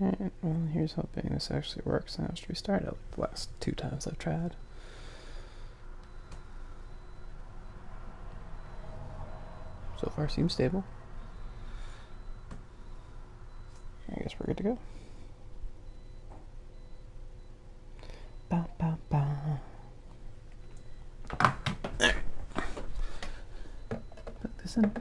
Alright, well, here's hoping this actually works. I have to restart it like the last 2 times I've tried. So far seems stable. I guess we're good to go. Ba ba ba. There. Put this in. And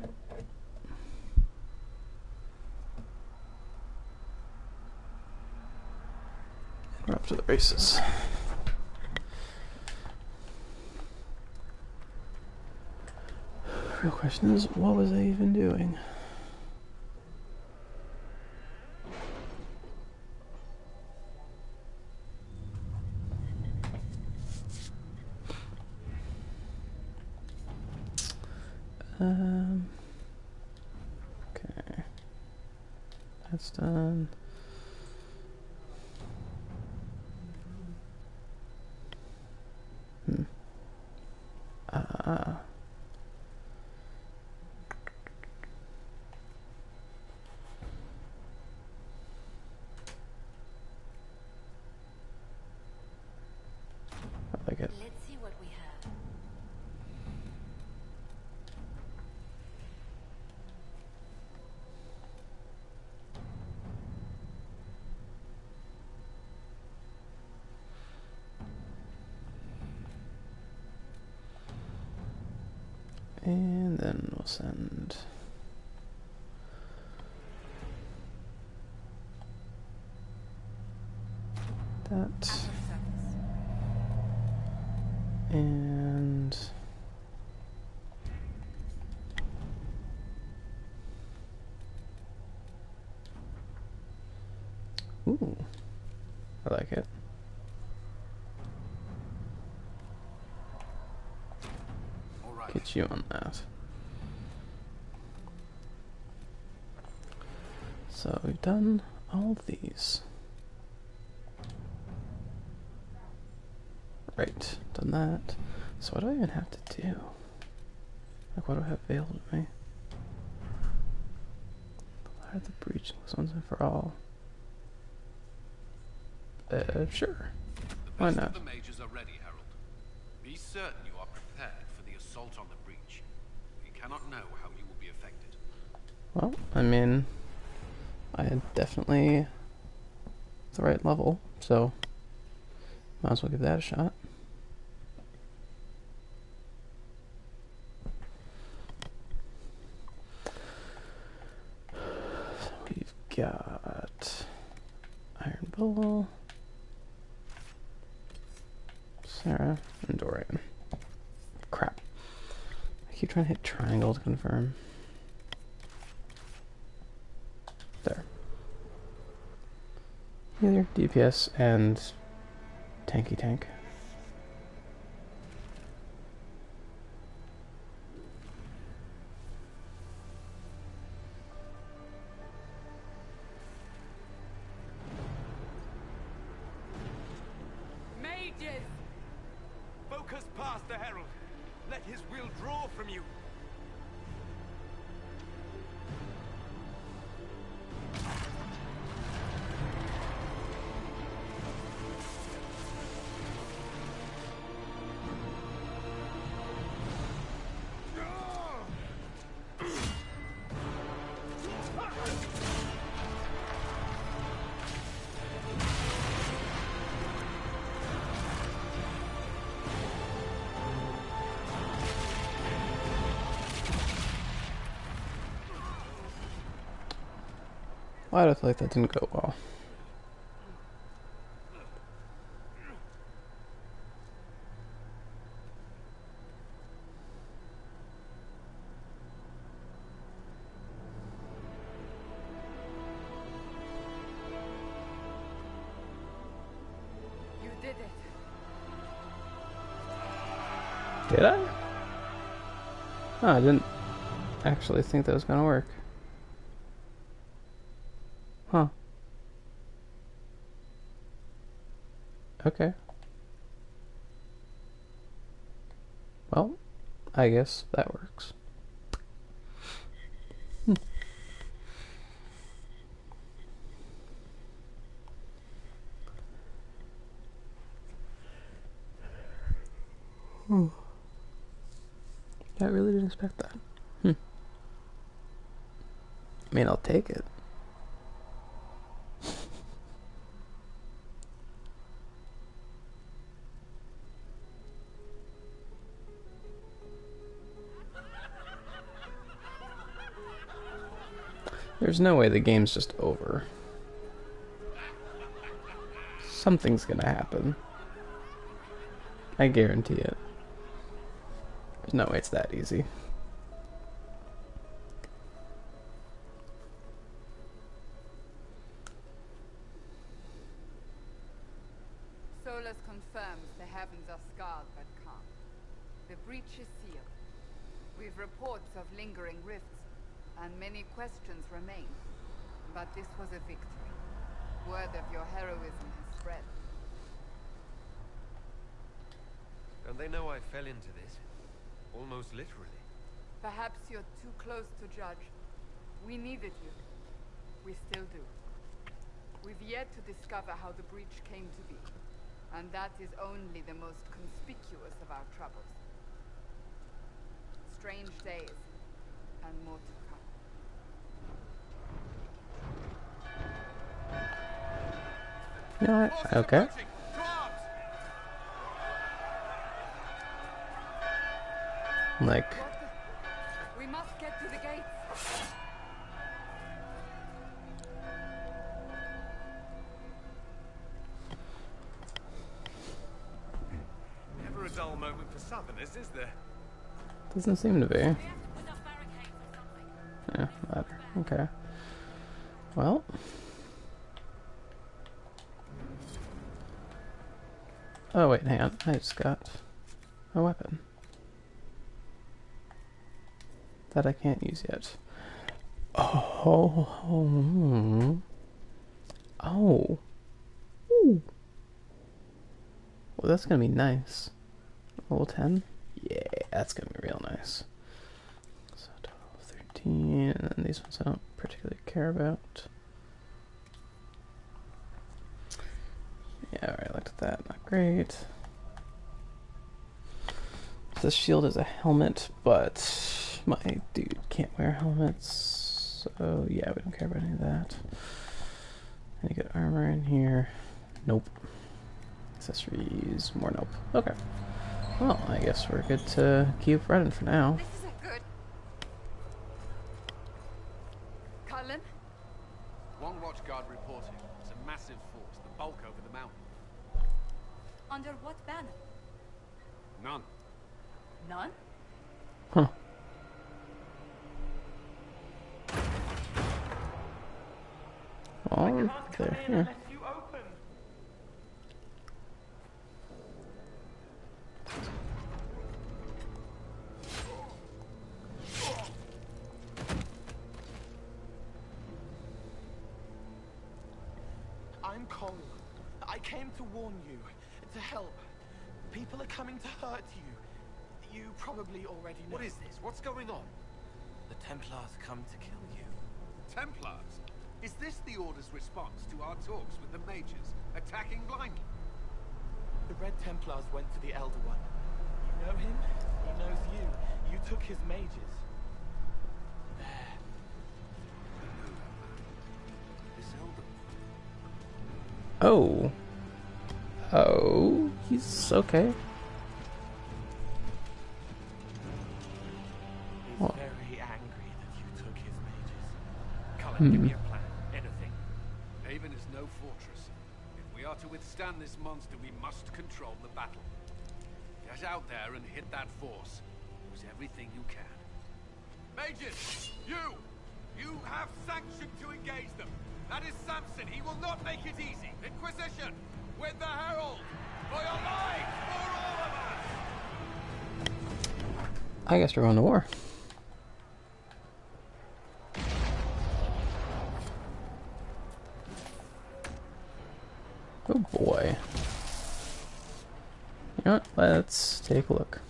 we're up to the races. Real question is, what was I even doing? Okay. That's done. I like it. Let's see what we have. And then we'll send that. And ooh, I like it. All right. Get you on that. So we've done all of these. Right, done that. So what do I even have to do? Like, what do I have available to me? Fire the breach once and for all. Sure. The Why best not? of the mages are ready, Harold. Be certain you are prepared for the assault on the breach. You cannot know how you will be affected. Well, I mean, I had definitely the right level, so might as well give that a shot. So we've got Iron Bull, Sarah, and Dorian. Crap. I keep trying to hit triangle to confirm. There. Healer, DPS, and tanky tank. Mages! Focus past the Herald. Let his will draw from you. Why do I feel like that didn't go well? You did it. Did I? Oh, I didn't actually think that was gonna work. Huh. Okay. Well, I guess that works. Yeah, I really didn't expect that. I mean, I'll take it. There's no way the game's just over. Something's gonna happen. I guarantee it. There's no way it's that easy. Solus confirms the heavens are scarred but calm. The breach is sealed. We've reports of lingering rifts, and many questions remain. But this was a victory. Word of your heroism has spread. And they know I fell into this. Almost literally. Perhaps you're too close to judge. We needed you. We still do. We've yet to discover how the breach came to be. And that is only the most conspicuous of our troubles. Strange days, and more to come. You know what? Okay. Like, We must get to the gates. Never a dull moment for Southerners, is there? doesn't seem to be. Yeah, matter. Okay. Well. Oh wait, hang on. I just got a weapon that I can't use yet. Oh. Oh. Ooh. Well, that's gonna be nice. Level 10? Yeah, that's gonna be real nice. So, total of 13, and then these ones I don't particularly care about. Yeah, alright, looked at that. Not great. This shield is a helmet, but my dude can't wear helmets. So, yeah, we don't care about any of that. Any good armor in here? Nope. Accessories, more nope. Okay. Well, I guess we're good to keep running for now. This isn't good. Cullen? One watchguard reporting. It's a massive force, the bulk over the mountain. Under what banner? None. None? Huh. Oh, there. Yeah. I'm Cole. I came to warn you, to help. People are coming to hurt you. You probably already know. What is this? What's going on? The Templars come to kill you. Templars? Is this the Order's response to our talks with the mages, attacking blindly? The Red Templars went to the Elder One. You know him? He knows you. You took his mages. This Elder. Oh. Oh, he's okay. He's What? very angry that you took his mages. Cullen, give me a plan. Anything. Haven is no fortress. If we are to withstand this monster, we must control the battle. Get out there and hit that force. Use everything you can. Mages! You! You have sanction to engage them. That is Samson. He will not make it easy. Inquisition! With the Herald! For your lives! For all of us! I guess we're going to war. Oh boy. You know what? Let's take a look.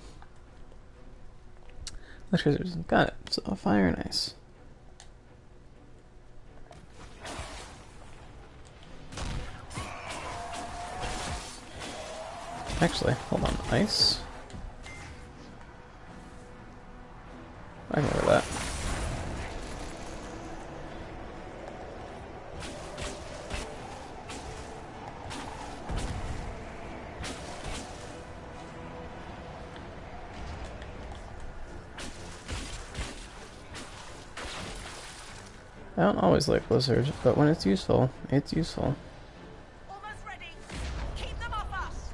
Electricity, got it. So fire and ice. Actually, hold on. Ice. I can wear that. I don't always like Blizzard, but when it's useful, it's useful. Almost ready. Keep them off us.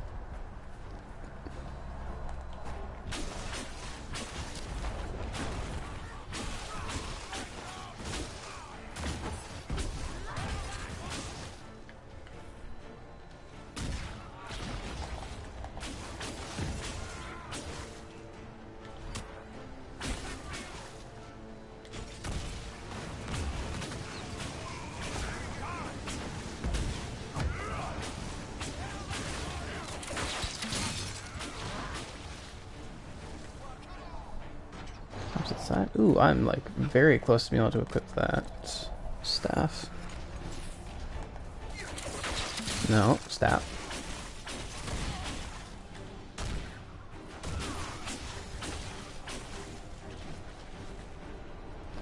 Ooh, I'm like very close to being able to equip that staff. No, staff.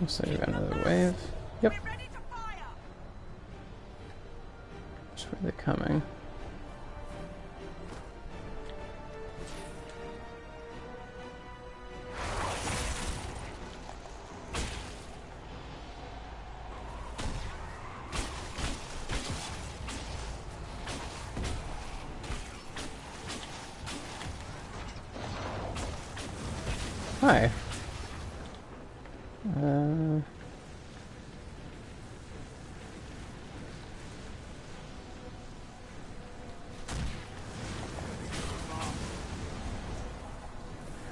Looks like we got another wave. Yep. We're ready to fire. Which way are they coming? Hi.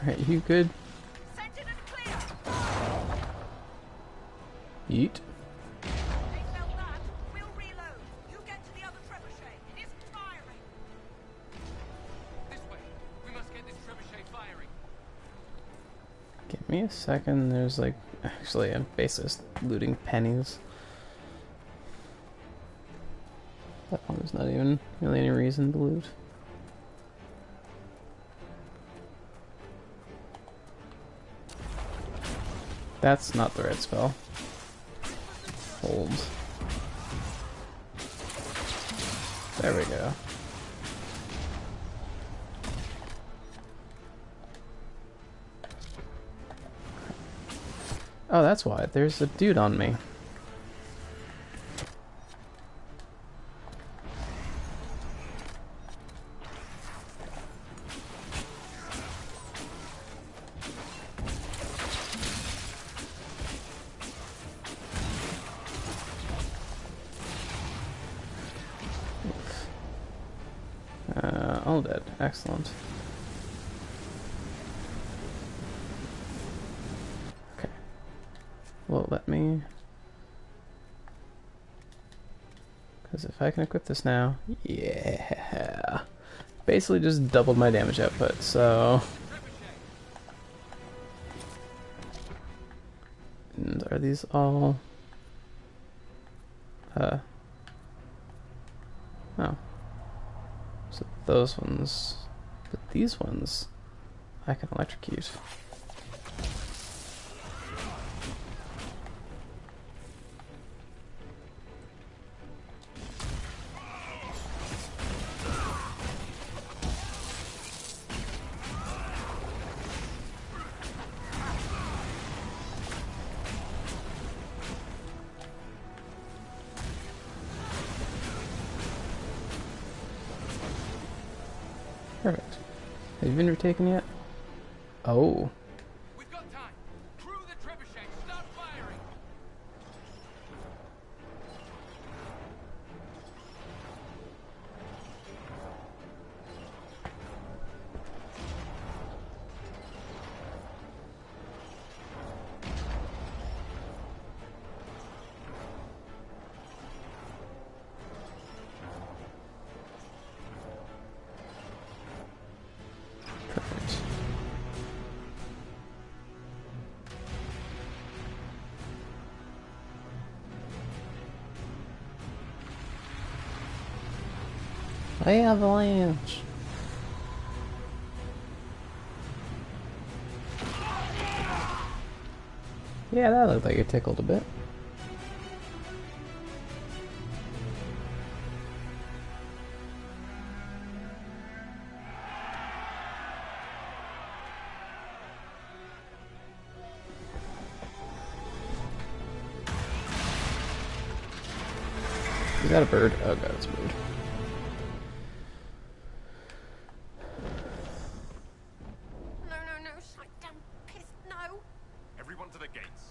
Alright, you good? Scented and clear. Yeet. They felt that. We'll reload. You get to the other trebuchet. It isn't firing. This way. We must get this trebuchet firing. Give me a second, there's like, actually I'm basically just looting pennies. That one was not even really any reason to loot. That's not the right spell. Hold. There we go. Oh, that's why. There's a dude on me. All dead. Excellent. Okay. Well, let me... Because if I can equip this now... Yeah! Basically just doubled my damage output, so... And are these all... Oh. So those ones... But these ones... I can electrocute. Perfect. Have you been retaken yet? Oh. We've got time. Crew the trebuchet. Start firing. Perfect. Avalanche. Yeah, that looked like it tickled a bit. Is that a bird? Oh god, it's a bird. No, no, no, shut down, piss, no. Everyone to the gates.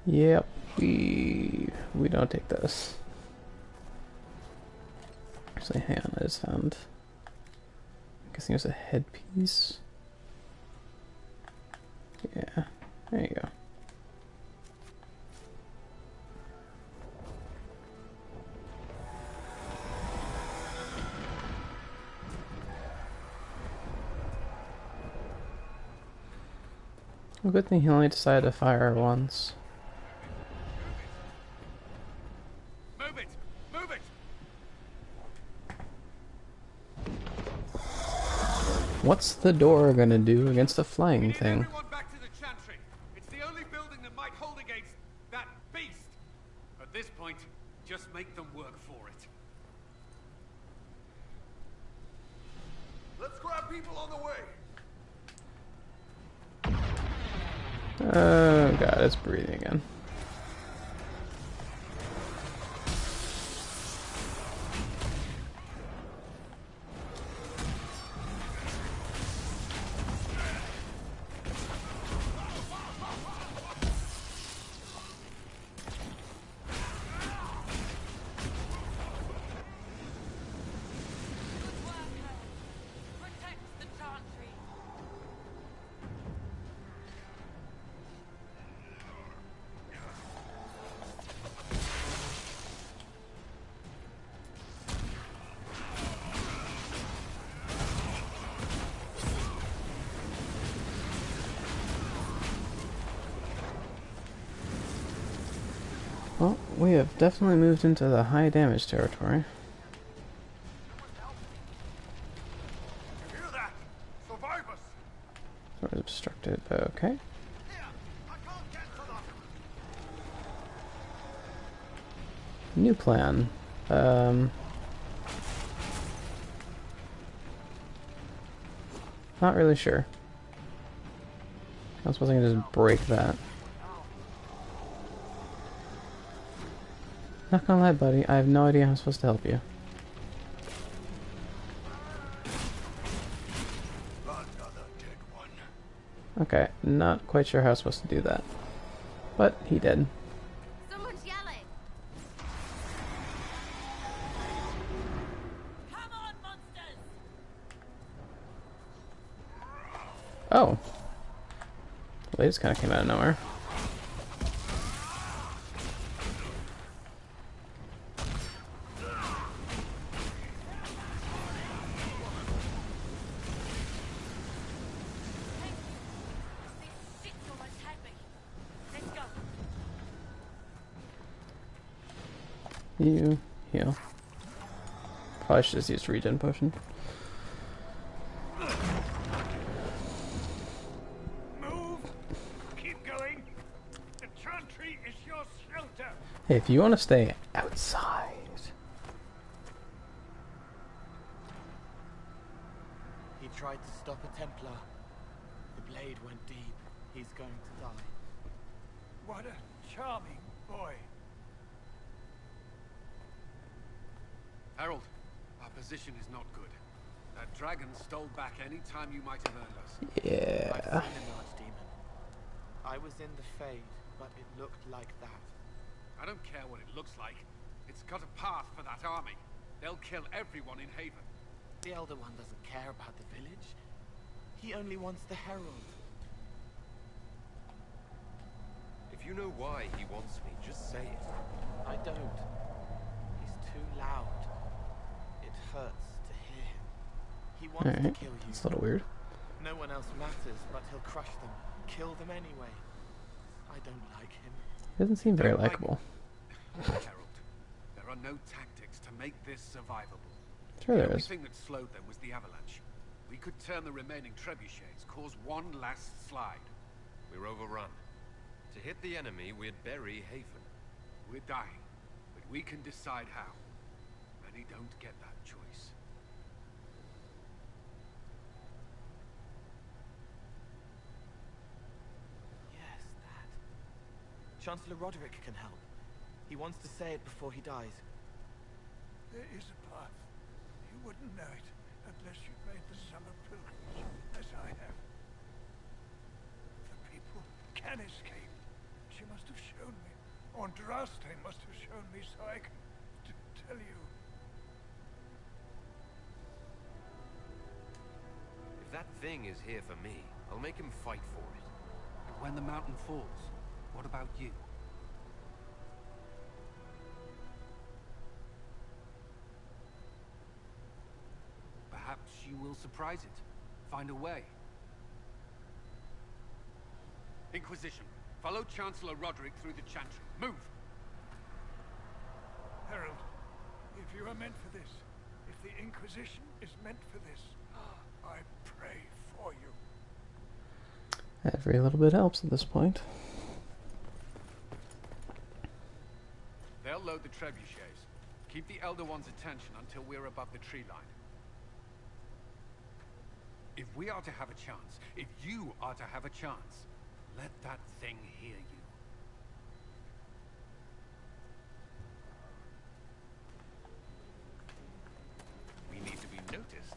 Yep, we don't take this. Actually, hang on, I just found. I'm guessing there's a headpiece. Yeah, there you go. Well, good thing he only decided to fire once. Move it! Move it! What's the door gonna do against a flying thing? Everyone back to the chantry. It's the only building that might hold against that beast. At this point, just make them work for it. Let's grab people on the way. Oh god, it's breathing again. Protect the chantry. Well, we have definitely moved into the high damage territory. Hear that? Survivors! Sort of obstructed, but okay. Here! I can't get to them! New plan. Not really sure. I suppose I can just break that. Not gonna lie, buddy, I have no idea how I'm supposed to help you. Another dead one. Okay, not quite sure how I'm supposed to do that. But he did. Someone's yelling. Come on, monsters! Oh. Well, they just kind of came out of nowhere. This shit's almost had me. Let's go. You heal. Probably should just use regen potion. Move! Keep going! The chantry is your shelter! Hey, if you want to stay outside. He tried to stop a Templar. The blade went deep. He's going to die. What a charming boy. Harold, our position is not good. That dragon stole back any time you might have earned us. I've Yeah. seen an archdemon. I was in the Fade, but it looked like that. I don't care what it looks like. It's got a path for that army. They'll kill everyone in Haven. The Elder One doesn't care about the village. He only wants the Herald. If you know why he wants me, just say it. I don't. He's too loud. It hurts to hear him. He wants to Alright. kill you. It's a little weird. No one else matters, but he'll crush them. Kill them anyway. I don't like him. Doesn't seem very Don't like- likable. Harold, there There are no tactics to make this survivable. Sure The there only is. thing that slowed them was the avalanche. We could turn the remaining trebuchets, cause one last slide. We're overrun. To hit the enemy, we'd bury Haven. We're dying, but we can decide how. Many don't get that choice. Yes, that. Chancellor Roderick can help. He wants to say it before he dies. There is a path. You wouldn't know it unless you made the summer pilgrimage, as I have. The people can escape. She must have shown me. Andraste must have shown me so I can tell you. If that thing is here for me, I'll make him fight for it. But when the mountain falls, what about you? Perhaps you will surprise it. Find a way. Inquisition, follow Chancellor Roderick through the Chantry. Move! Herald, if you are meant for this, if the Inquisition is meant for this, I pray for you. Every little bit helps at this point. They'll load the trebuchets. Keep the Elder One's attention until we're above the tree line. If we are to have a chance, if you are to have a chance, let that thing hear you. We need to be noticed.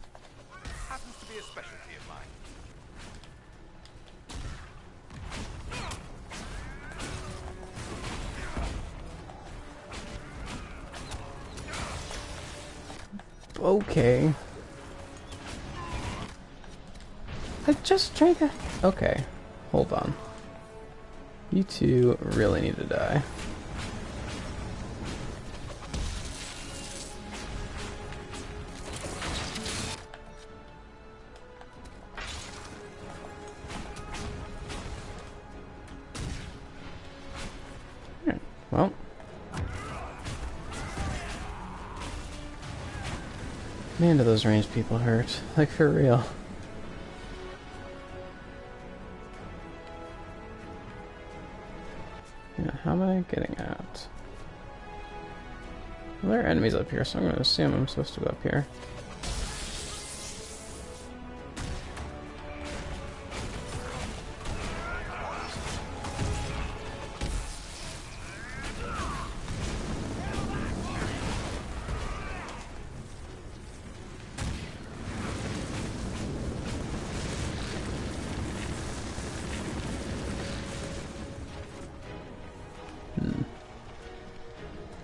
Happens to be a specialty of mine. Okay. I just tried to... Okay. Hold on. You two really need to die. Well. Man, do those ranged people hurt. Like, for real. Yeah, how am I getting out? Well, there are enemies up here, so I'm going to assume I'm supposed to go up here.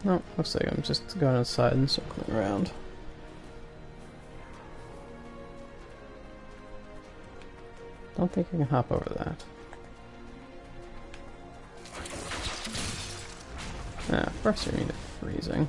No, looks like I'm just going outside and circling around. Don't think I can hop over that. Ah, first you're immune to freezing.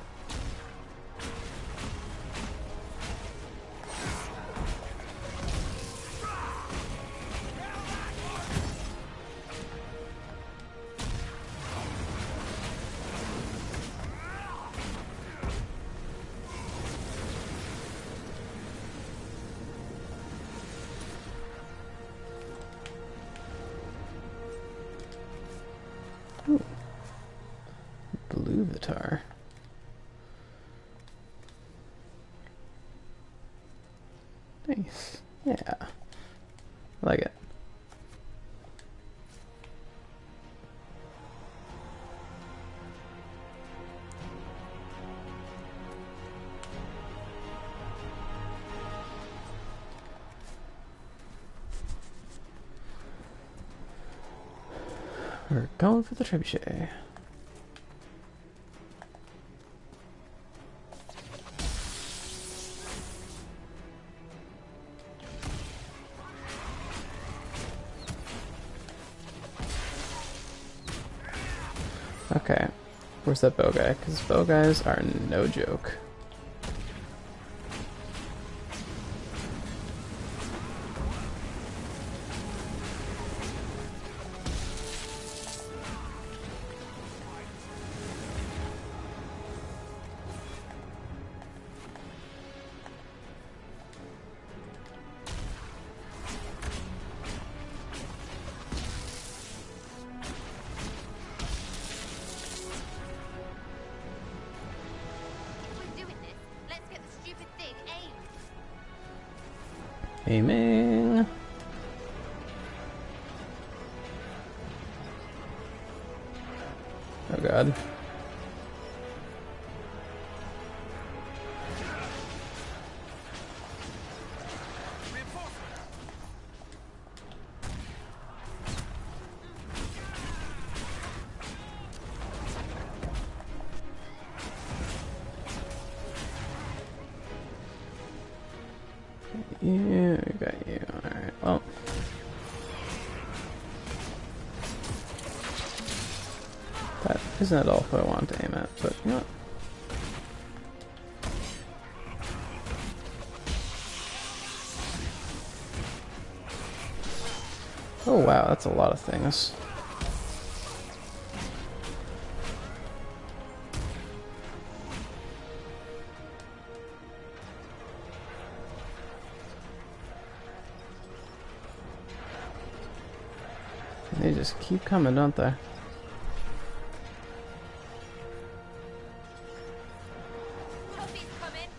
Ooh. Blue Vitar. Nice. Yeah. I like it. We're going for the trebuchet. Okay, where's that bow guy? Because bow guys are no joke. Aiming. Oh god. Yeah, we got you. Alright, well. That isn't at all who I want to aim at, but you know what? Oh wow, that's a lot of things. They just keep coming, don't they? Puppy's coming.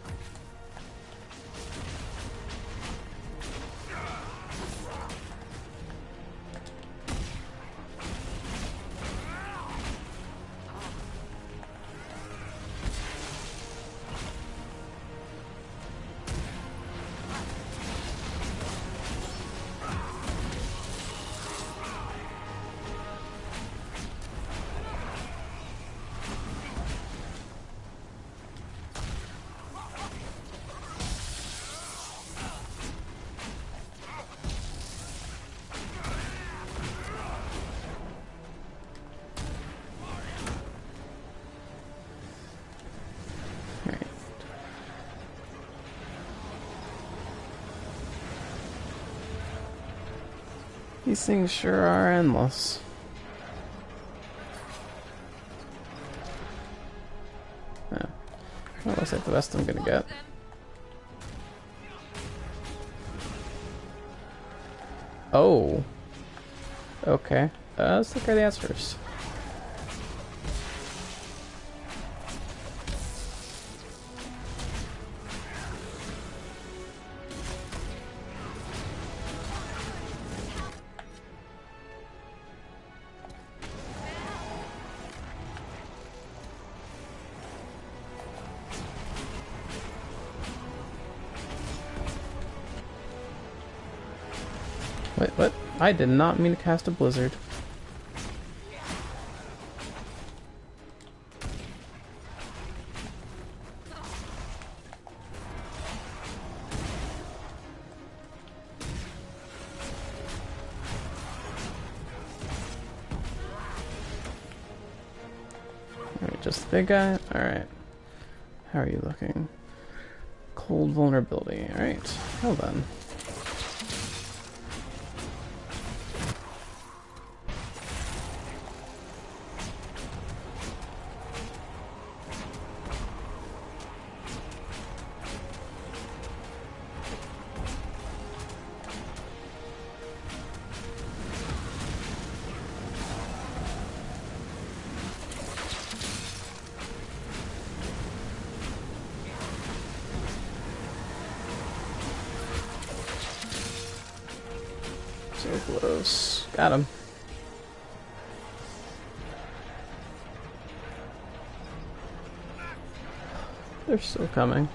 Alright. These things sure are endless. Yeah. Well, looks like the best I'm gonna get. Oh. Okay. Let's look at the ads first. Wait, what? I did not mean to cast a blizzard. Alright, just the big guy? Alright. How are you looking? Cold vulnerability. Alright, well then. So close. Got him. They're still coming.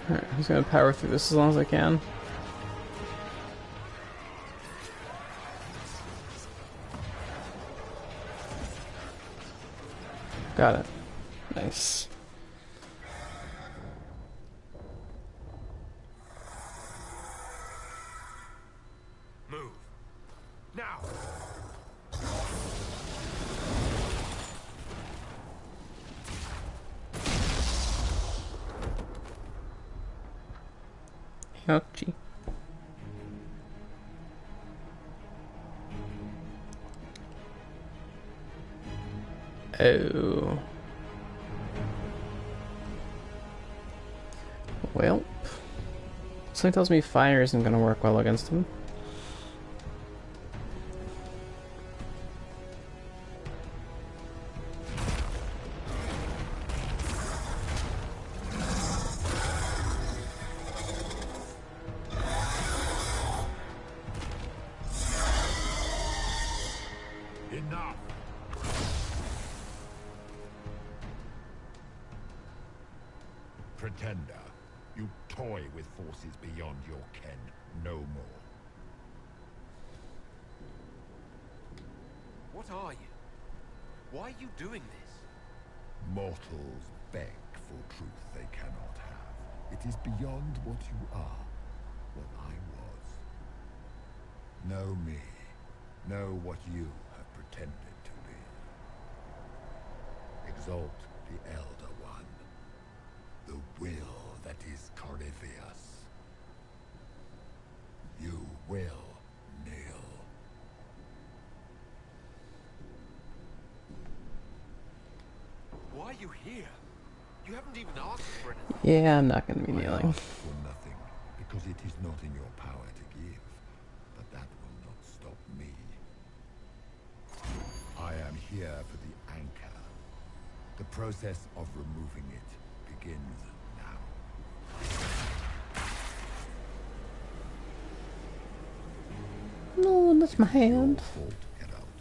Alright, I'm just gonna power through this as long as I can. Got it. Nice. Move. Now! Ouchie. Oh. Well. Something tells me fire isn't going to work well against him. pretender. You toy with forces beyond your ken, no more. What are you? Why are you doing this? Mortals beg for truth they cannot have. It is beyond what you are, what I was. Know me. Know what you have pretended to be. Exalt the Elder One. The will that is Corypheus. You will kneel. Why are you here? You haven't even asked for anything. Yeah, I'm not gonna be I kneeling. ask for nothing, because it is not in your power to give. But that will not stop me. I am here for the anchor. The process of removing it begins now. No, that's my It is your hand. fault, Geralt.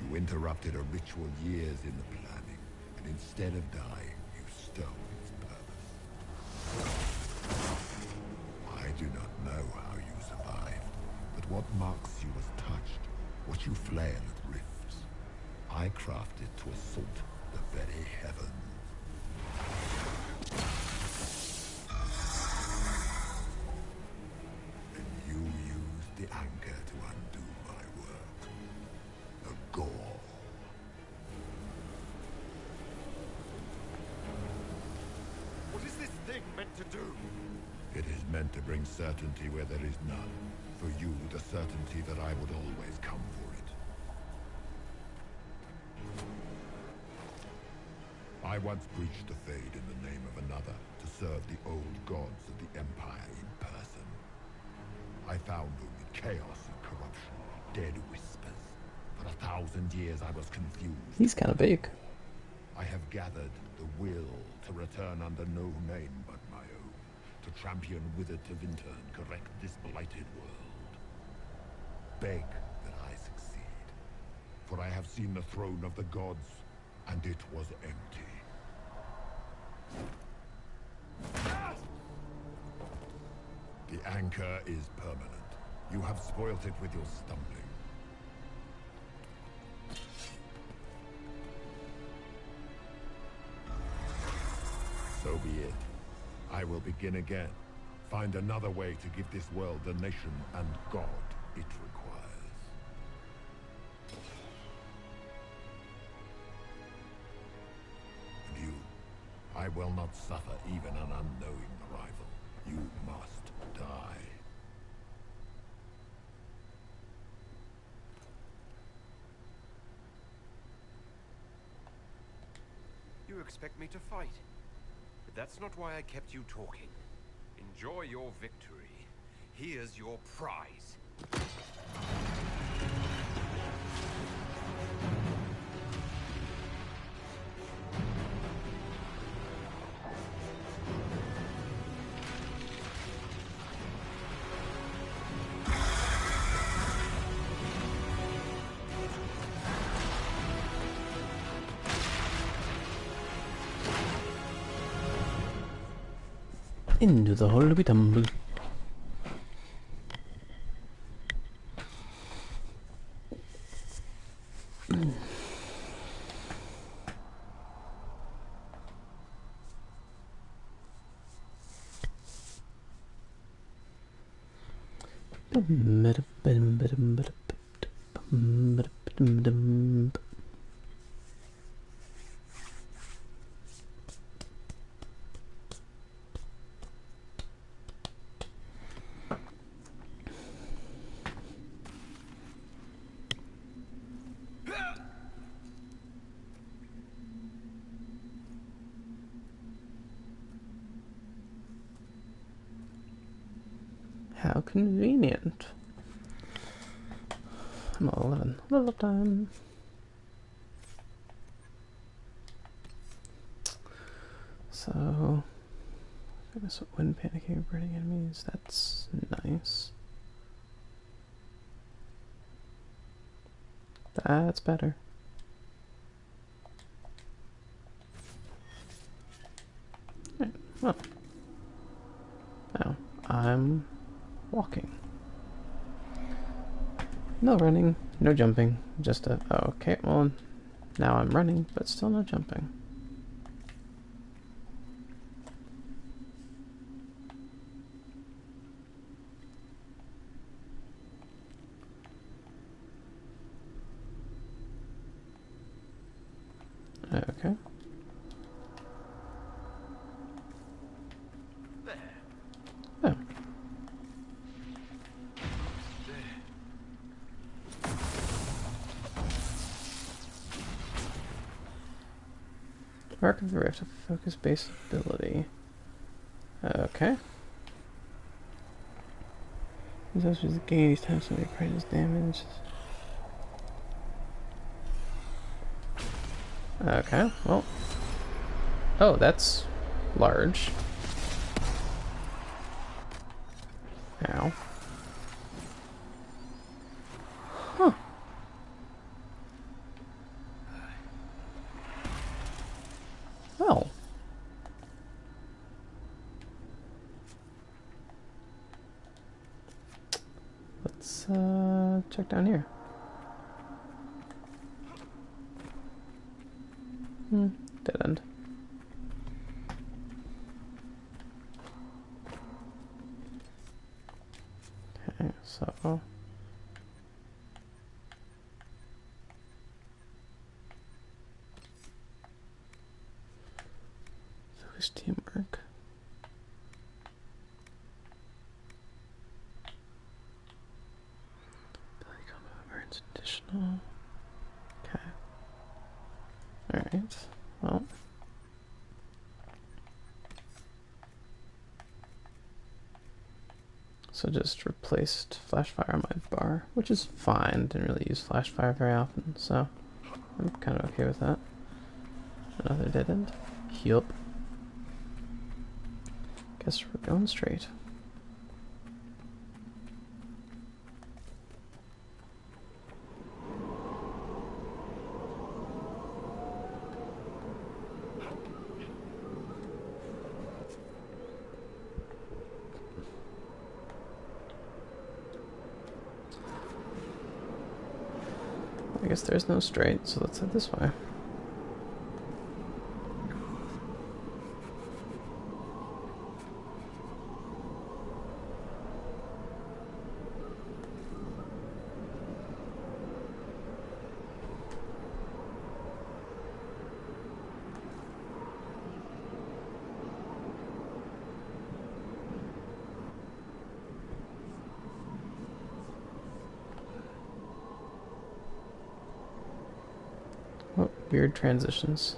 You interrupted a ritual years in the planning, and instead of dying, you stole its purpose. I do not know how you survived, but what marks you as touched, what you flail at rifts, I crafted to assault the very heavens. And you used the anchor to undo my work. The gall. What is this thing meant to do? It is meant to bring certainty where there is none. For you, the certainty that I would always come for it. I once breached the Fade in the name of another, to serve the old gods of the Empire in person. I found only chaos and corruption, dead whispers. For 1,000 years I was confused. He's kind of big. I have gathered the will to return under no name but my own, to champion with it to Winter and correct this blighted world. Beg that I succeed, for I have seen the throne of the gods, and it was empty. The anchor is permanent. You have spoilt it with your stumbling. So be it. I will begin again. Find another way to give this world the nation and God it requires. And you, I will not suffer even an unknowing rival. You must die. You expect me to fight? But that's not why I kept you talking. Enjoy your victory. Here's your prize. Into the hole we tumble. How convenient. I'm at 11. Level up time. So, I guess when panicking or burning enemies, that's nice. That's better. Right. Oh. Now, I'm walking. No running, no jumping, just a... Oh, okay, well, now I'm running, but still no jumping. Okay. Oh. Mark of the Rift, a focus-based ability. Okay. This also is gain each time somebody appraisals damage. Okay, well. Oh, that's large. Ow. Huh. Well. Let's check down here. Dead end. Okay, so focus teamwork. Ability combo earns additional. Okay. Alright. Well. So just replaced flash fire on my bar, which is fine. Didn't really use flash fire very often, so I'm kind of okay with that. Another dead end. Yup. Guess we're going straight. I guess there's no straight, so let's head this way. Oh, weird transitions.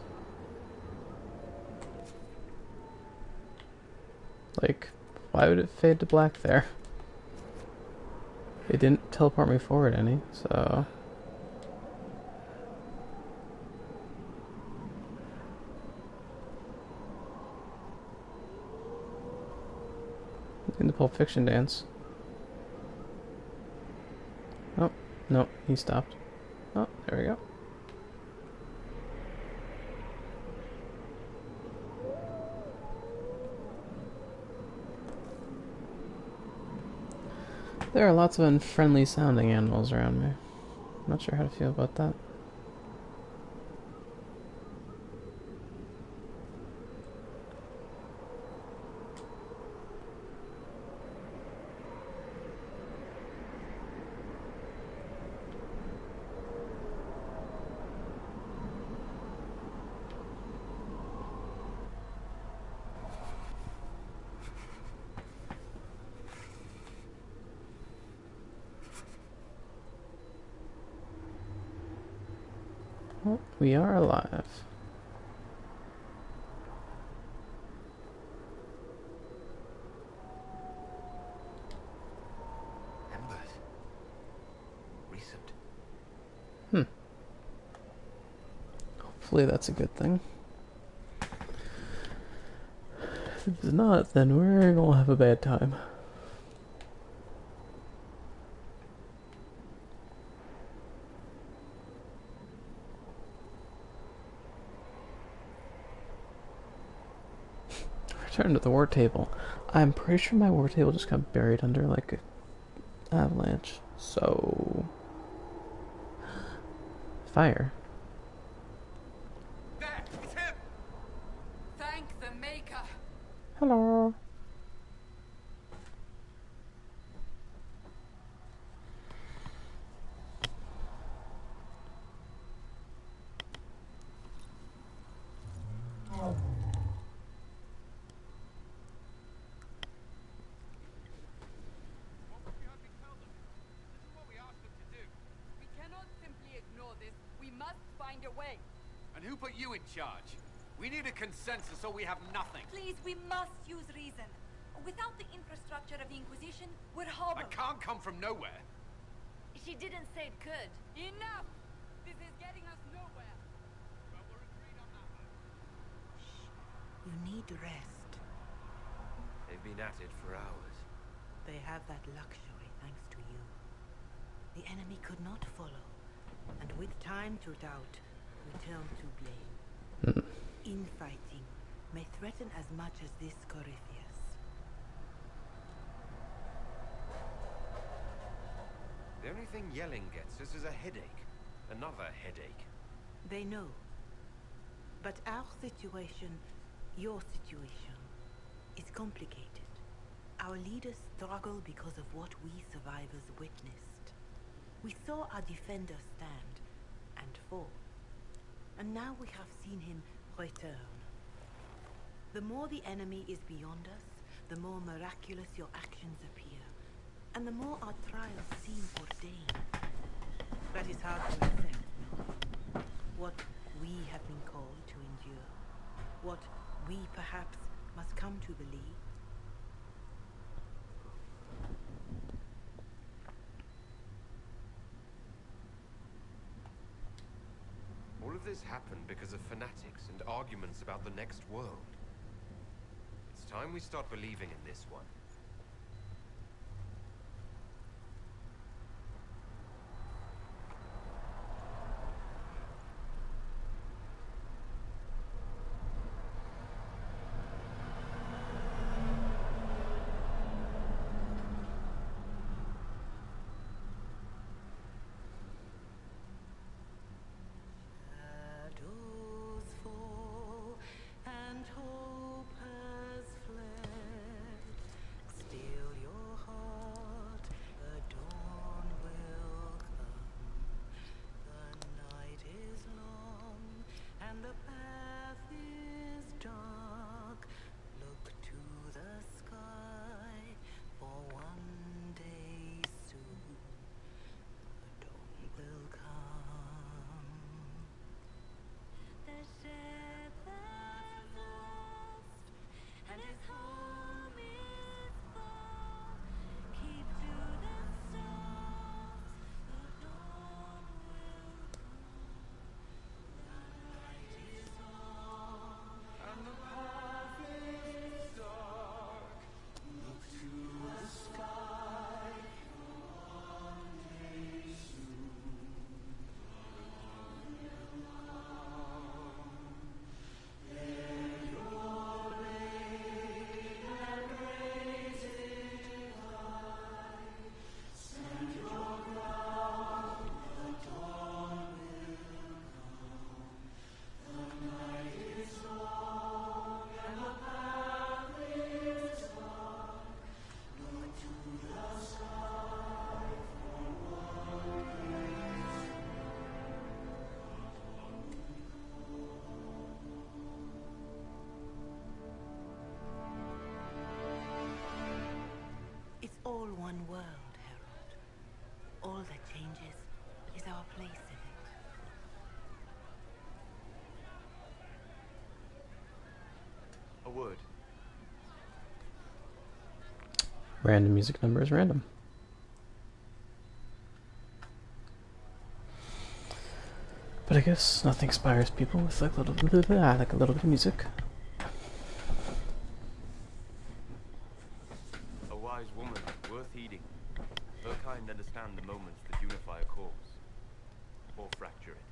Like, why would it fade to black there? It didn't teleport me forward any, so... In the Pulp Fiction dance. Oh, no, he stopped. Oh, there we go. There are lots of unfriendly sounding animals around me. I'm not sure how to feel about that. Well, we are alive. Embers. Recent. Hopefully that's a good thing. If it's not, then we're gonna have a bad time. Return to the war table. I'm pretty sure my war table just got buried under like an avalanche. So fire. There! It's him! Thank the Maker. Hello. What would you have me tell them? This is what we asked them to do. We cannot simply ignore this. We must find a way. And who put you in charge? We need a consensus or we have nothing. Please, we must use reason. Without the infrastructure of the Inquisition, we're I hobbled. can't come from nowhere. She didn't say it could. Enough! This is getting us nowhere. Well, we're agreed on that one. You need rest. They've been at it for hours. They have that luxury thanks to you. The enemy could not follow, and with time to doubt, we turn to blame. Infighting may threaten as much as this Corypheus. The only thing yelling gets us is a headache. Another headache. They know. But our situation, your situation, is complicated. Our leaders struggle because of what we survivors witnessed. We saw our defender stand and fall. And now we have seen him return. The more the enemy is beyond us, the more miraculous your actions appear. And the more our trials seem ordained. That is hard to accept, no? What we have been called to endure. What we perhaps must come to believe. All of this happened because of fanatics and arguments about the next world. It's time we start believing in this one. Shadows fall and hope has fled. Still your heart, the dawn will come. The night is long and the path is dark. Look to the sky, for one day soon the dawn will come. The shepherd lost, and his home is far. Keep to the stars, the dawn will come. The night is long, and the path is dark. Look to the sky, for one day soon. It's all one world, Harold. All that changes is our place in it. A word. Random music number is random. But I guess nothing inspires people with like a little bit of music. A wise woman, worth heeding. Her kind understand the moments that unify a cause, or fracture it.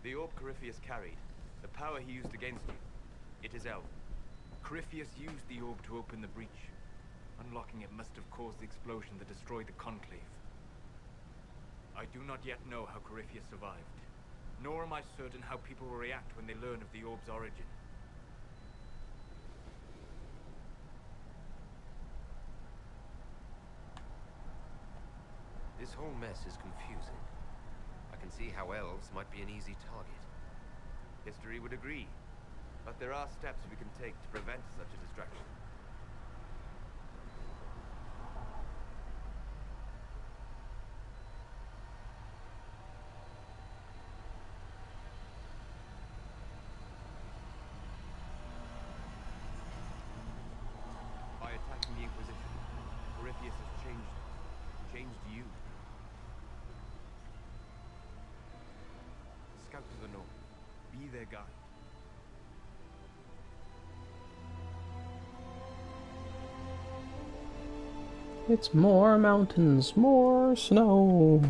The orb Corypheus carried, the power he used against you, it is elf. Corypheus used the orb to open the breach. Unlocking it must have caused the explosion that destroyed the Conclave. I do not yet know how Corypheus survived, nor am I certain how people will react when they learn of the orb's origin. This whole mess is confusing. I can see how elves might be an easy target. History would agree, but there are steps we can take to prevent such a distraction. By attacking the Inquisition, Corypheus has changed you. Scout to the north. Be their guide. It's more mountains, more snow.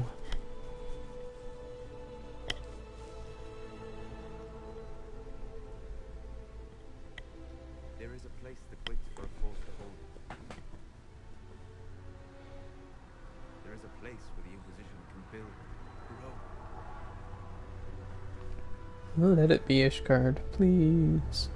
There is a place that waits for a force to hold it. There is a place where the Inquisition can build, grow. Let it be, Ishgard, please.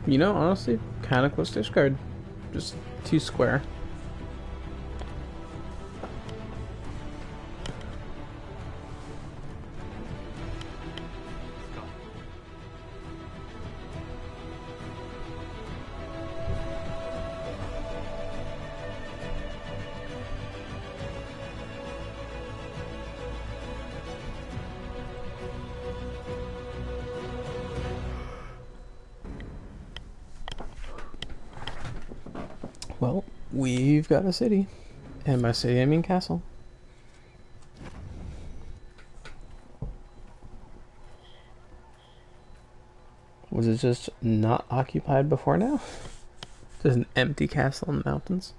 You know, honestly, kind of close to Ishgard. Just too square. Well, we've got a city. And by city, I mean castle. Was it just not occupied before now? Just an empty castle in the mountains?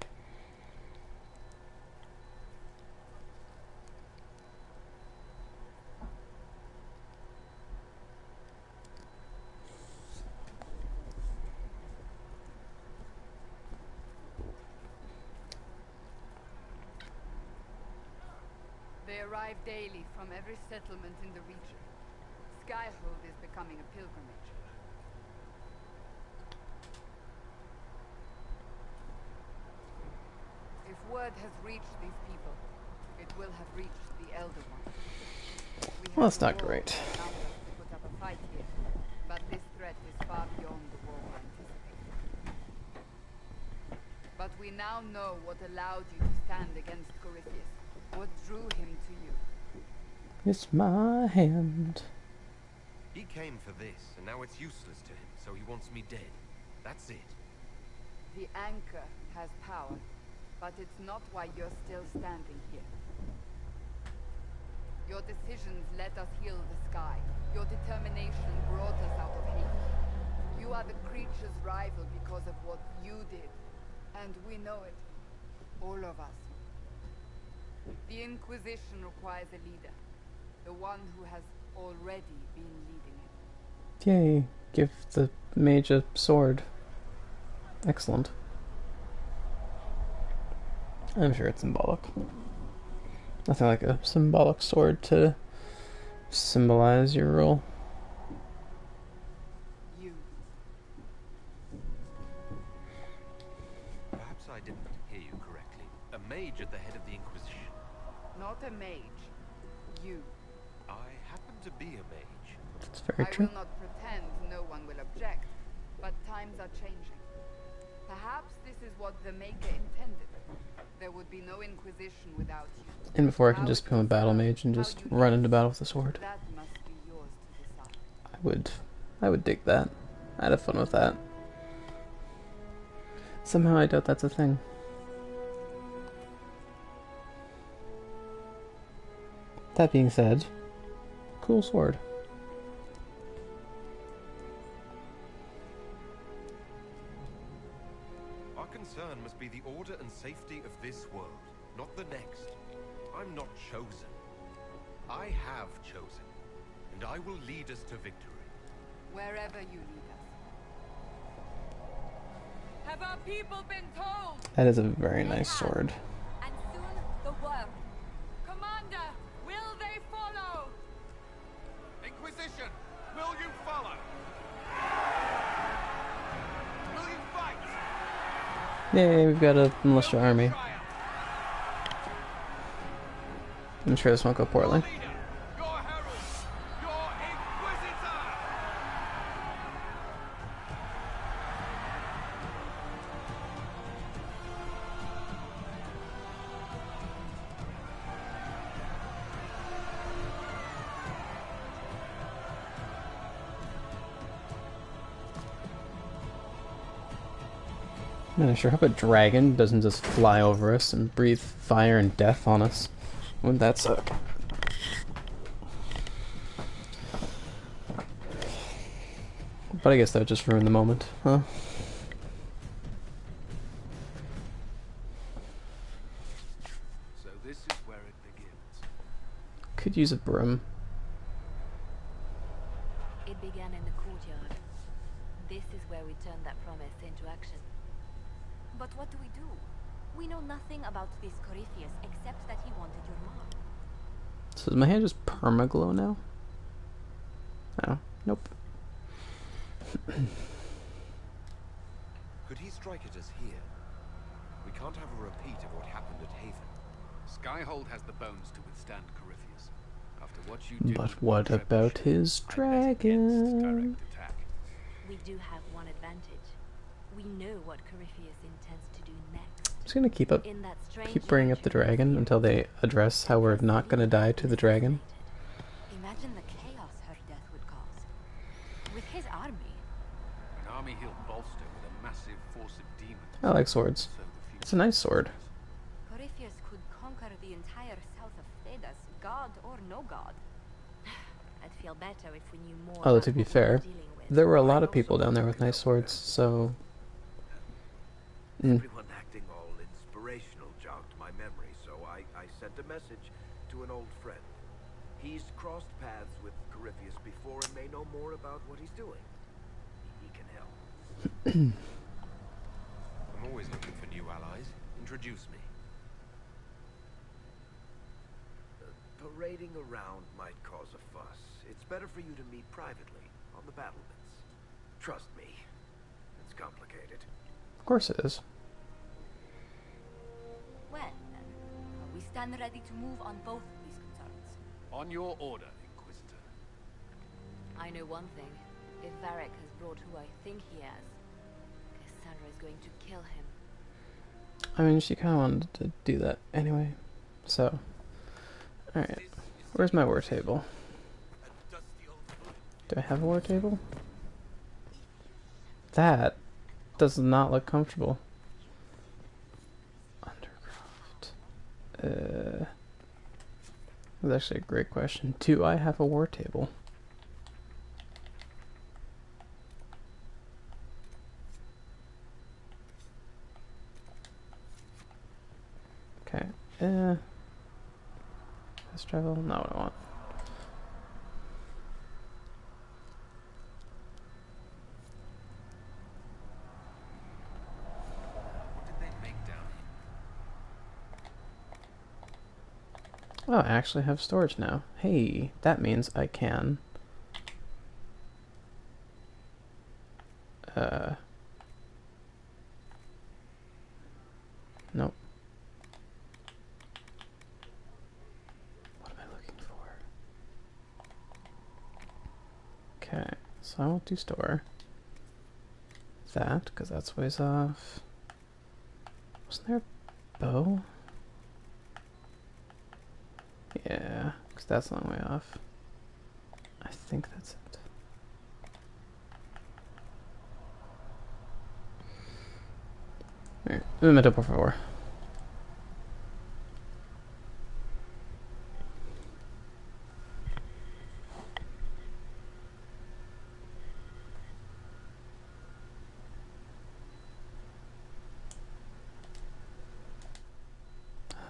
They arrive daily from every settlement in the region. Skyhold is becoming a pilgrimage. If word has reached these people, it will have reached the Elder One. Well, that's not great. To put up a fight here, but this threat is far beyond the war we anticipated. But we now know what allowed you to stand against Corypheus. What drew him to you? It's my hand. He came for this, and now it's useless to him, so he wants me dead. That's it. The anchor has power, but it's not why you're still standing here. Your decisions let us heal the sky. Your determination brought us out of hate. You are the creature's rival because of what you did. And we know it. All of us. The Inquisition requires a leader. The one who has already been leading it. Yay. Give the mage a sword. Excellent. I'm sure it's symbolic. Nothing like a symbolic sword to symbolize your rule. You. Perhaps I didn't hear you correctly. A mage at the head of the Inquisition. Not a mage. You. I happen to be a mage. That's very true. I will not pretend no one will object, but times are changing. Perhaps this is what the Maker intended. There would be no Inquisition without you. And before I can just become a battle mage and just run into battle with a sword. That must be yours to decide. I would dig that. I'd have fun with that. Somehow I doubt that's a thing. That being said, cool sword. Our concern must be the order and safety of this world, not the next. I'm not chosen. I have chosen, and I will lead us to victory. Wherever you lead us. Have our people been told? That is a very nice sword. And soon the world. Commander, will they follow? Inquisition, will you follow? Will you fight? Yay, we've got a militia army. I'm sure this won't go poorly. Your herald, your inquisitor. Man, I sure hope a dragon doesn't just fly over us and breathe fire and death on us. Wouldn't that suck? But I guess that would just ruin the moment, huh? So this is where it begins. Could use a broom. It began in the courtyard. This is where we turned that promise into action. But what do? We know nothing about this Corypheus except that he wanted your mark. So is my hand just permaglow now? Oh, nope. Could he strike at us here? We can't have a repeat of what happened at Haven. Skyhold has the bones to withstand Corypheus. After what you did But with what the about trebuchet, his I bet against dragon? direct attack. We do have one advantage. We know what Corypheus intends to do next. I'm just gonna keep In that bringing up the dragon until they address how we're not gonna die to the dragon. Imagine the chaos her death would cause. With his army. An army he'll bolster with a massive force of demons. I like swords. So the future It's a nice sword. Corypheus could conquer the entire south of Thedas, god or no god. I'd feel better if we knew more. Although about to be what we fair, were dealing with. there were a lot of people down there with nice swords, so... Everyone acting all inspirational jogged my memory, so I sent a message to an old friend. He's crossed paths with Corypheus before and may know more about what he's doing. He can help. I'm always looking for new allies. Introduce me. Parading around might cause a fuss. It's better for you to meet privately on the battlements. Trust me, it's complicated. Of course it is. Well, then, we stand ready to move on both these concerns. On your order, Inquisitor. I know one thing. If Varric has brought who I think he has, Cassandra is going to kill him. I mean, she kind of wanted to do that anyway. So, alright. Where's my war table? Do I have a war table? That does not look comfortable. Undercroft. That's actually a great question. Do I have a war table? Okay. Fast travel? Not what I want. Oh, I actually have storage now. Hey, that means I can... Nope. What am I looking for? Okay, so I won't do store. That, because that's ways off. Wasn't there a bow? Yeah, because that's a long way off. I think that's it. Alright, un momento, por favor.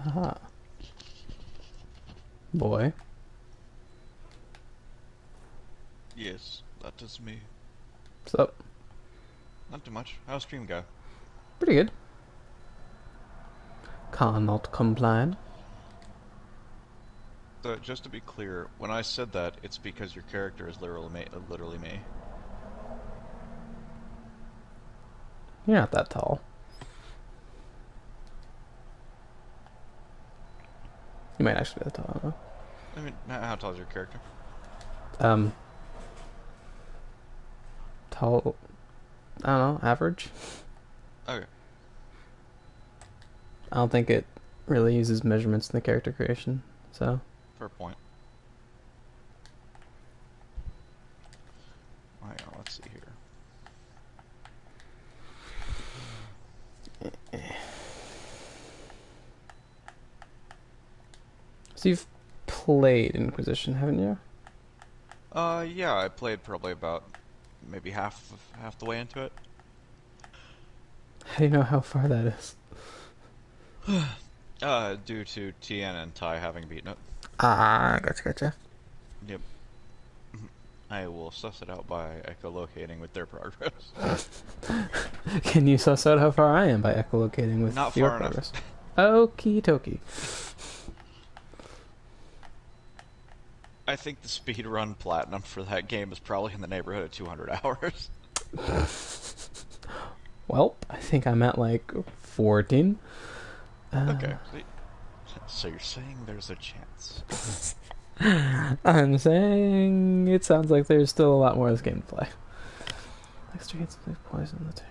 Aha. Boy. Yes, that is me. What's up? Not too much. How's stream go? Pretty good. Cannot complain. So, just to be clear, when I said that, it's because your character is literally me. You're not that tall. You might actually be that tall, I don't know. I mean, how tall is your character? Tall, I don't know, average. Okay. I don't think it really uses measurements in the character creation, so. Fair point. Hang on, let's see here. So you've played Inquisition, haven't you? Yeah, I played probably about maybe half the way into it. How do you know how far that is? Due to Tien and Tai having beaten it. Ah, gotcha. Yep. I will suss it out by echolocating with their progress. Can you suss out how far I am by echolocating with Not your far progress? enough. Okie dokie. I think the speedrun platinum for that game is probably in the neighborhood of 200 hours. Well, I think I'm at like 14. Okay. So you're saying there's a chance? I'm saying it sounds like there's still a lot more of this game to play. Extracts poison in the tank.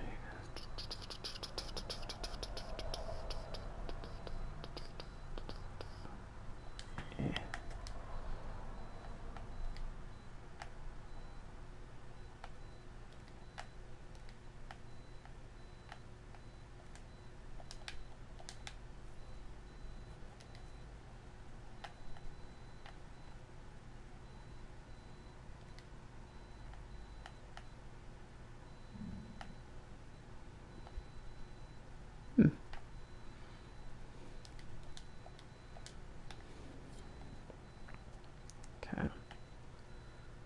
Okay.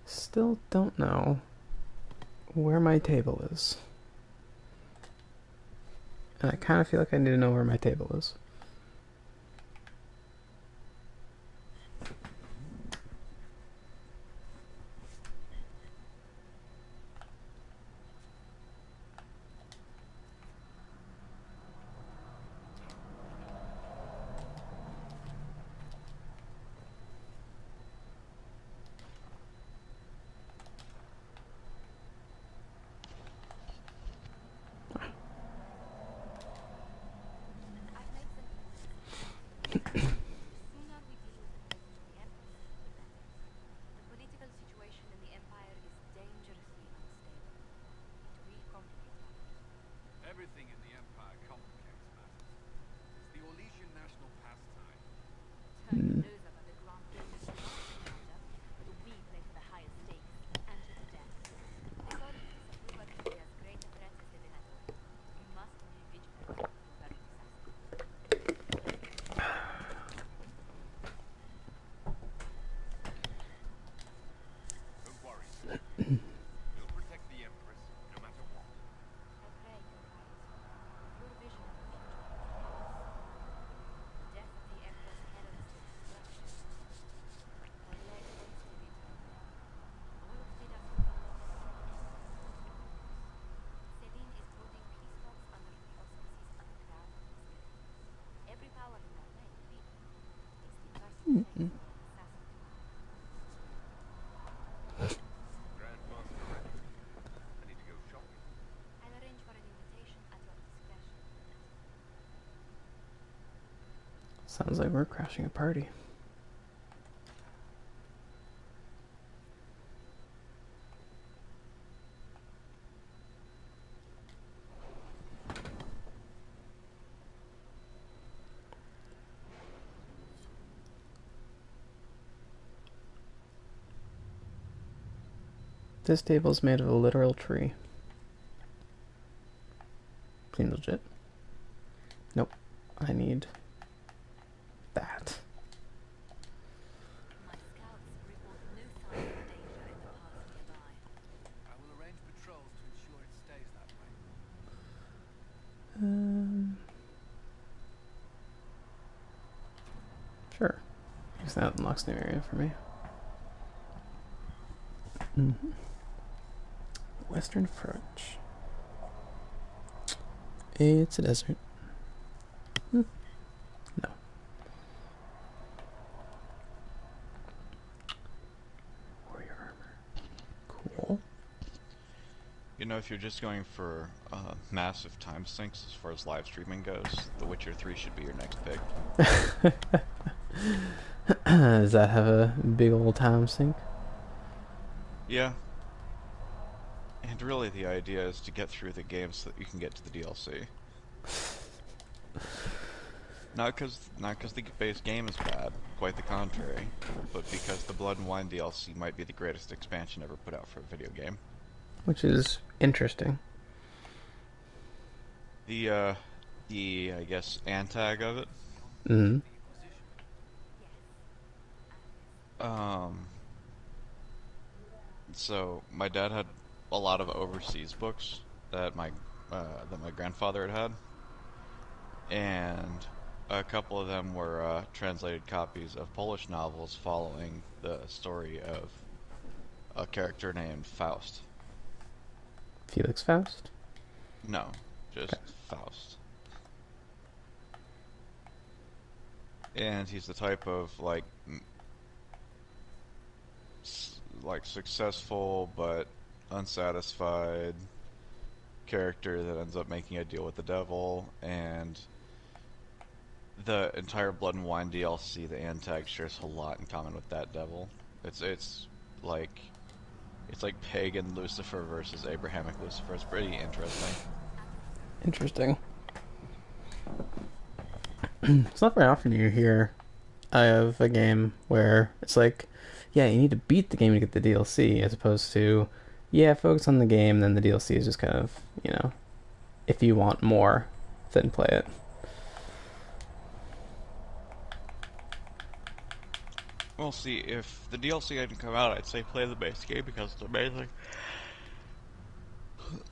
Still don't know where my table is. And I kind of feel like I need to know where my table is. Everything in the Empire complicates matters. It's the Orlesian national pastime. Hmm. Don't worry. We'll protect the Empress, no matter what. Mm-mm. Grandmaster ready. I need to go shopping. Sounds like we're crashing a party. This table's made of a literal tree. Seems legit. Nope. I need Sure. Because that unlocks new area for me. Mm-hmm. Western approach. It's a desert. No. Warrior armor. Cool. You know, if you're just going for massive time sinks as far as live streaming goes, The Witcher 3 should be your next pick. Does that have a big old time sink? Yeah. And really the idea is to get through the game so that you can get to the DLC. Not because the base game is bad, quite the contrary, but because the Blood and Wine DLC might be the greatest expansion ever put out for a video game. Which is interesting. The I guess, antag of it. Mm-hmm. So my dad had a lot of overseas books that my grandfather had, and a couple of them were translated copies of Polish novels following the story of a character named Faust. Felix Faust? No, just okay. Faust. And he's the type of like successful but unsatisfied character that ends up making a deal with the devil, and the entire Blood and Wine DLC, the Antag, shares a lot in common with that devil. It's like pagan Lucifer versus Abrahamic Lucifer. It's pretty interesting. Interesting. It's not very often you hear of a game where it's like, yeah, you need to beat the game to get the DLC, as opposed to, yeah, focus on the game, then the DLC is just kind of, you know, if you want more, then play it. Well, see, if the DLC hadn't come out, I'd say play the base game because it's amazing.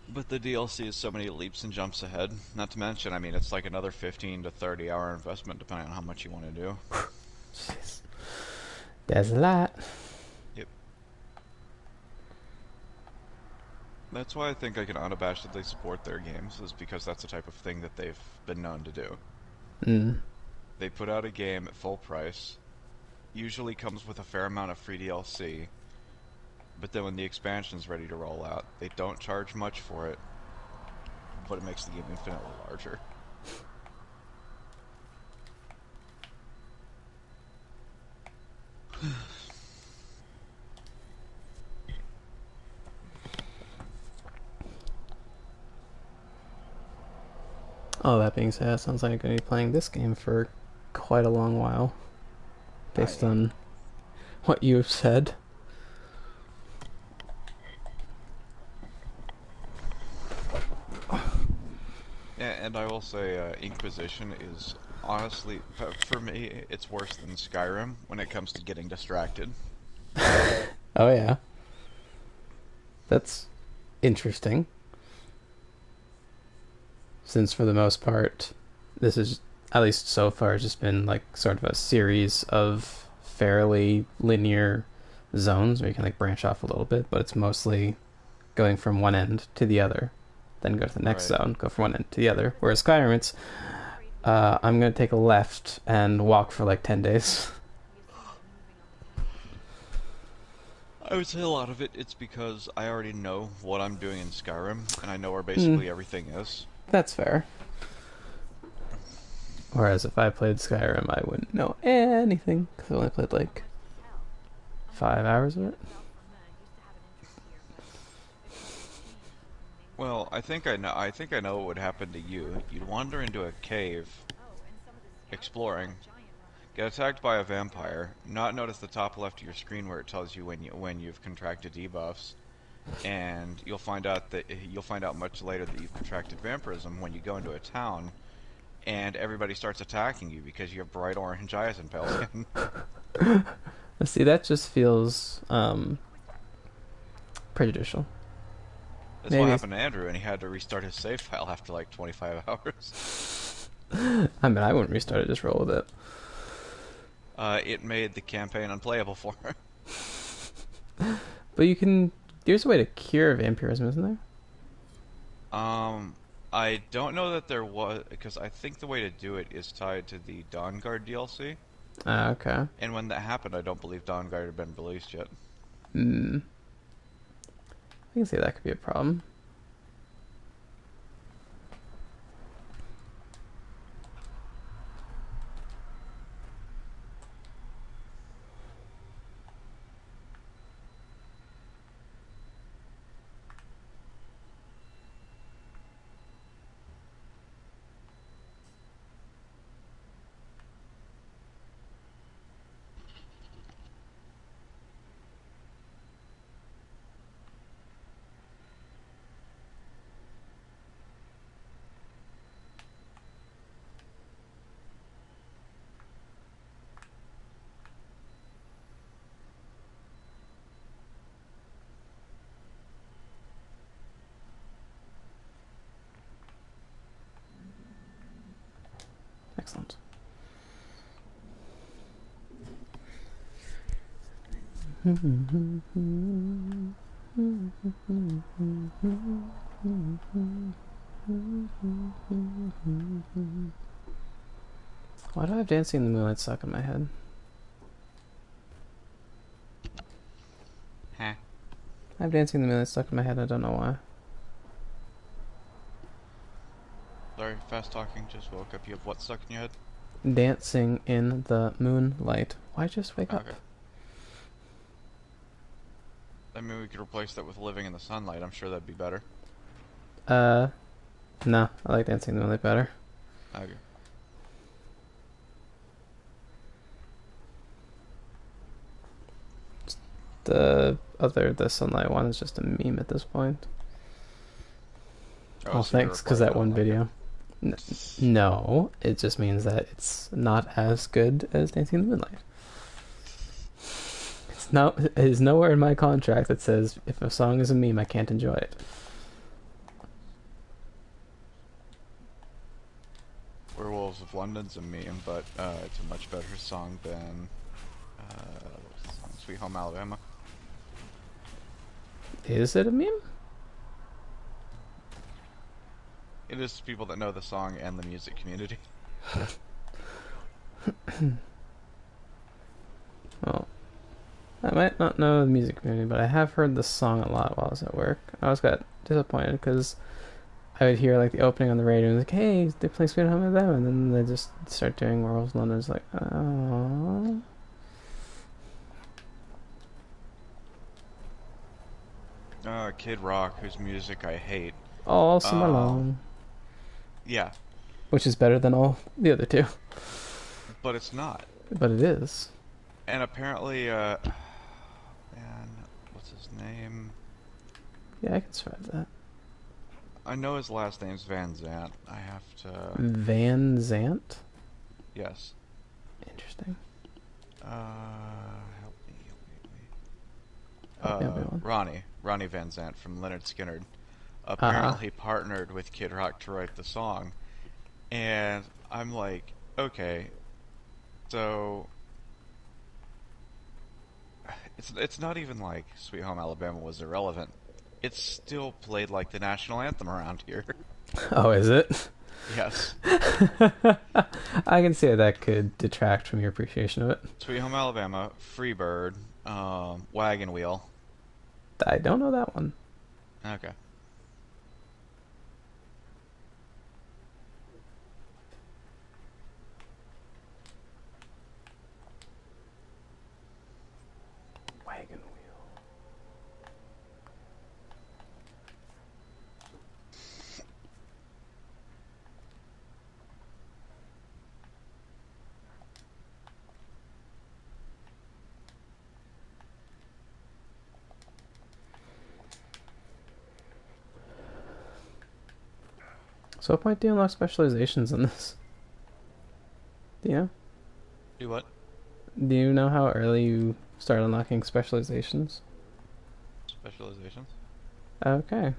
But the DLC is so many leaps and jumps ahead. Not to mention, I mean, it's like another 15 to 30 hour investment depending on how much you want to do. Jeez. There's a lot. Yep. That's why I think I can unabashedly support their games, is because that's the type of thing that they've been known to do. Mm. They put out a game at full price, usually comes with a fair amount of free DLC, but then when the expansion's ready to roll out, they don't charge much for it, but it makes the game infinitely larger. Oh, that being said, it sounds like I'm going to be playing this game for quite a long while, based on what you've said. Yeah, and I will say, Inquisition is honestly, for me, it's worse than Skyrim when it comes to getting distracted. Oh yeah. That's interesting. Since for the most part, this is, at least so far, just been like sort of a series of fairly linear zones where you can like branch off a little bit, but it's mostly going from one end to the other, then go to the next zone, go from one end to the other. Whereas Skyrim, it's I'm going to take a left and walk for like 10 days. I would say a lot of it's because I already know what I'm doing in Skyrim, and I know where basically everything is. That's fair. Whereas if I played Skyrim, I wouldn't know anything, because I only played like 5 hours of it. Well, I think I know what would happen to you. You'd wander into a cave, exploring, get attacked by a vampire, not notice the top left of your screen where it tells you when you've contracted debuffs, and you'll find out much later that you've contracted vampirism when you go into a town, and everybody starts attacking you because you have bright orange eyes and pale skin. See, that just feels prejudicial. That's what happened to Andrew, and he had to restart his save file after like 25 hours. I mean, I wouldn't restart it, just roll with it. It made the campaign unplayable for her. But you can... There's a way to cure vampirism, isn't there? I don't know that there was, because I think the way to do it is tied to the Dawnguard DLC. Ah, okay. And when that happened, I don't believe Dawnguard had been released yet. Hmm. I can see that could be a problem. Excellent. Why do I have Dancing in the Moonlight stuck in my head? Huh. I have Dancing in the Moonlight stuck in my head, I don't know why. Sorry, fast talking, just woke up. You have what stuck in your head? Dancing in the Moonlight. Why just wake up? Okay. I mean, we could replace that with Living in the Sunlight. I'm sure that'd be better. No, I like Dancing in the Moonlight better. Okay. The Sunlight one is just a meme at this point. Oh, Oh, so thanks, because that one video. No, it just means that it's not as good as Dancing in the Moonlight. It is nowhere in my contract that says if a song is a meme, I can't enjoy it. Werewolves of London's a meme, but it's a much better song than what's the song? Sweet Home Alabama. Is it a meme? It is people that know the song and the music community. Well, I might not know the music community, but I have heard the song a lot while I was at work. I always got disappointed because I would hear like the opening on the radio and like, hey, they play Sweet Home Alabama, and then they just start doing Werewolves of London. It's like, oh. Kid Rock, whose music I hate. All summer long. Yeah. Which is better than all the other two. But it's not. But it is. And apparently, man, what's his name? Yeah, I can survive that. I know his last name's Van Zant. I have to... Van Zant? Yes. Interesting. Help me. Ronnie Van Zant from Leonard Skinner apparently partnered with Kid Rock to write the song. And I'm like, okay, so it's not even like Sweet Home Alabama was irrelevant. It's still played like the national anthem around here. Oh, is it? Yes. I can see how that could detract from your appreciation of it. Sweet Home Alabama, Freebird, Wagon Wheel. I don't know that one. Okay. Wagon Wheel. So what point do you unlock specializations in this? Do you know? Do what? Do you know how early you start unlocking specializations? Specializations? Okay.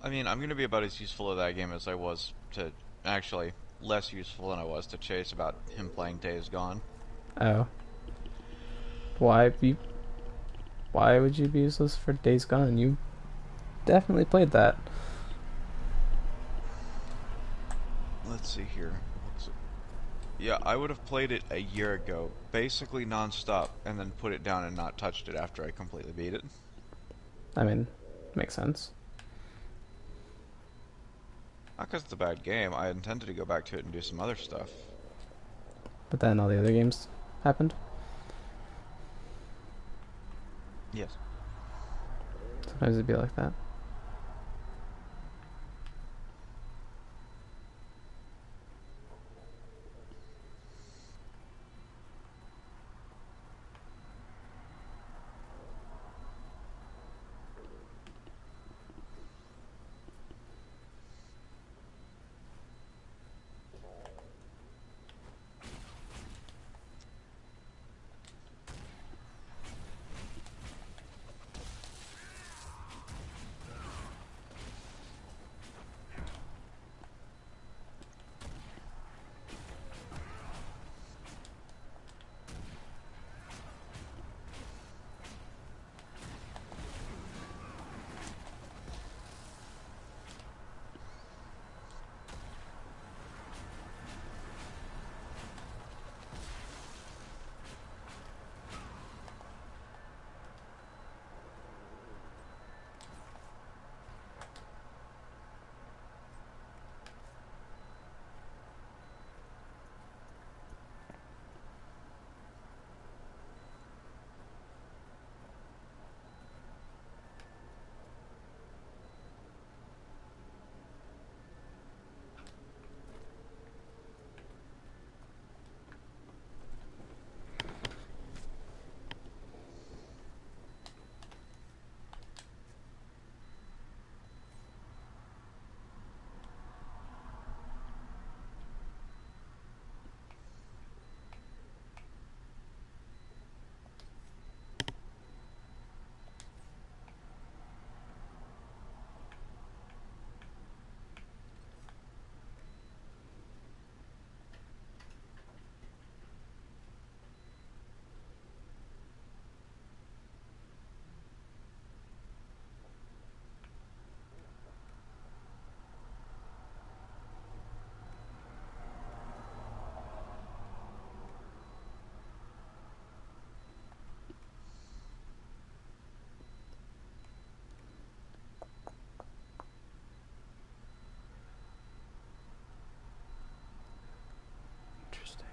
I mean, I'm going to be about as useful at that game as I was to actually less useful than I was to Chase about him playing Days Gone. Oh. Why would you be useless for Days Gone? You definitely played that. Let's see here. Yeah, I would have played it a year ago, basically non-stop, and then put it down and not touched it after I completely beat it. I mean, makes sense. Not because it's a bad game. I intended to go back to it and do some other stuff. But then all the other games happened. Yes. Sometimes it'd be like that. Interesting.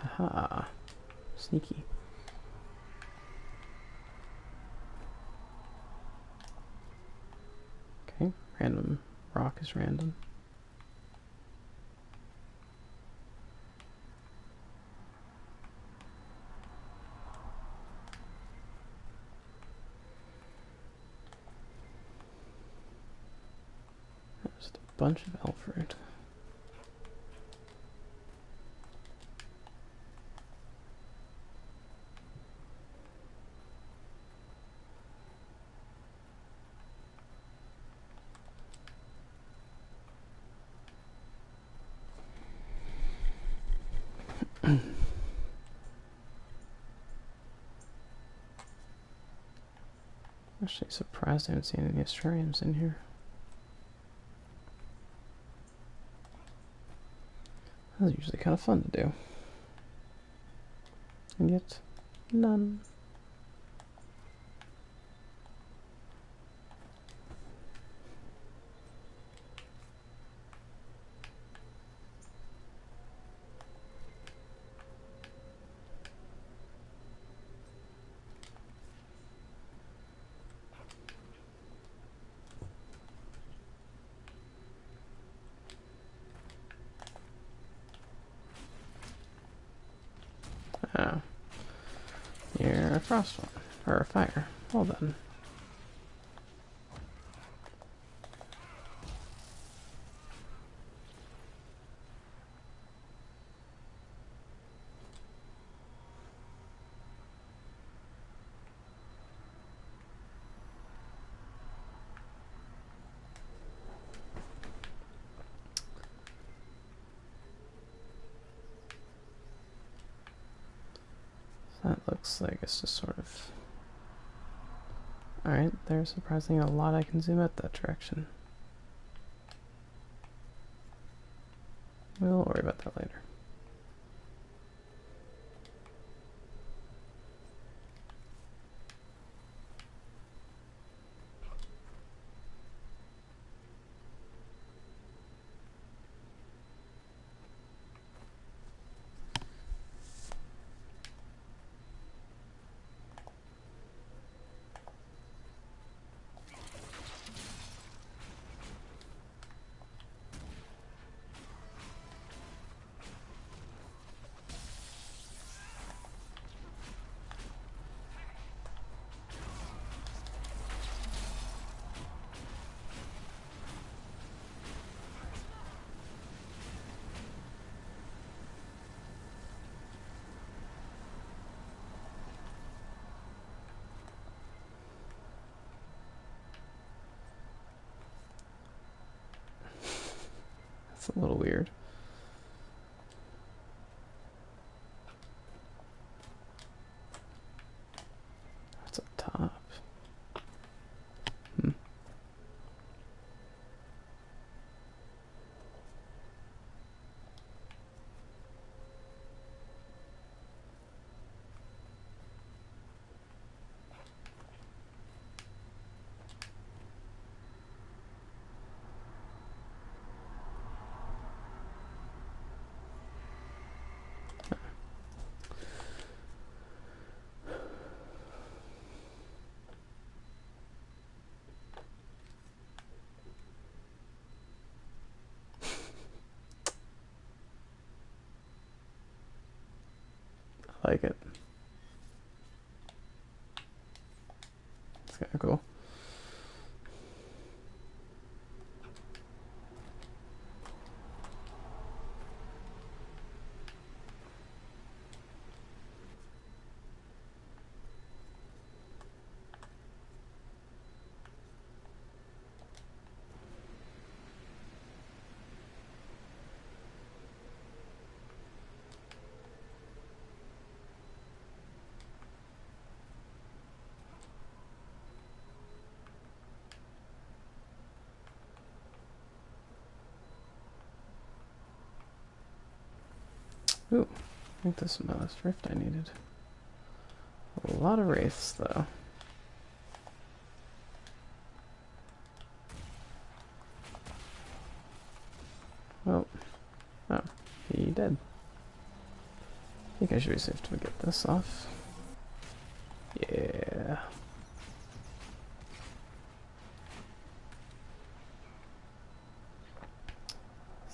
Aha. Sneaky. Okay, random rock is random. There's a bunch of Alfred. Actually surprised I haven't seen any Australians in here. That's usually kind of fun to do. And yet, none. Oh. You're a frost one. Or a fire. Well then. That looks like it's just sort of... Alright, there's surprisingly a lot I can zoom out that direction. We'll worry about that later. That's a little weird. That's up top. Hmm. I like it. It's kind of cool. Ooh, I think this is my last rift I needed. A lot of wraiths, though. Well, oh, he did. I think I should be safe to get this off. Yeah.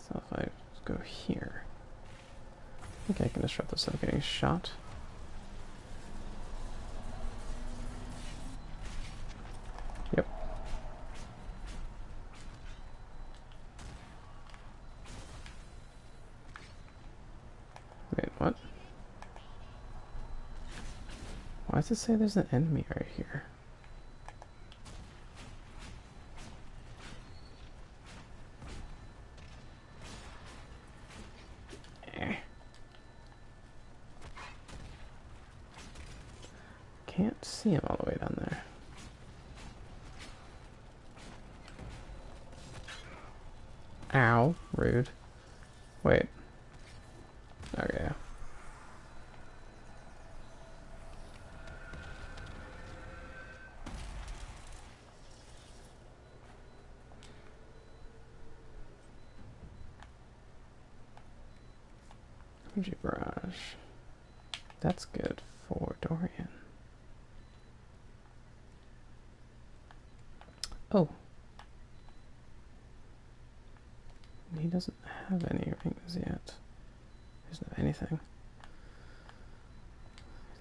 So if I go here, I think I can disrupt this without getting shot. Yep. Wait, what? Why does it say there's an enemy right here? Can't see him all the way down there. Ow, rude. Wait. Okay. Energy barrage. That's good for Dorian. Oh. He doesn't have any rings yet. He doesn't have anything.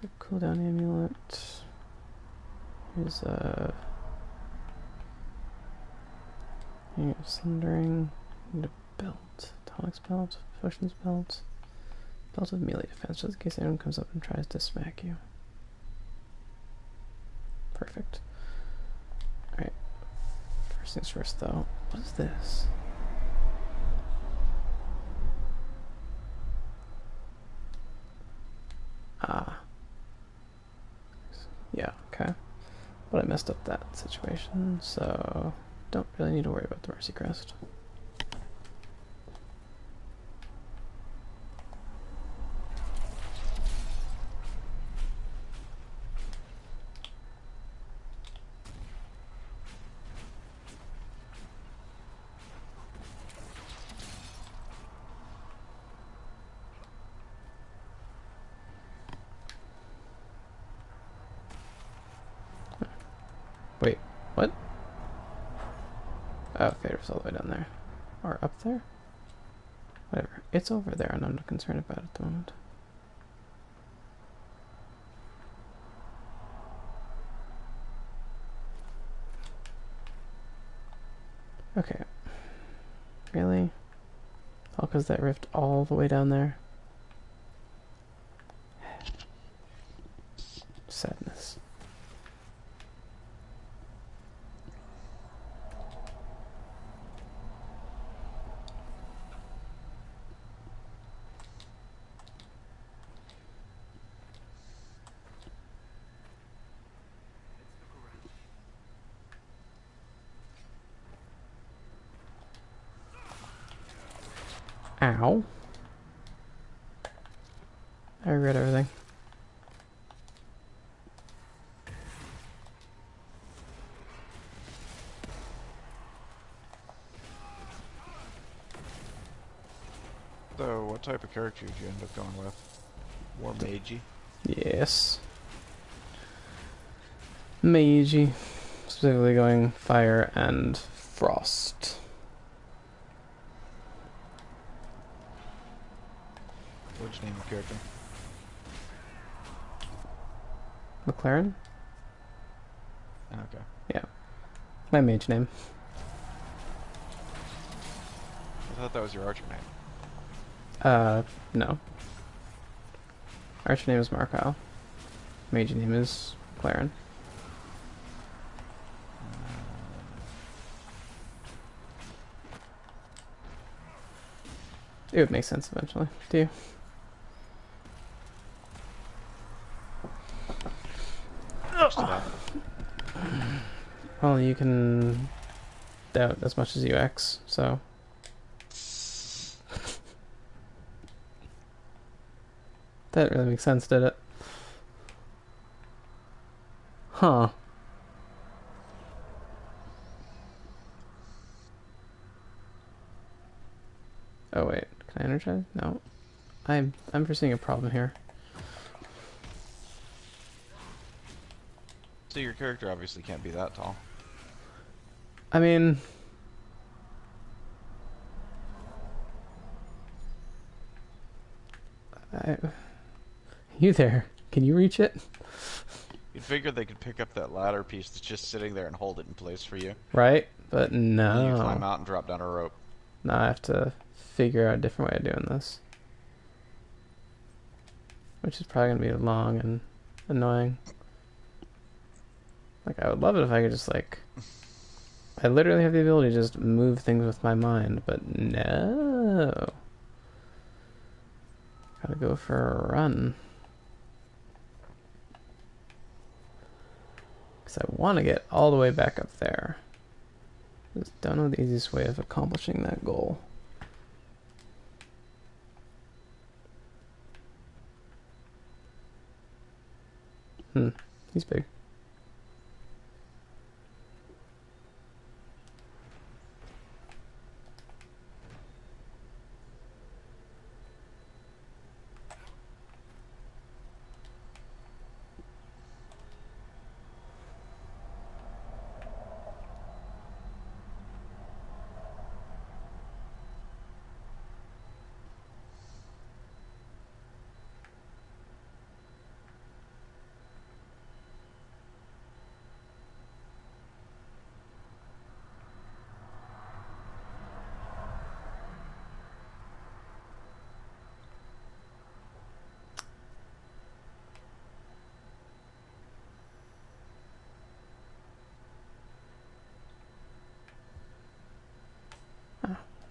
Here's a cooldown amulet. Here's a sundering. Need a belt. Tonic's belt. Potion's belt. Belt of melee defense, just in case anyone comes up and tries to smack you. Perfect. Alright. First things first, though. What is this? Ah. Yeah, okay. But I messed up that situation, so don't really need to worry about the Mercy Crest. Wait, what? Oh, Fader's all the way down there. Or up there? Whatever. It's over there and I'm not concerned about it at the moment. Okay. Really? All because that rift all the way down there? Sadness. Ow. I regret everything. So, what type of character did you end up going with? More magey? Yes. Magey. Specifically going fire and frost. What'd you name your character? McLaren? Okay. Yeah. My mage name. I thought that was your archer name. No. Archer name is Markyle. Mage name is McLaren. It would make sense eventually. Do you? Well, you can doubt as much as you X, so. That didn't really make sense, did it? Huh. Oh wait, can I energize? No. I'm foreseeing a problem here. So your character obviously can't be that tall. I mean, you there? Can you reach it? You'd figure they could pick up that ladder piece that's just sitting there and hold it in place for you. Right? But no. And then you climb out and drop down a rope. No, I have to figure out a different way of doing this. Which is probably going to be long and annoying. Like, I would love it if I could just, like... I literally have the ability to just move things with my mind, but no. Gotta go for a run. Because I want to get all the way back up there. Just don't know the easiest way of accomplishing that goal. He's big.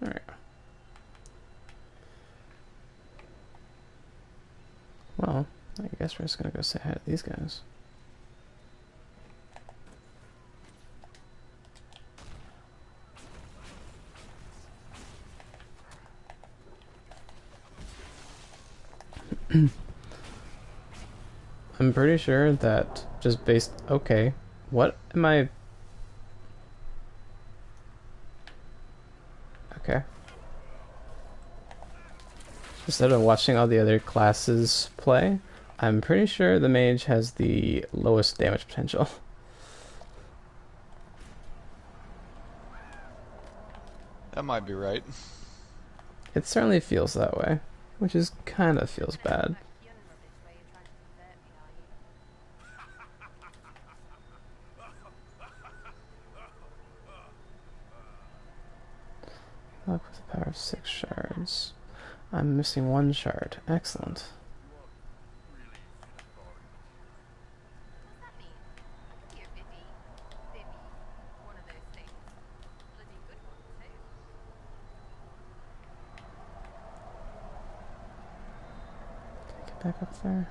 Alright. Well, I guess we're just gonna go say hi to these guys. I'm pretty sure that just based... Okay, what am I... Okay. Instead of watching all the other classes play, I'm pretty sure the mage has the lowest damage potential. That might be right. It certainly feels that way, which is kind of feels bad. Look with the power of 6 shards. I'm missing 1 shard. Excellent. Get back up there.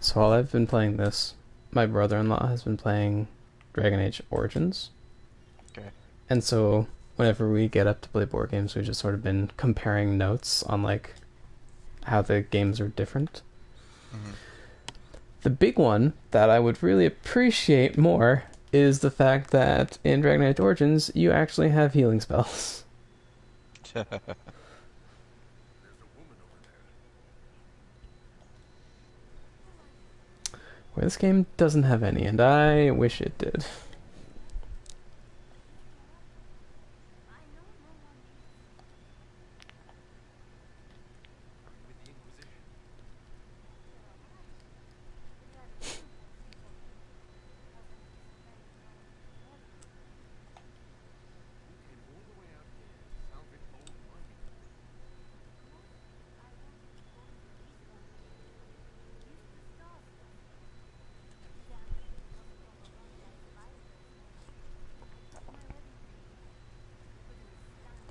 So while I've been playing this, my brother-in-law has been playing Dragon Age Origins. Okay. And so whenever we get up to play board games, we've just sort of been comparing notes on like how the games are different. Mm-hmm. The big one that I would really appreciate more is the fact that in Dragon Age Origins, you actually have healing spells. Where this game doesn't have any, and I wish it did.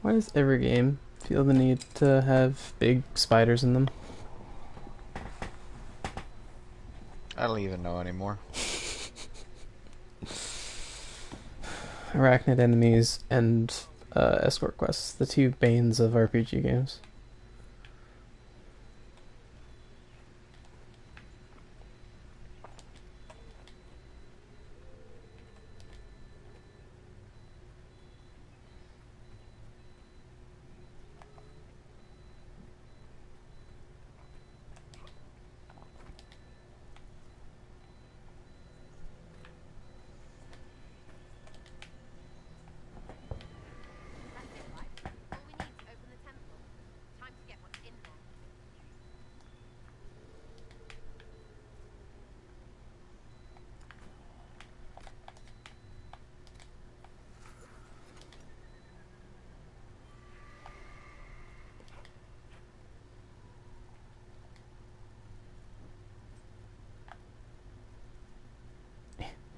Why does every game feel the need to have big spiders in them? I don't even know anymore. Arachnid enemies and escort quests, the two banes of RPG games.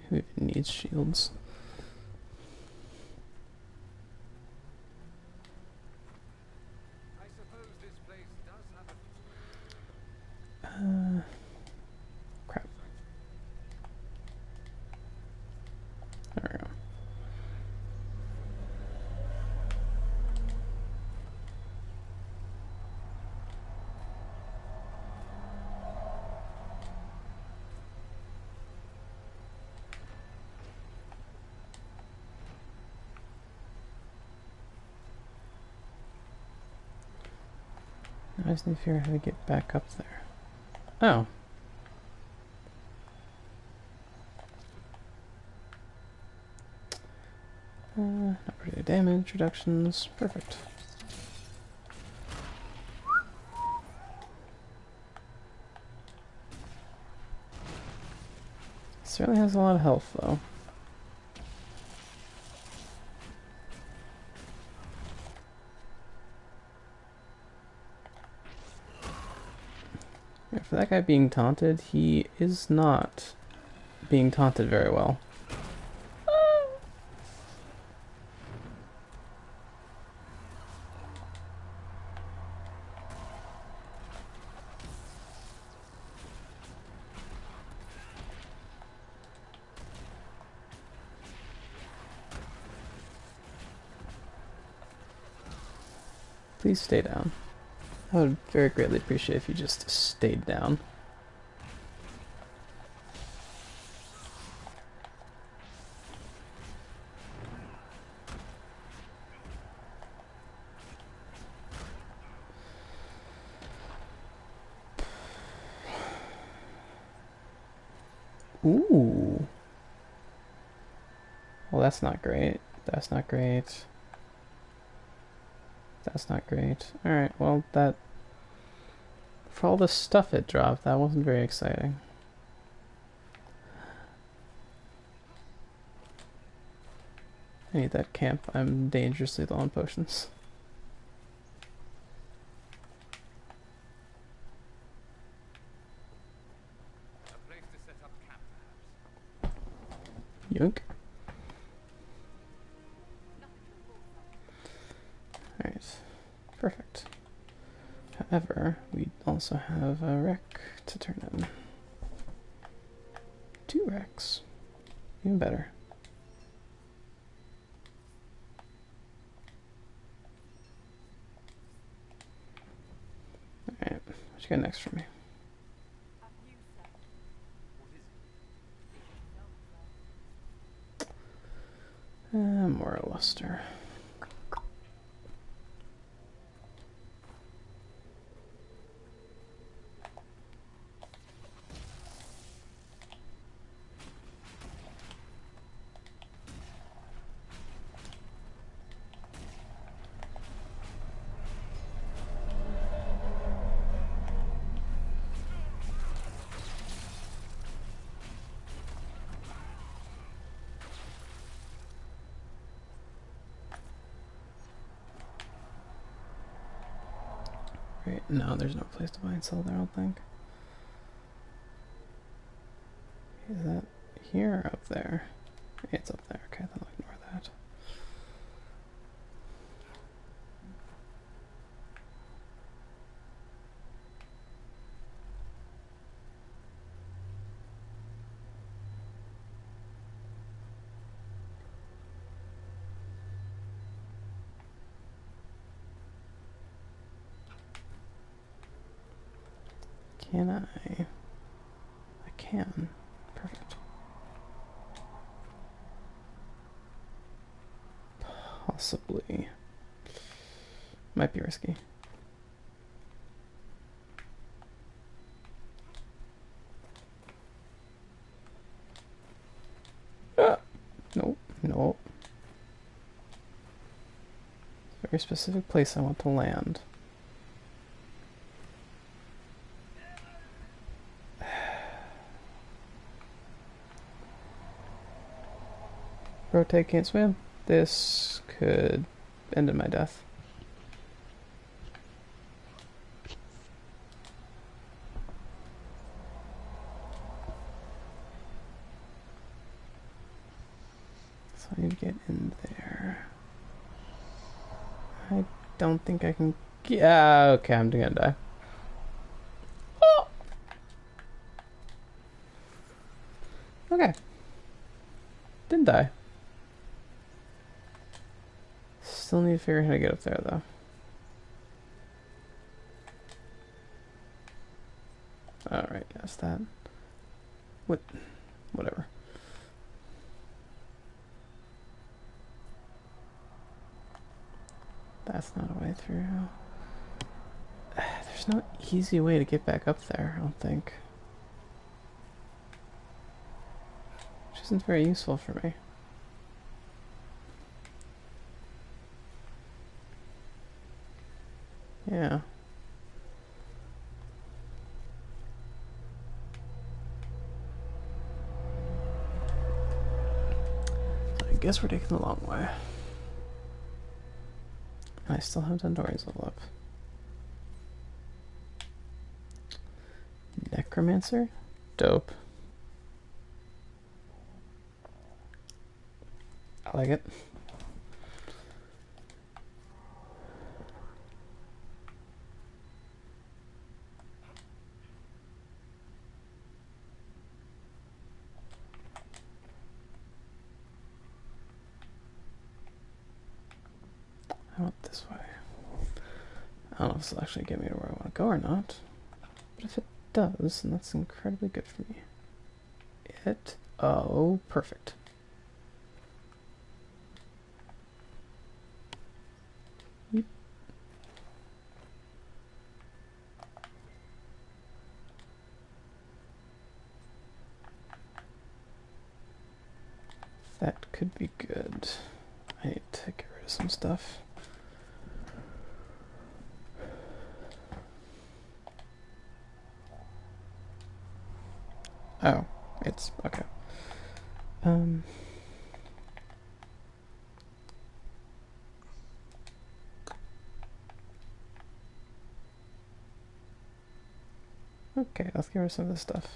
Who even needs shields? I suppose this place does have a... Crap. There we go. I just need to figure out how to get back up there. Oh. Not pretty damage reductions. Perfect. Certainly has a lot of health, though. Yeah, for that guy being taunted, he is not being taunted very well. Please stay down. I would very greatly appreciate if you just stayed down. Ooh. Well, that's not great. That's not great. That's not great. Alright, well, that... For all the stuff it dropped, that wasn't very exciting. I need that camp. I'm dangerously low on potions. A place to set up camp, perhaps. Yoink. Alright. Perfect. However, we also have a wreck to turn in. 2 wrecks. Even better. Alright, what you got next for me? More luster. Right, no, there's no place to buy and sell there, I don't think. Is that here or up there? Yeah, it's up there. Okay, then I'll ignore that. Can I? I can. Perfect. Possibly. Might be risky. Ah! Nope. Nope. Very specific place I want to land. Rotate, can't swim. This could end in my death. So I need to get in there. I don't think I can... Yeah, okay, I'm gonna die. Oh! Okay. Didn't die. Still need to figure out how to get up there, though. Alright, yes, that. What? Whatever. That's not a way through. There's no easy way to get back up there, I don't think. Which isn't very useful for me. Yeah. So I guess we're taking the long way. And I still have Dundorian's level up. Necromancer? Dope. I like it. I want this way. I don't know if this will actually get me to where I want to go or not. But if it does, then that's incredibly good for me. Oh, perfect. Yep. That could be good. I need to get rid of some stuff. Oh, it's okay. Okay, let's get rid of some of this stuff.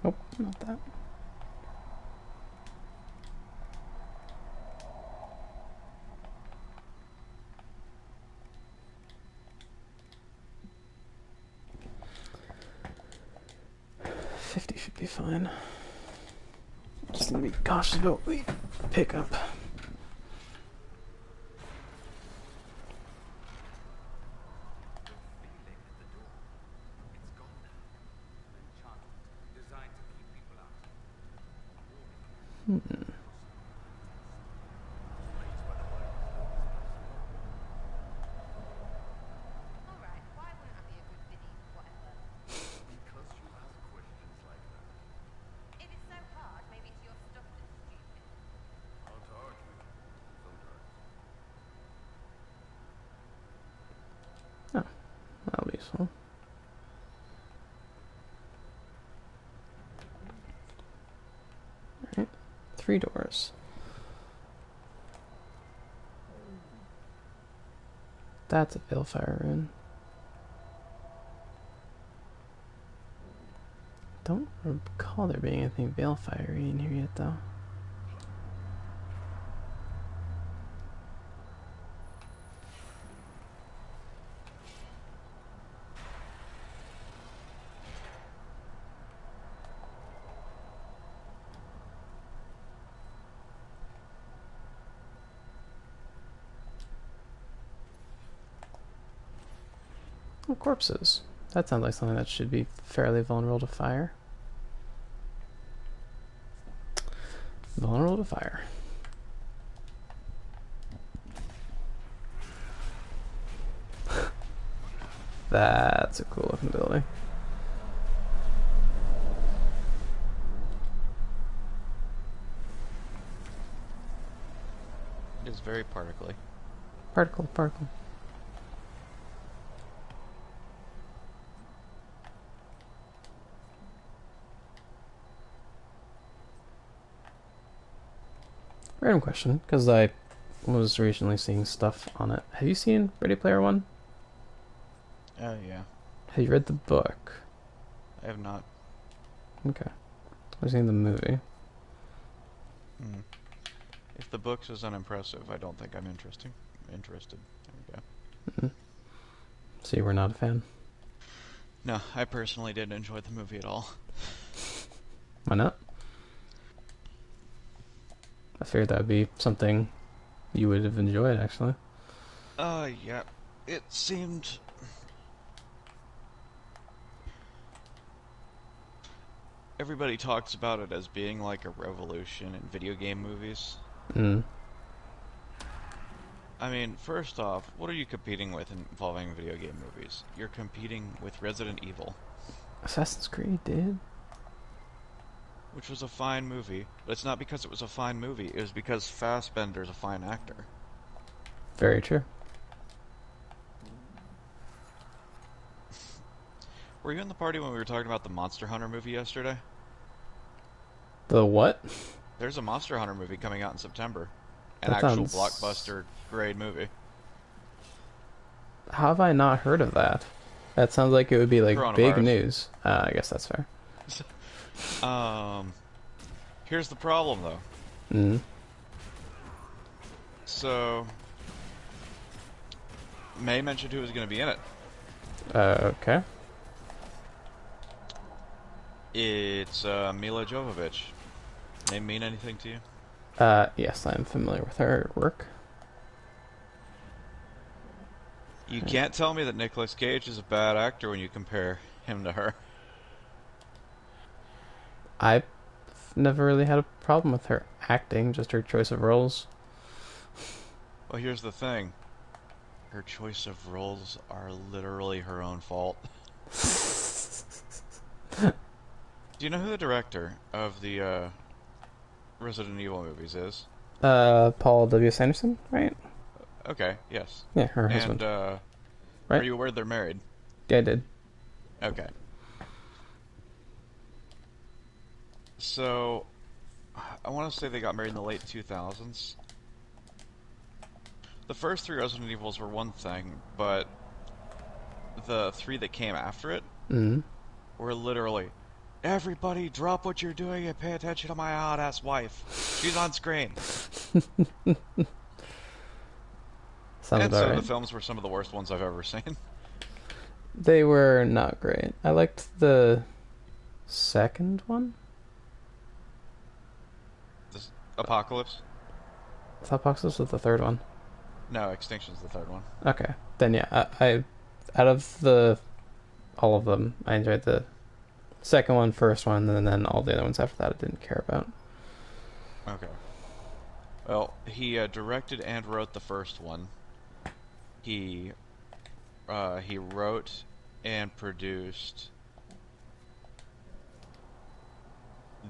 Nope, not that. Should be fine. Just need to be cautious about what we pick up. Oh, that'll be useful. Alright, 3 doors. That's a Balefire rune. Don't recall there being anything Balefire in here yet, though. Oh, corpses. That sounds like something that should be fairly vulnerable to fire. Vulnerable to fire. That's a cool looking building. It is very particly. Particle. Random question, because I was recently seeing stuff on it. Have you seen Ready Player One? Yeah. Have you read the book? I have not. Okay. I've seen the movie. If the books is unimpressive, I don't think I'm interested. There we go. So you were not a fan? No, I personally didn't enjoy the movie at all. Why not? I figured that would be something you would have enjoyed, actually. Yeah. It seemed... Everybody talks about it as being like a revolution in video game movies. I mean, first off, what are you competing with involving video game movies? You're competing with Resident Evil. Assassin's Creed, dude. Which was a fine movie, but it's not because it was a fine movie, it was because Fassbender's a fine actor. Very true. Were you in the party when we were talking about the Monster Hunter movie yesterday? The what? There's a Monster Hunter movie coming out in September. An That actual sounds... blockbuster grade movie. How have I not heard of that? That sounds like it would be like big news. I guess that's fair. Here's the problem though. So, May mentioned who was going to be in it. Okay. It's Mila Jovovich. Name mean anything to you? Yes, I'm familiar with her work. You can't tell me that Nicolas Cage is a bad actor when you compare him to her. I've never really had a problem with her acting, just her choice of roles. Well, here's the thing. Her choice of roles are literally her own fault. Do you know who the director of the Resident Evil movies is? Paul W. Sanderson, right? Okay, yes. Yeah, her husband. And, right? Are you aware they're married? Yeah, I did. Okay. So, I want to say they got married in the late 2000s. The first 3 Resident Evils were one thing, but the 3 that came after it were literally, everybody drop what you're doing and pay attention to my hot-ass wife. She's on screen. Sounds and about some right. of the films were some of the worst ones I've ever seen. They were not great. I liked the second one. This Apocalypse? I thought Apocalypse was the third one. No, Extinction's the third one. Okay. Then yeah, I out of all of them, I enjoyed the second one, first one, and then all the other ones after that I didn't care about. Okay. Well, he directed and wrote the first one. He wrote and produced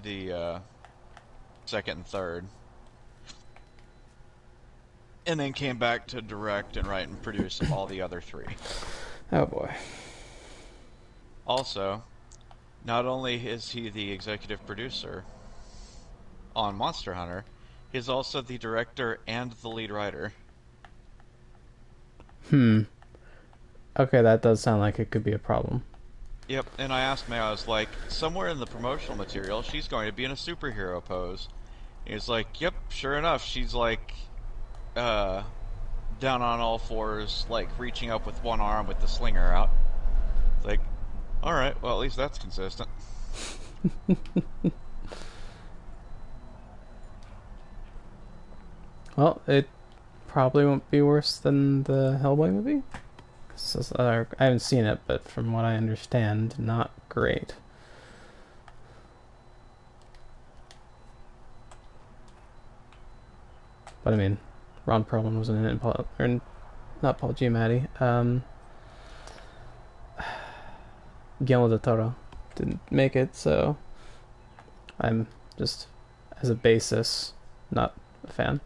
the second and third. And then came back to direct and write and produce all the other 3. Oh boy. Also, not only is he the executive producer on Monster Hunter, he's also the director and the lead writer. Okay, that does sound like it could be a problem. Yep, and I asked May, I was like, somewhere in the promotional material, she's going to be in a superhero pose. He was like, yep, sure enough, she's like, down on all fours, like, reaching up with one arm with the slinger out. It's like, alright, well, at least that's consistent. Well, it probably won't be worse than the Hellboy movie. I haven't seen it, but from what I understand, not great. But I mean, Ron Perlman was in it, or not Paul Giamatti. Guillermo del Toro didn't make it, so I'm just, as a basis, not a fan.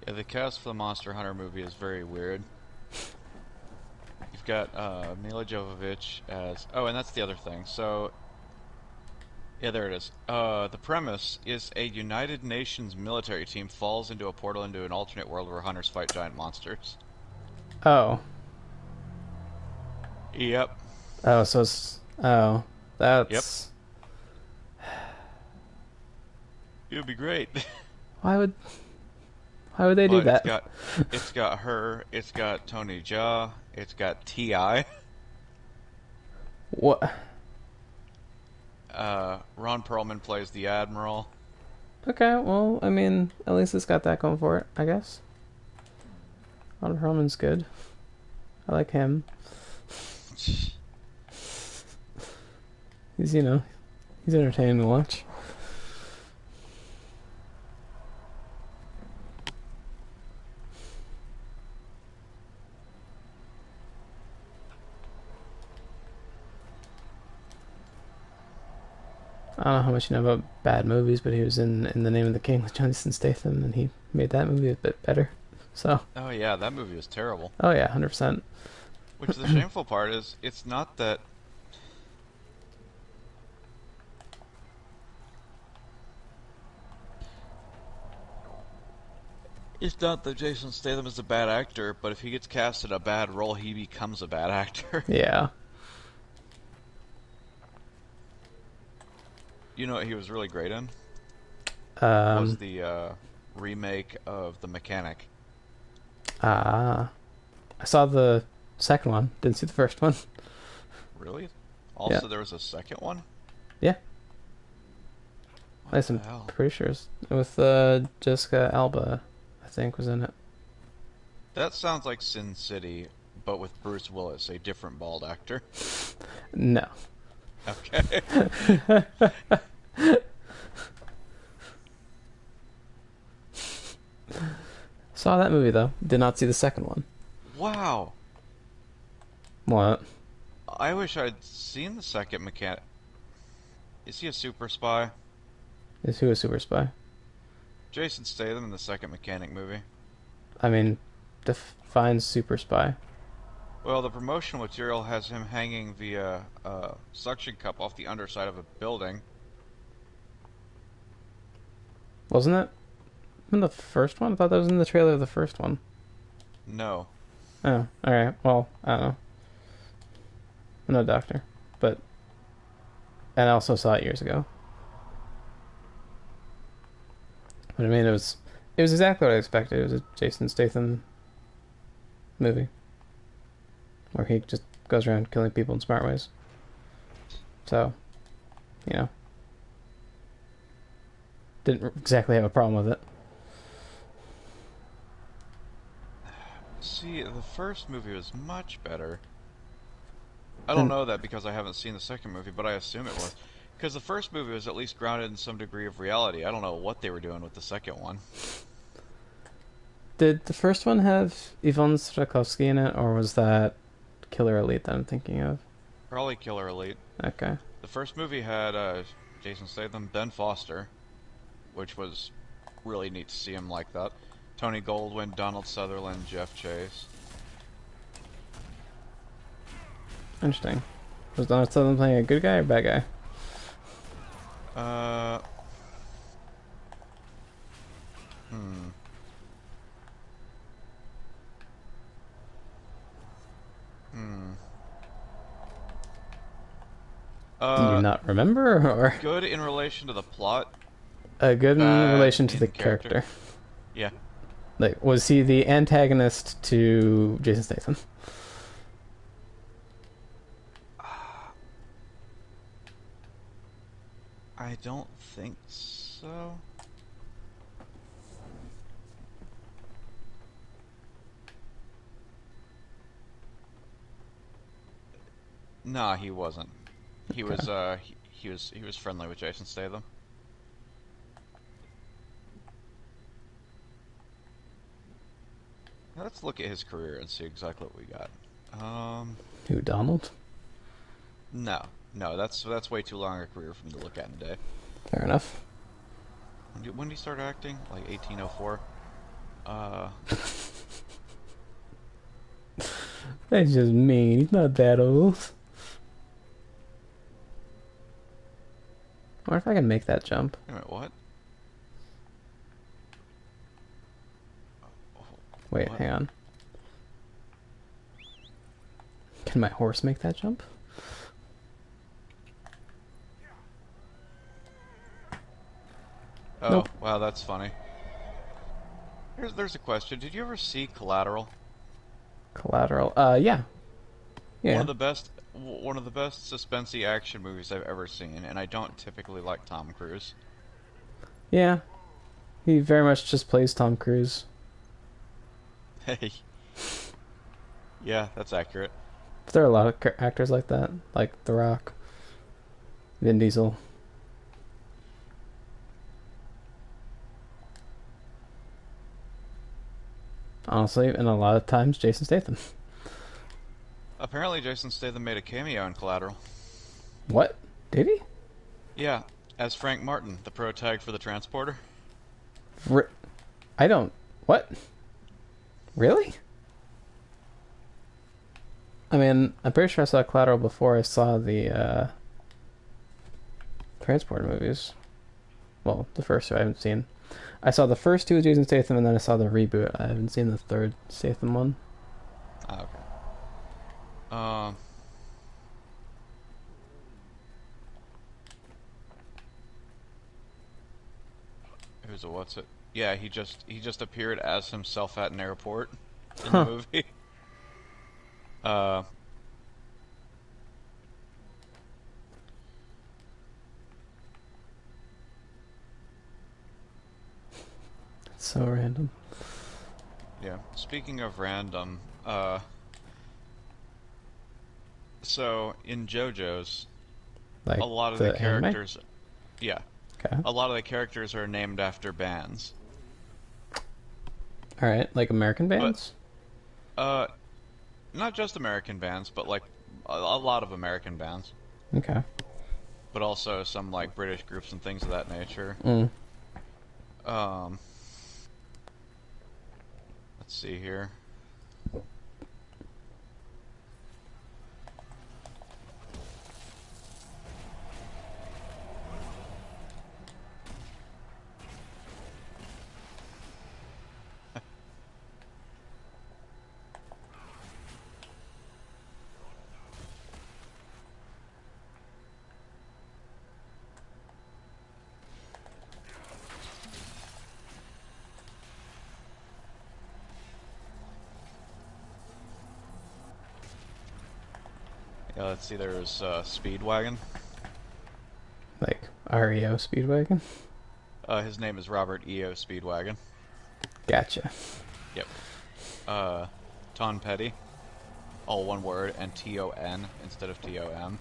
Yeah, the cast for the Monster Hunter movie is very weird. You've got Mila Jovovich as... Oh, and that's the other thing. So, yeah, there it is. The premise is a United Nations military team falls into a portal into an alternate world where hunters fight giant monsters. Oh. Yep. Oh, so it's... Oh. That's... Yep. It would be great. Why would they do that? It's got her, it's got Tony Jaa, it's got T.I. What? Ron Perlman plays the Admiral. Okay, well, I mean, at least it's got that going for it, I guess. Ron Perlman's good. I like him. He's entertaining to watch. I don't know how much you know about bad movies, but he was in The Name of the King with Jason Statham, and he made that movie a bit better. So. Oh yeah, that movie was terrible. Oh yeah, 100%. Which the shameful part is, it's not that... It's not that Jason Statham is a bad actor, but if he gets cast in a bad role, he becomes a bad actor. Yeah. You know what he was really great in? Was the remake of The Mechanic. I saw the second one. Didn't see the first one. Really? Also, yeah. There was a second one? Yeah. What I'm the hell? pretty sure it's with Jessica Alba, I think, was in it. That sounds like Sin City, but with Bruce Willis, a different bald actor. No. Okay. Saw that movie though. Did not see the second one. Wow. What? I wish I'd seen the second Mechanic. Is he a super spy? Is who a super spy? Jason Statham in the second Mechanic movie. I mean, define super spy. Well, the promotional material has him hanging via suction cup off the underside of a building. Wasn't that in the first one? I thought that was in the trailer of the first one. No. Oh, alright. Well, I don't know. I'm not a doctor. But... And I also saw it years ago. But I mean, it was exactly what I expected. It was a Jason Statham movie. Where he just goes around killing people in smart ways. So, didn't exactly have a problem with it. See, the first movie was much better. I don't know that because I haven't seen the second movie, but I assume it was. Because the first movie was at least grounded in some degree of reality. I don't know what they were doing with the second one. Did the first one have Yvonne Strahovski in it, or was that Killer Elite that I'm thinking of? Probably Killer Elite. Okay. The first movie had Jason Statham, Ben Foster, which was really neat to see him like that. Tony Goldwyn, Donald Sutherland, Jeff Chase. Interesting. Was Donald Sutherland playing a good guy or bad guy? Hmm. Do you not remember, or Good in relation to the plot. good in relation to the character. character? Yeah. Like, was he the antagonist to Jason Statham? I don't think so. Nah, he wasn't. He was he was friendly with Jason Statham. Let's look at his career and see exactly what we got. Who, Donald? No, that's way too long a career for me to look at in a day. Fair enough. When did he start acting? Like 1804. That's just mean. He's not that old. I wonder if I can make that jump. Wait a minute, what? Wait, What? hang on. Can my horse make that jump? Oh, Nope. wow, that's funny. There's a question. Did you ever see Collateral? Collateral. Yeah. Yeah. One of the best suspensey action movies I've ever seen, and I don't typically like Tom Cruise. Yeah. He very much just plays Tom Cruise. Hey. Yeah, that's accurate. There are a lot of actors like that, like The Rock, Vin Diesel. Honestly, and a lot of times, Jason Statham. Apparently, Jason Statham made a cameo in Collateral. What? Did he? Yeah, as Frank Martin, the pro tag for the Transporter. I don't... What? Really? I mean, I'm pretty sure I saw Collateral before I saw the Transporter movies. Well, the first two I haven't seen. I saw the first two with Jason Statham, and then I saw the reboot. I haven't seen the third Statham one. Ah, okay. Who's a what's it? Yeah, he just appeared as himself at an airport in the movie. So random. Yeah. Speaking of random, so in JoJo's, Like a lot of the the characters, anime? yeah, Okay. a lot of the characters are named after bands. All right, like American bands. Not just American bands, but like a lot of American bands. Okay. But also some like British groups and things of that nature. Let's see here. Yeah, let's see. There's Speedwagon. Like REO Speedwagon. His name is Robert E.O. Speedwagon. Gotcha. Yep. Ton Petty. All one word, and T-O-N instead of T-O-M.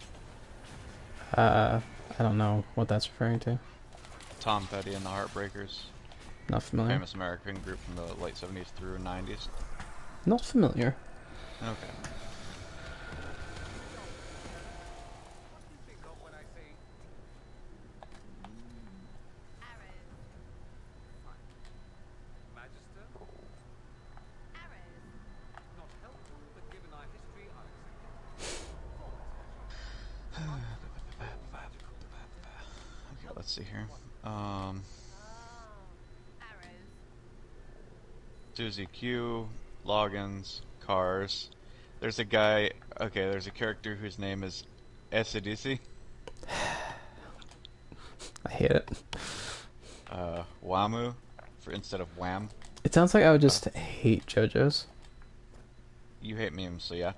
I don't know what that's referring to. Tom Petty and the Heartbreakers. Not familiar. Famous American group from the late 70s through 90s. Not familiar. Okay. let's see here. Suzy Q, logins, cars. There's a guy. Okay, there's a character whose name is Esidisi. I hate it. Wamu, for instead of Wham. It sounds like I would just hate JoJo's. You hate memes, so yeah.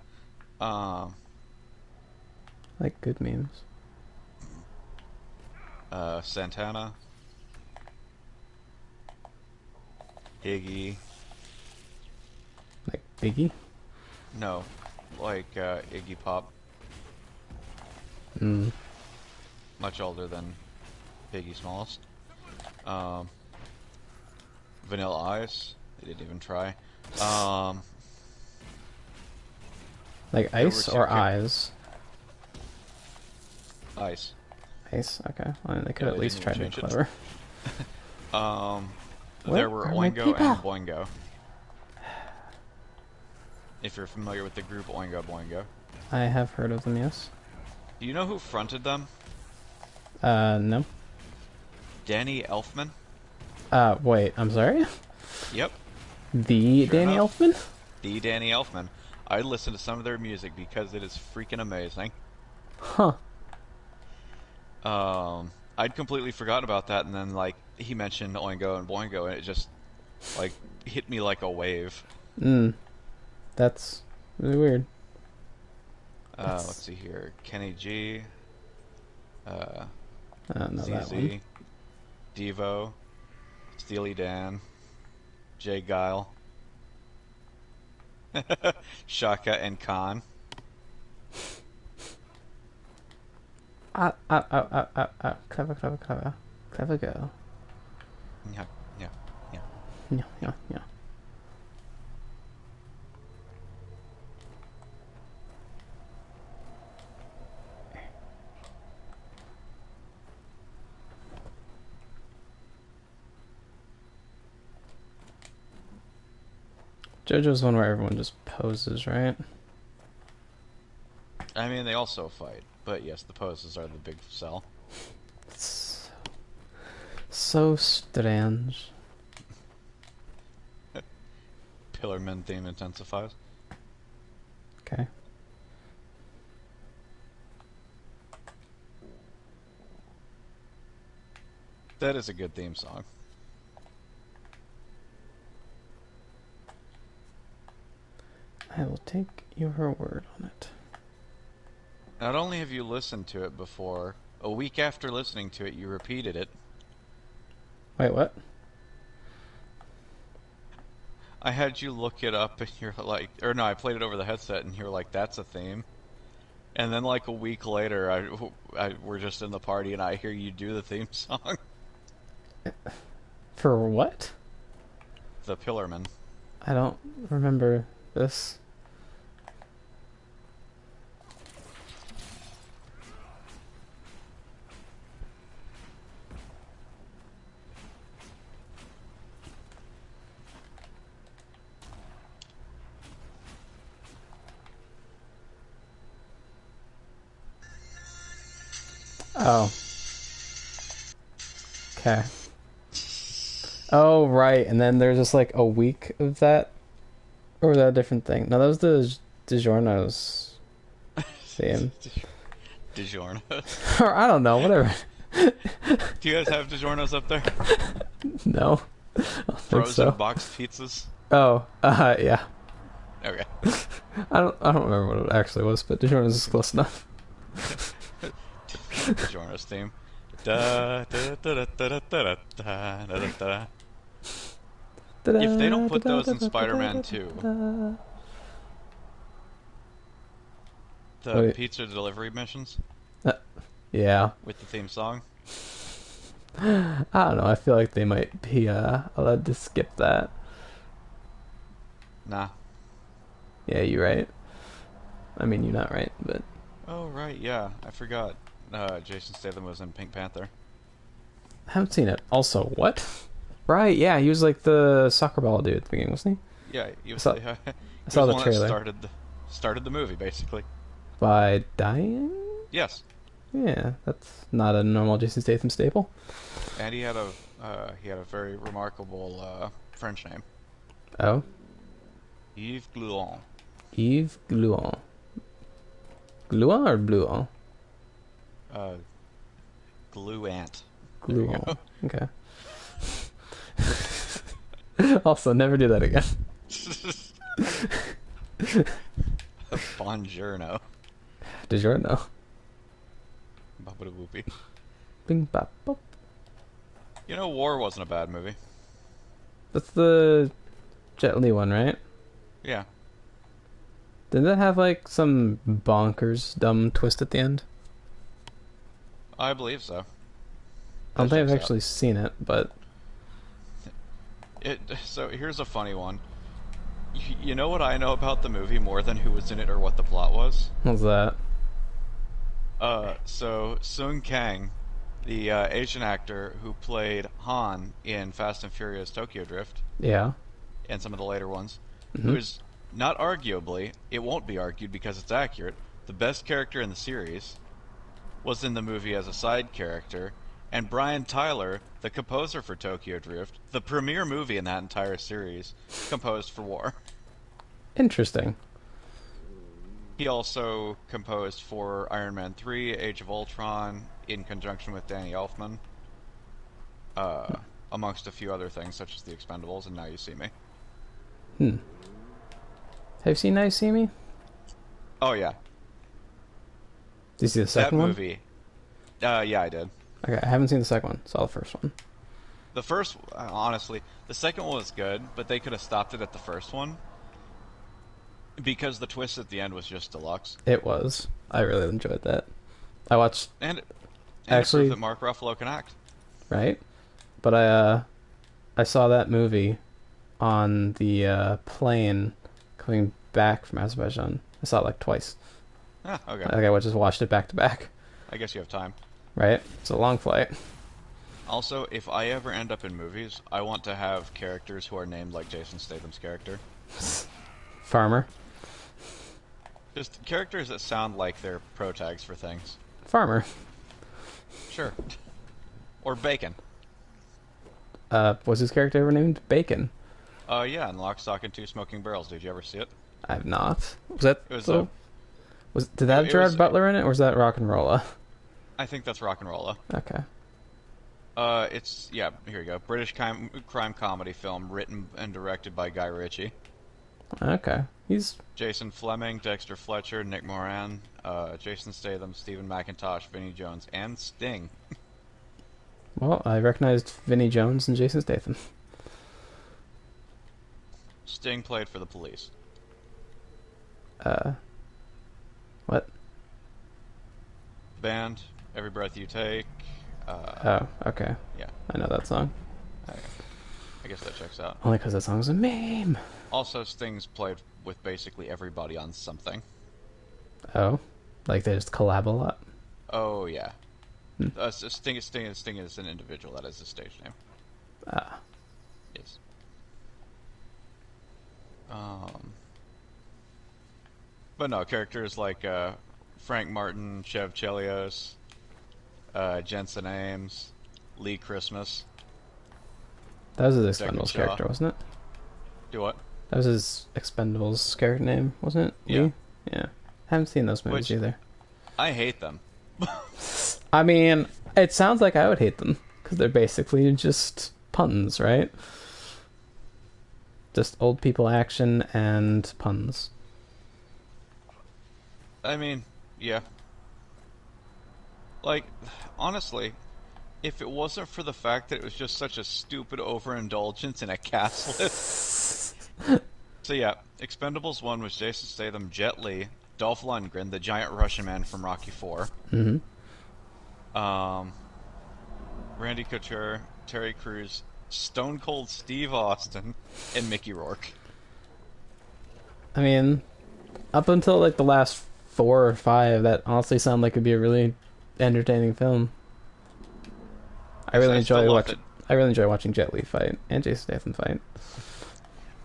Like good memes. Santana. Iggy. Like Biggie? No, like Iggy Pop. Mm. Much older than Biggie Smalls. Vanilla Ice. They didn't even try. Like Ice or Eyes? Ice. Ice? Okay. Well, they could at least try to be change it. clever. There were are my Oingo people? and Boingo. If you're familiar with the group Oingo Boingo. I have heard of them, yes. Do you know who fronted them? No. Danny Elfman? Wait, I'm sorry? Yep. The Sure Danny enough. Elfman? The Danny Elfman. I listen to some of their music because it is freaking amazing. Huh. I'd completely forgotten about that, and then, like, he mentioned Oingo and Boingo, and it just, like, hit me like a wave. That's really weird. Let's see here. Kenny G. I don't know that ZZ. one. Devo. Steely Dan. Jay Guile. Shaka and Khan. Clever, clever, clever. Clever girl. Yeah, yeah, yeah. Yeah, yeah, yeah. JoJo's one where everyone just poses, right? I mean, they also fight, but yes, the poses are the big sell. It's so strange. Pillarman theme intensifies. Okay. That is a good theme song. I will take your word on it. Not only have you listened to it before, a week after listening to it, you repeated it. Wait, what? I had you look it up, and you're like, or no, I played it over the headset, and you were like, "That's a theme." And then, like a week later, we're just in the party, and I hear you do the theme song. For what? The Pillarman. I don't remember this. Oh. Okay. Oh, right. And then there's just like a week of that? Or was that a different thing? No, that was the DiGiorno's theme. DiGiorno's? Or I don't know, whatever. Do you guys have DiGiorno's up there? No. I don't think Frozen so. boxed pizzas? Oh, yeah. Okay. I don't remember what it actually was, but DiGiorno's is close enough. DiGiorno's theme. Da, da, da, da, da, da, da, da, da, da. If they don't put those in Spider-Man 2, the Wait. pizza delivery missions Yeah. with the theme song, I don't know, I feel like they might be allowed to skip that. nah. Yeah, you're right. I mean, you're not right, but... Oh right, yeah, I forgot. Jason Statham was in Pink Panther. I haven't seen it. Also, what? Right, yeah, he was like the soccer ball dude at the beginning, wasn't he? Yeah, he was. I saw the one trailer. that started the movie, basically. By dying? Yes. Yeah, that's not a normal Jason Statham staple. And he had a very remarkable French name. Oh? Yves Gluon. Yves Gluon. Gluon or Bluon? Gluant. Gluon. Okay. Also, never do that again. Buongiorno. DiGiorno. Babada-boopy. Bing bop bop. You know, War wasn't a bad movie. That's the Jet Li one, right? Yeah. Didn't that have like some bonkers dumb twist at the end? I believe so. I don't think I've actually seen it, but so here's a funny one. You know what I know about the movie more than who was in it or what the plot was? What's that? So Sung Kang, the Asian actor who played Han in Fast and Furious Tokyo Drift, yeah, and some of the later ones, mm-hmm. who is not arguably, it won't be argued because it's accurate, the best character in the series, was in the movie as a side character, and Brian Tyler, the composer for Tokyo Drift, the premiere movie in that entire series, composed for War. Interesting. He also composed for Iron Man 3, Age of Ultron, in conjunction with Danny Elfman, amongst a few other things, such as The Expendables and Now You See Me. Have you seen Now You See Me? Oh, yeah. Did you see the second one? That movie. Yeah, I did. Okay, I haven't seen the second one. Saw the first one. The first, honestly, the second one was good, but they could have stopped it at the first one. Because the twist at the end was just deluxe. It was. I really enjoyed that. I watched... And actually, it proved that Mark Ruffalo can act. Right? But I saw that movie on the plane coming back from Azerbaijan. I saw it like twice. Ah, okay. Like I just watched it back to back. I guess you have time. Right? It's a long flight. Also, if I ever end up in movies, I want to have characters who are named like Jason Statham's character. Farmer. Just characters that sound like they're pro-tags for things. Farmer. Sure. Or Bacon. Was his character ever named Bacon? Yeah, in Lock, Stock, and Two Smoking Barrels. Did you ever see it? I've not. Was that... It was did that have Gerard Butler in it, or was that Rock and Rolla? I think that's Rock and Rolla. Okay. It's... Yeah, here you go. British crime comedy film written and directed by Guy Ritchie. Okay. He's... Jason Fleming, Dexter Fletcher, Nick Moran, Jason Statham, Stephen McIntosh, Vinnie Jones, and Sting. Well, I recognized Vinnie Jones and Jason Statham. Sting played for the Police. What? Band, Every Breath You Take. Oh, okay. Yeah. I know that song. Okay. I guess that checks out. Only because that song's a meme. Also, Sting's played with basically everybody on something. Oh? Like they just collab a lot? Oh, yeah. Sting is an individual. That is his stage name. Ah. Yes. But no, characters like Frank Martin, Chev Chelios, Jensen Ames, Lee Christmas. That was his Expendables character, wasn't it? Do what? That was his Expendables character name, wasn't it? Yeah. Lee? Yeah. Haven't seen those movies either. I hate them. I mean, it sounds like I would hate them, because they're basically just puns, right? Just old people action and puns. I mean, yeah. Like, honestly, if it wasn't for the fact that it was just such a stupid overindulgence in a cast list. So yeah, Expendables 1 was Jason Statham, Jet Li, Dolph Lundgren, the giant Russian man from Rocky IV. Mm-hmm. Randy Couture, Terry Crews, Stone Cold Steve Austin, and Mickey Rourke. I mean, up until like the last 4 or 5, that honestly sounded like it'd be a really entertaining film. I really enjoy watching Jet Li fight and Jason Statham fight.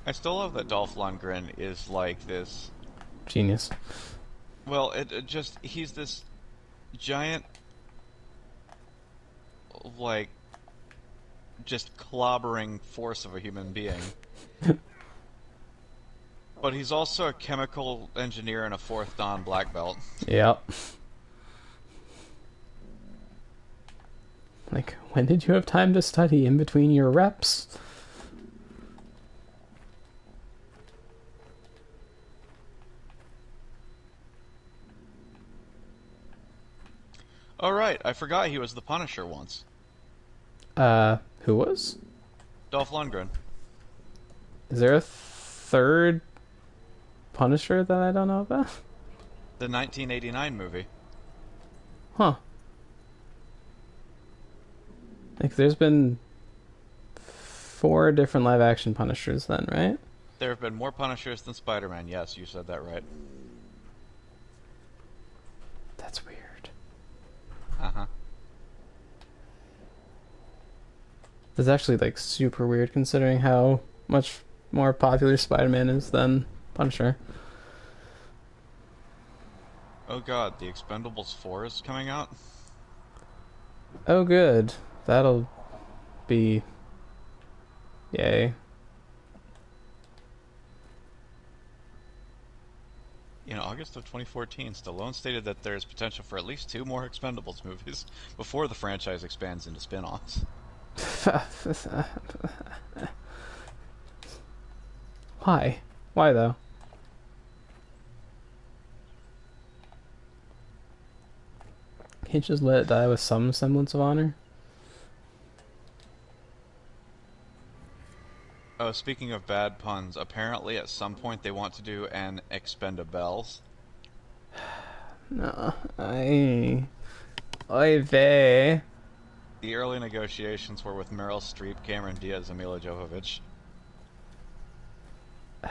I still love that Dolph Lundgren is like this genius. Well, he's this giant, like, just clobbering force of a human being. But he's also a chemical engineer and a fourth dan black belt. Yep. Like, when did you have time to study in between your reps? Oh right, I forgot he was the Punisher once. Who was? Dolph Lundgren. Is there a third Punisher that I don't know about? The 1989 movie. Huh. Like, there's been 4 different live-action Punishers then, right? There have been more Punishers than Spider-Man. Yes, you said that right. That's weird. Uh-huh. That's actually, like, super weird considering how much more popular Spider-Man is than Punisher. Oh god, The Expendables 4 is coming out? Oh, good. That'll be... yay. In August of 2014, Stallone stated that there is potential for at least 2 more Expendables movies before the franchise expands into spin-offs. Why? Why, though? Can't you just let it die with some semblance of honor? Oh, speaking of bad puns, apparently at some point they want to do an Expendables. No, Oy vey. The early negotiations were with Meryl Streep, Cameron Diaz, and Mila Jovovich. They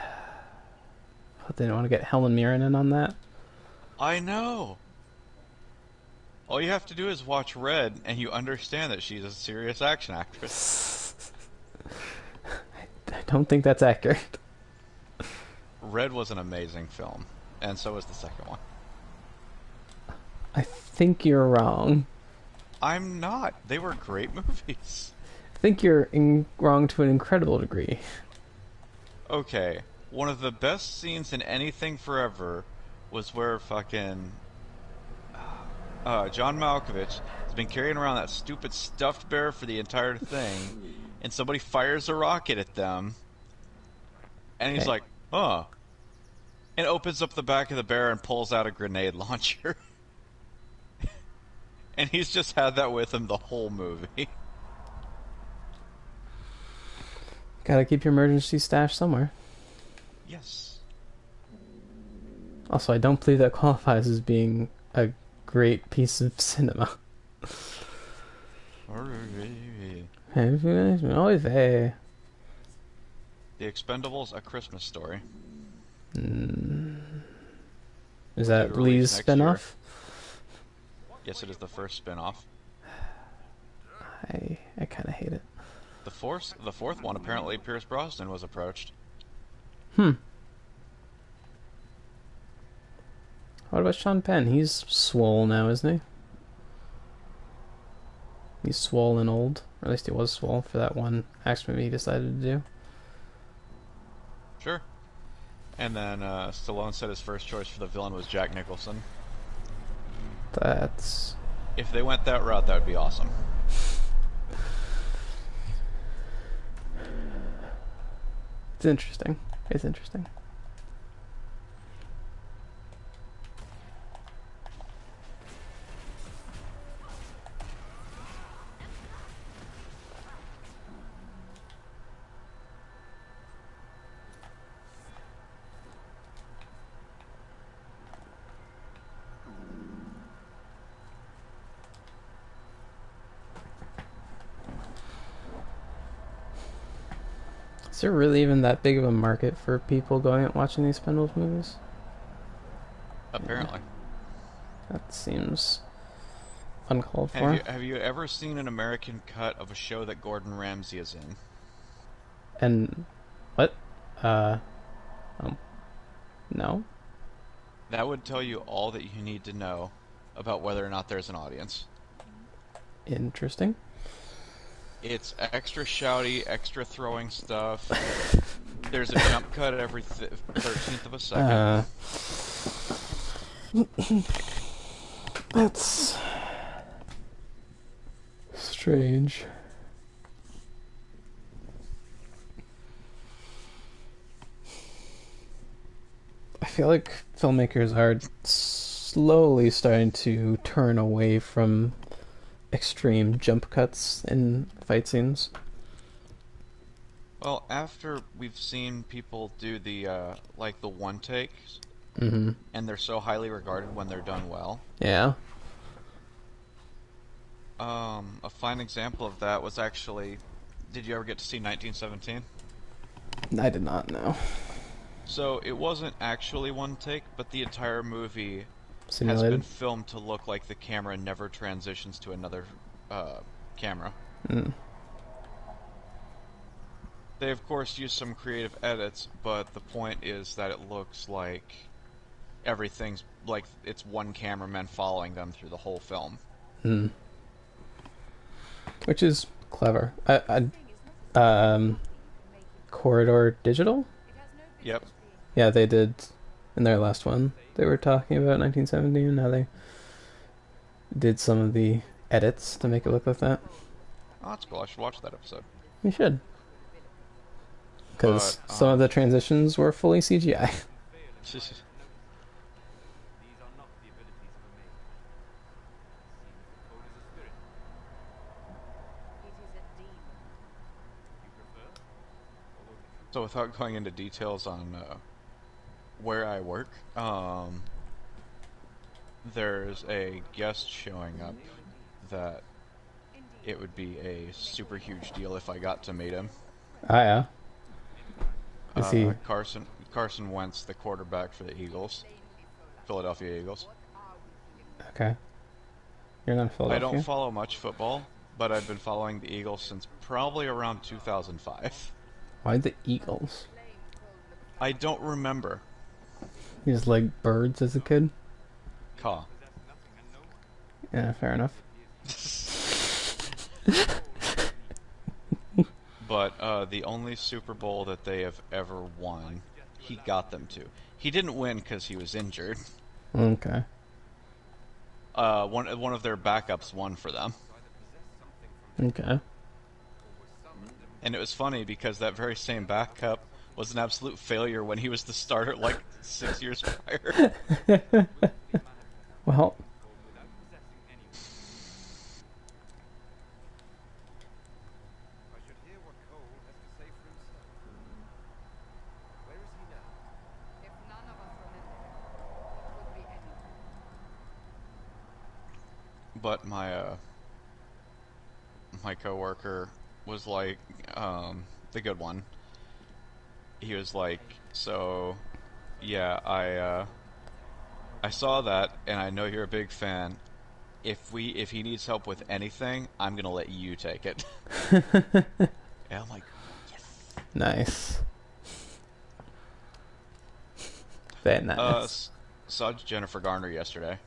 didn't want to get Helen Mirren in on that. I know! All you have to do is watch Red, and you understand that she's a serious action actress. I don't think that's accurate. Red was an amazing film, and so was the second one. I think you're wrong. I'm not. They were great movies. I think you're wrong to an incredible degree. Okay, one of the best scenes in anything forever was where fucking John Malkovich has been carrying around that stupid stuffed bear for the entire thing, and somebody fires a rocket at them, and he's like, "Huh," and opens up the back of the bear and pulls out a grenade launcher. And he's just had that with him the whole movie. Gotta keep your emergency stash somewhere. Yes. Also, I don't believe that qualifies as being a great piece of cinema. Oy vey. The Expendables: A Christmas Story. Is that Lee's spinoff? Yes, it is the first spin-off. I kind of hate it. The fourth one, apparently Pierce Brosnan was approached. What about Sean Penn? He's swole now, isn't he? He's swole and old. Or at least he was swole for that one action movie he decided to do. Sure. And then Stallone said his first choice for the villain was Jack Nicholson. That's... If they went that route, that would be awesome. It's interesting. It's interesting. Is there really even that big of a market for people going and watching these Expendables movies? Apparently. That seems uncalled for. Have you ever seen an American cut of a show that Gordon Ramsay is in? And what? No. That would tell you all that you need to know about whether or not there's an audience. Interesting. It's extra shouty, extra throwing stuff. There's a jump cut every 13th of a second. That's strange. I feel like filmmakers are slowly starting to turn away from extreme jump cuts in fight scenes. Well, after we've seen people do the, like the one takes, Mm-hmm. and they're so highly regarded when they're done well. Yeah. A fine example of that was actually, did you ever get to see 1917? I did not know. So, it wasn't actually one take, but the entire movie Simulated? has been filmed to look like the camera never transitions to another, camera. Mm. They, of course, use some creative edits, but the point is that it looks like everything's, like, it's one cameraman following them through the whole film. Hmm. Which is clever. Corridor Digital? Yep. Yeah, they did in their last one. They were talking about 1970 and how they did some of the edits to make it look like that. Oh, that's cool. I should watch that episode. You should. Because some of the transitions were fully CGI. So without going into details on where I work, there's a guest showing up that it would be a super huge deal if I got to meet him. Ah, yeah. Is he... Carson Wentz, the quarterback for the Eagles. Philadelphia Eagles. Okay. You're not Philadelphia? I don't follow much football, but I've been following the Eagles since probably around 2005. Why the Eagles? I don't remember. You just like birds as a kid? Caw. Yeah, fair enough. But the only Super Bowl that they have ever won, he got them to. He didn't win because he was injured. Okay. One of their backups won for them. Okay. And it was funny because that very same backup was an absolute failure when he was the starter like 6 years prior. Well... But my coworker was like, the good one. He was like, so, yeah, I saw that, and I know you're a big fan. If he needs help with anything, I'm gonna let you take it. Yeah, I'm like, yes. Nice. Very nice. Saw Jennifer Garner yesterday.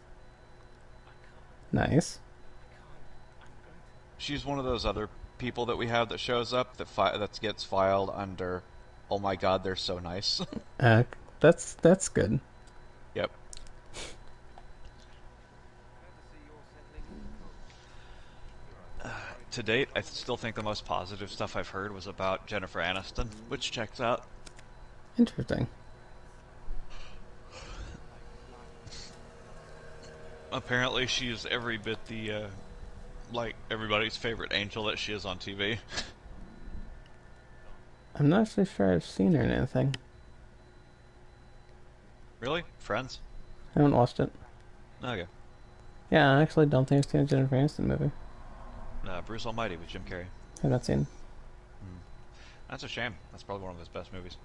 Nice. She's one of those other people that we have that shows up that gets filed under, oh my god, they're so nice. That's good. Yep. To date, I still think the most positive stuff I've heard was about Jennifer Aniston, which checks out. Interesting. Apparently she's every bit the, like, everybody's favorite angel that she is on TV. I'm not actually sure I've seen her in anything. Really? Friends? I haven't watched it. Okay. Yeah, I actually don't think I've seen a Jennifer Aniston movie. Bruce Almighty with Jim Carrey. I've not seen. That's a shame. That's probably one of his best movies.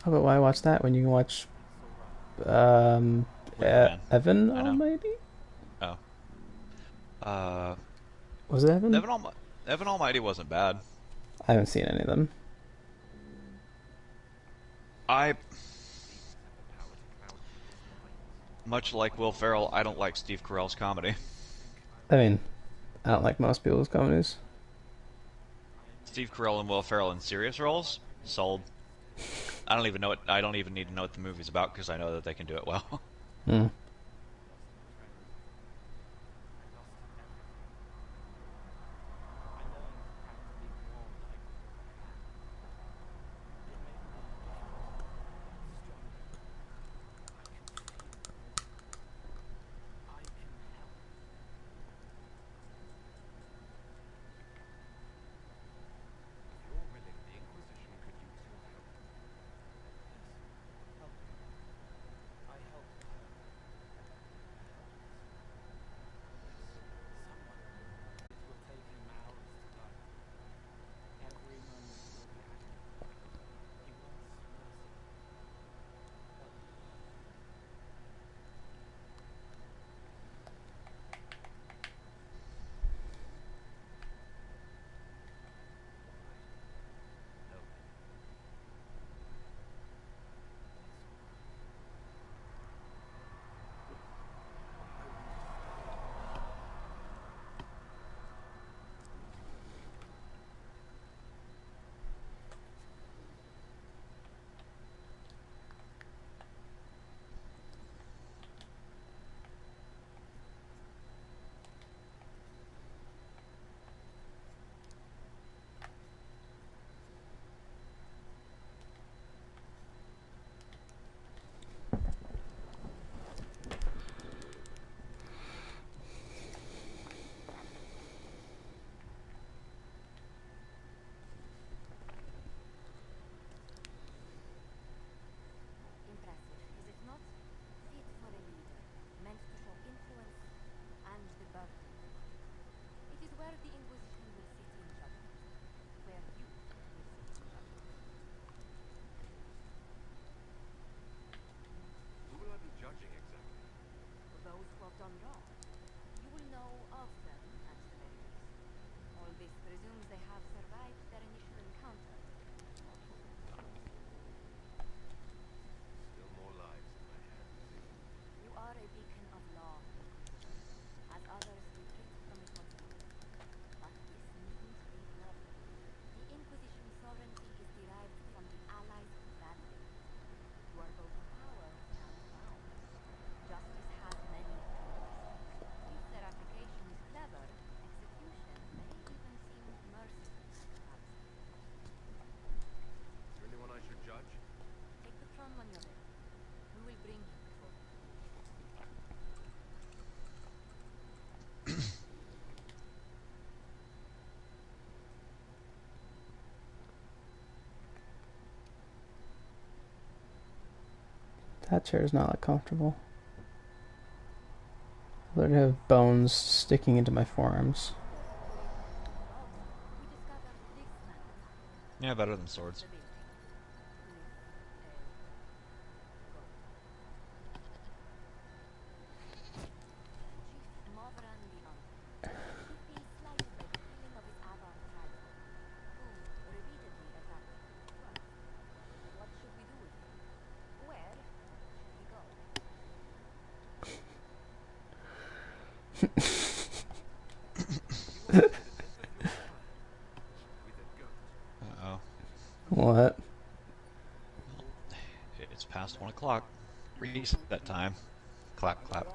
Oh, but why watch that when you can watch Evan Almighty? Oh. Was it Evan? Evan Almighty wasn't bad. I haven't seen any of them. much like Will Ferrell, I don't like Steve Carell's comedy. I mean, I don't like most people's comedies. Steve Carell and Will Ferrell in serious roles, sold. I don't even know it. I don't even need to know what the movie's about because I know that they can do it well. Hmm. Impressive, is it not? Fit for a leader, meant to show influence and the burden. It is where the Inquisition will sit in judgment. Where you will sit in judgment. Who will I be judging exactly? For those who have done wrong, you will know of them at the very least. All this presumes they have survived their initial encounter. Still more lives in my hands. You are a beacon of law, Inquisitor, as others retreat from responsibility. But this needn't be blood. The Inquisition's sovereignty is derived from the Allies' value. You are both empowered and bound. Justice has many forms. If their application is clever, execution may even seem merciful at times. Is there anyone I should judge? Take the throne on your left. We will bring him before you. That chair is not like comfortable. I literally have bones sticking into my forearms. We discovered this man Yeah, better than swords. the building with a goal. Chief Movran the Uncle. He feels slighted by the killing of his Avar tribesmen, who repeatedly attacked him. What should we do with him? Where should he go? Uh-oh. What? It's past 1 o'clock. Reset time. Clap, clap.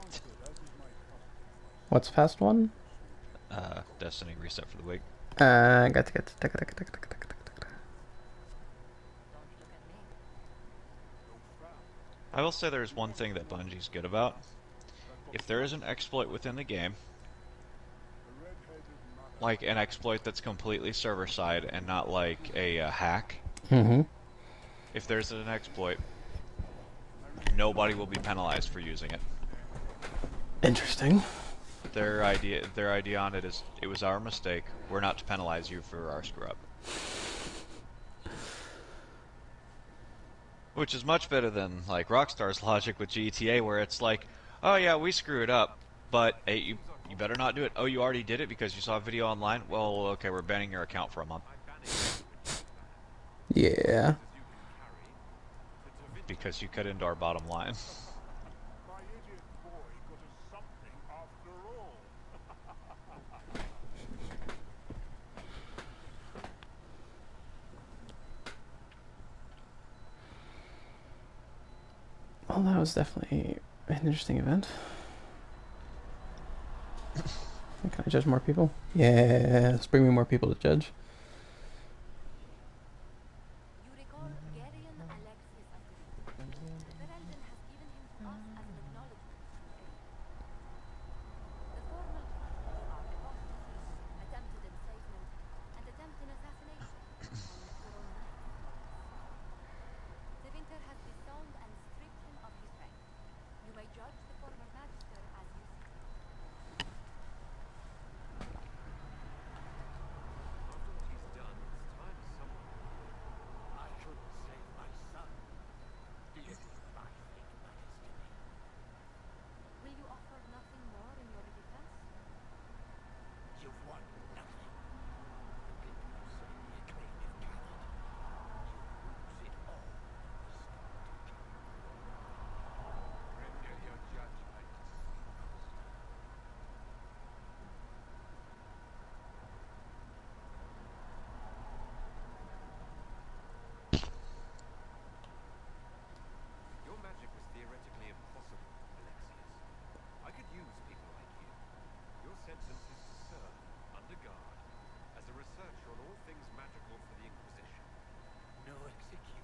What's past one? Destiny reset for the week. Got. I will say there's one thing that Bungie's good about. If there is an exploit within the game, like an exploit that's completely server-side and not like a hack, if there's an exploit, nobody will be penalized for using it. Interesting. Their idea on it is, it was our mistake. We're not to penalize you for our screw up. Which is much better than like Rockstar's logic with GTA, where it's like, oh yeah, we screwed up, but hey, you better not do it. Oh, you already did it because you saw a video online? Well, okay, we're banning your account for a month. Yeah. Because you cut into our bottom line. Well, that was definitely an interesting event. Can I judge more people? Yes, bring me more people to judge. You recall Garion Alexius of the Ferelden has given him to us as an acknowledgement of his aid. The formal charges are apostasy, attempted enslavement, and attempted assassination on your own knight. The Winter has disowned and stripped him of his rank. You may judge the former magister as you see fit. After what he's done, it's time someone... I should save my son. It is my fate matters to me. Will you offer nothing more in your defense? You've won nothing. The people who say the acclaim is gathered. You lose it all from start to finish. Render your judgment, Seagulls. Your magic was theoretically impossible, Alexius. I could use people like you. Your sentence is to serve, under guard, as a researcher on all things magical for the Inquisition. No execution.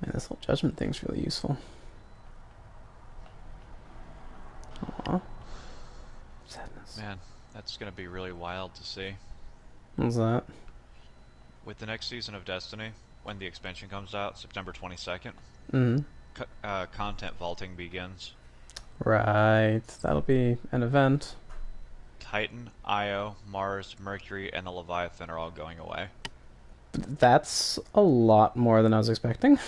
Man, this whole judgment thing's really useful. Aw. Sadness. Man, that's gonna be really wild to see. What's that? With the next season of Destiny, when the expansion comes out, September 22nd, content vaulting begins. Right. That'll be an event. Titan, Io, Mars, Mercury, and the Leviathan are all going away. That's a lot more than I was expecting.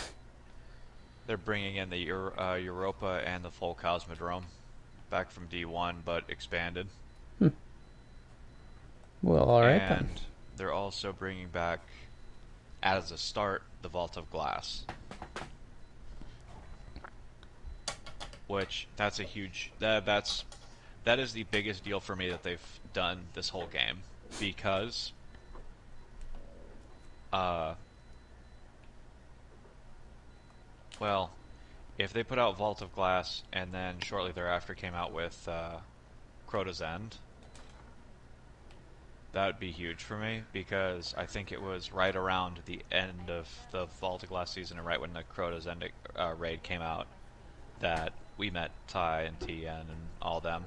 They're bringing in the Europa and the full Cosmodrome back from D1, but expanded. Well, alright and then. They're also bringing back, as a start, the Vault of Glass. Which, that's a huge... That is the biggest deal for me that they've done this whole game. Because... well, if they put out Vault of Glass, and then shortly thereafter came out with Crota's End, that would be huge for me, because I think it was right around the end of the Vault of Glass season, and right when the Crota's End raid came out, that we met Ty and TN and all them.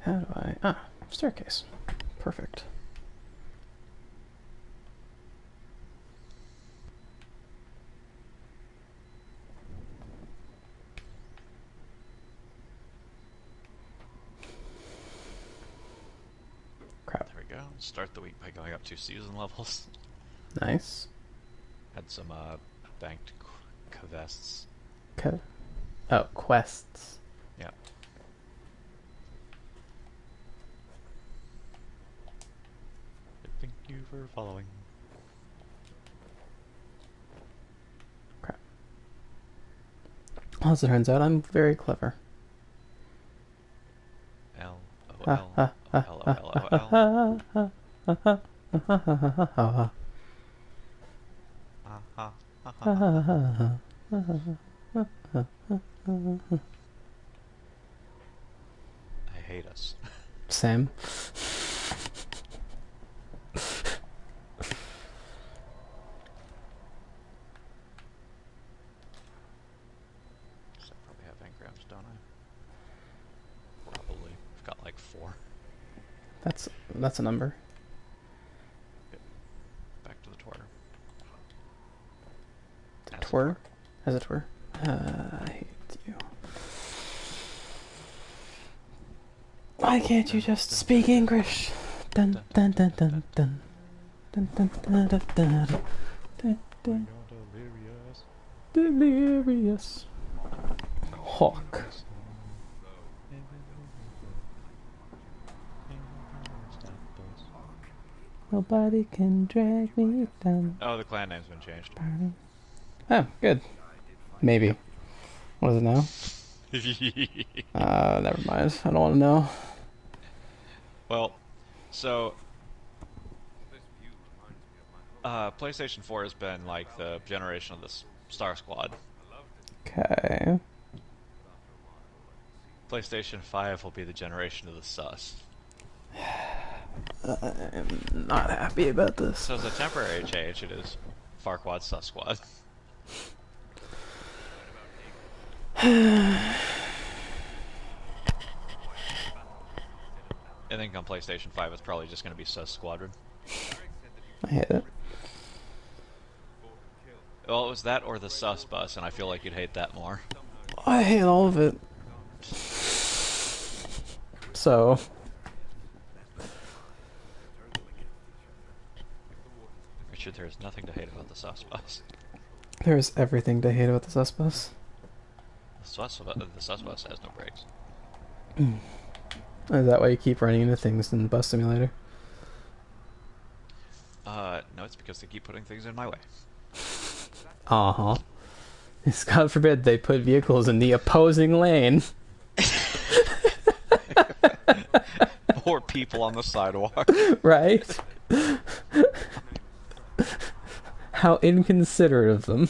How do I... staircase. Perfect. Crap. There we go. Start the week by going up 2 season levels. Nice. Had some banked quests. Oh, quests. Yeah. Thank you for following. As it turns out, I'm very clever. L O Ha L ha O ha L O ha L ha O ha L. ha ha ha ha ha ha ha. Ha ha ha ha ha ha. I hate us. Sam. So I probably have engrams, don't I? Probably. I've got like 4. That's a number. Good. Back to the Twitter. The twir? As a twir? I hate you. Why can't you just speak English? Dun dun dun dun dun. Dun dun dun dun dun dun dun. Delirious. Hawk. Nobody can drag me down. Oh, the clan name's been changed. Oh, good. Maybe. What is it now? Never mind. I don't want to know. Well, so PlayStation 4 has been like the generation of the Star Squad. Okay. PlayStation 5 will be the generation of the Sus. I'm not happy about this. So as a temporary change, it is Farquad Sus Squad. I think on PlayStation 5 it's probably just going to be Sus Squadron. I hate it. Well, it was that or the Sus Bus, and I feel like you'd hate that more. I hate all of it. So... Richard, there is nothing to hate about the Sus Bus. There's everything to hate about the Sus Bus. The Sus Bus has no brakes. Is that why you keep running into things in the bus simulator? No, it's because they keep putting things in my way. Uh-huh. God forbid they put vehicles in the opposing lane. Poor people on the sidewalk. Right? How inconsiderate of them.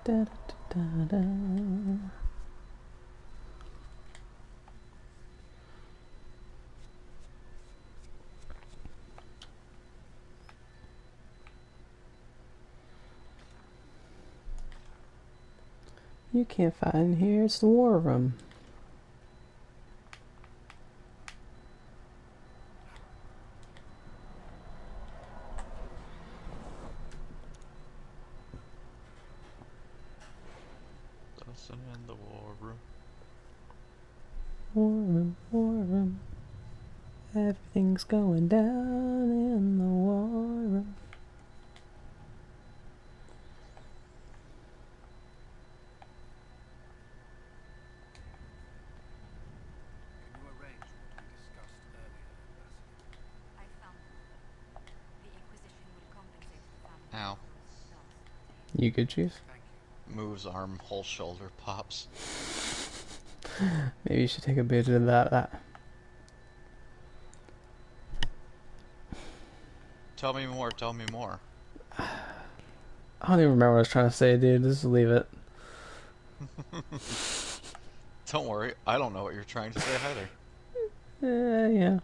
Da, da, da, da. You can't fight in here, it's the war room. Listen in the war room. War room, war room. Everything's going down in the war room. Ow. You good, Chief? Moves arm, whole shoulder pops. Maybe you should take a bit of that. Tell me more, tell me more. I don't even remember what I was trying to say, dude. Just leave it. Don't worry, I don't know what you're trying to say either. Yeah.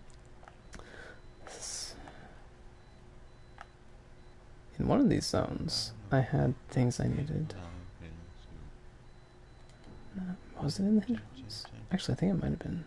In one of these zones, I had things I needed. Was it in the hindrance? Actually, I think it might have been.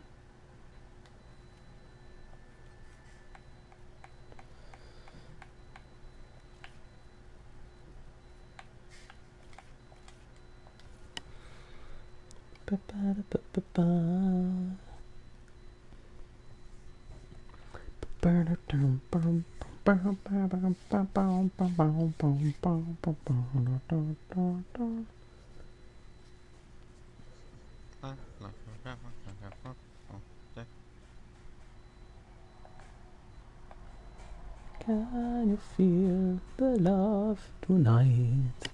Can you feel the love tonight?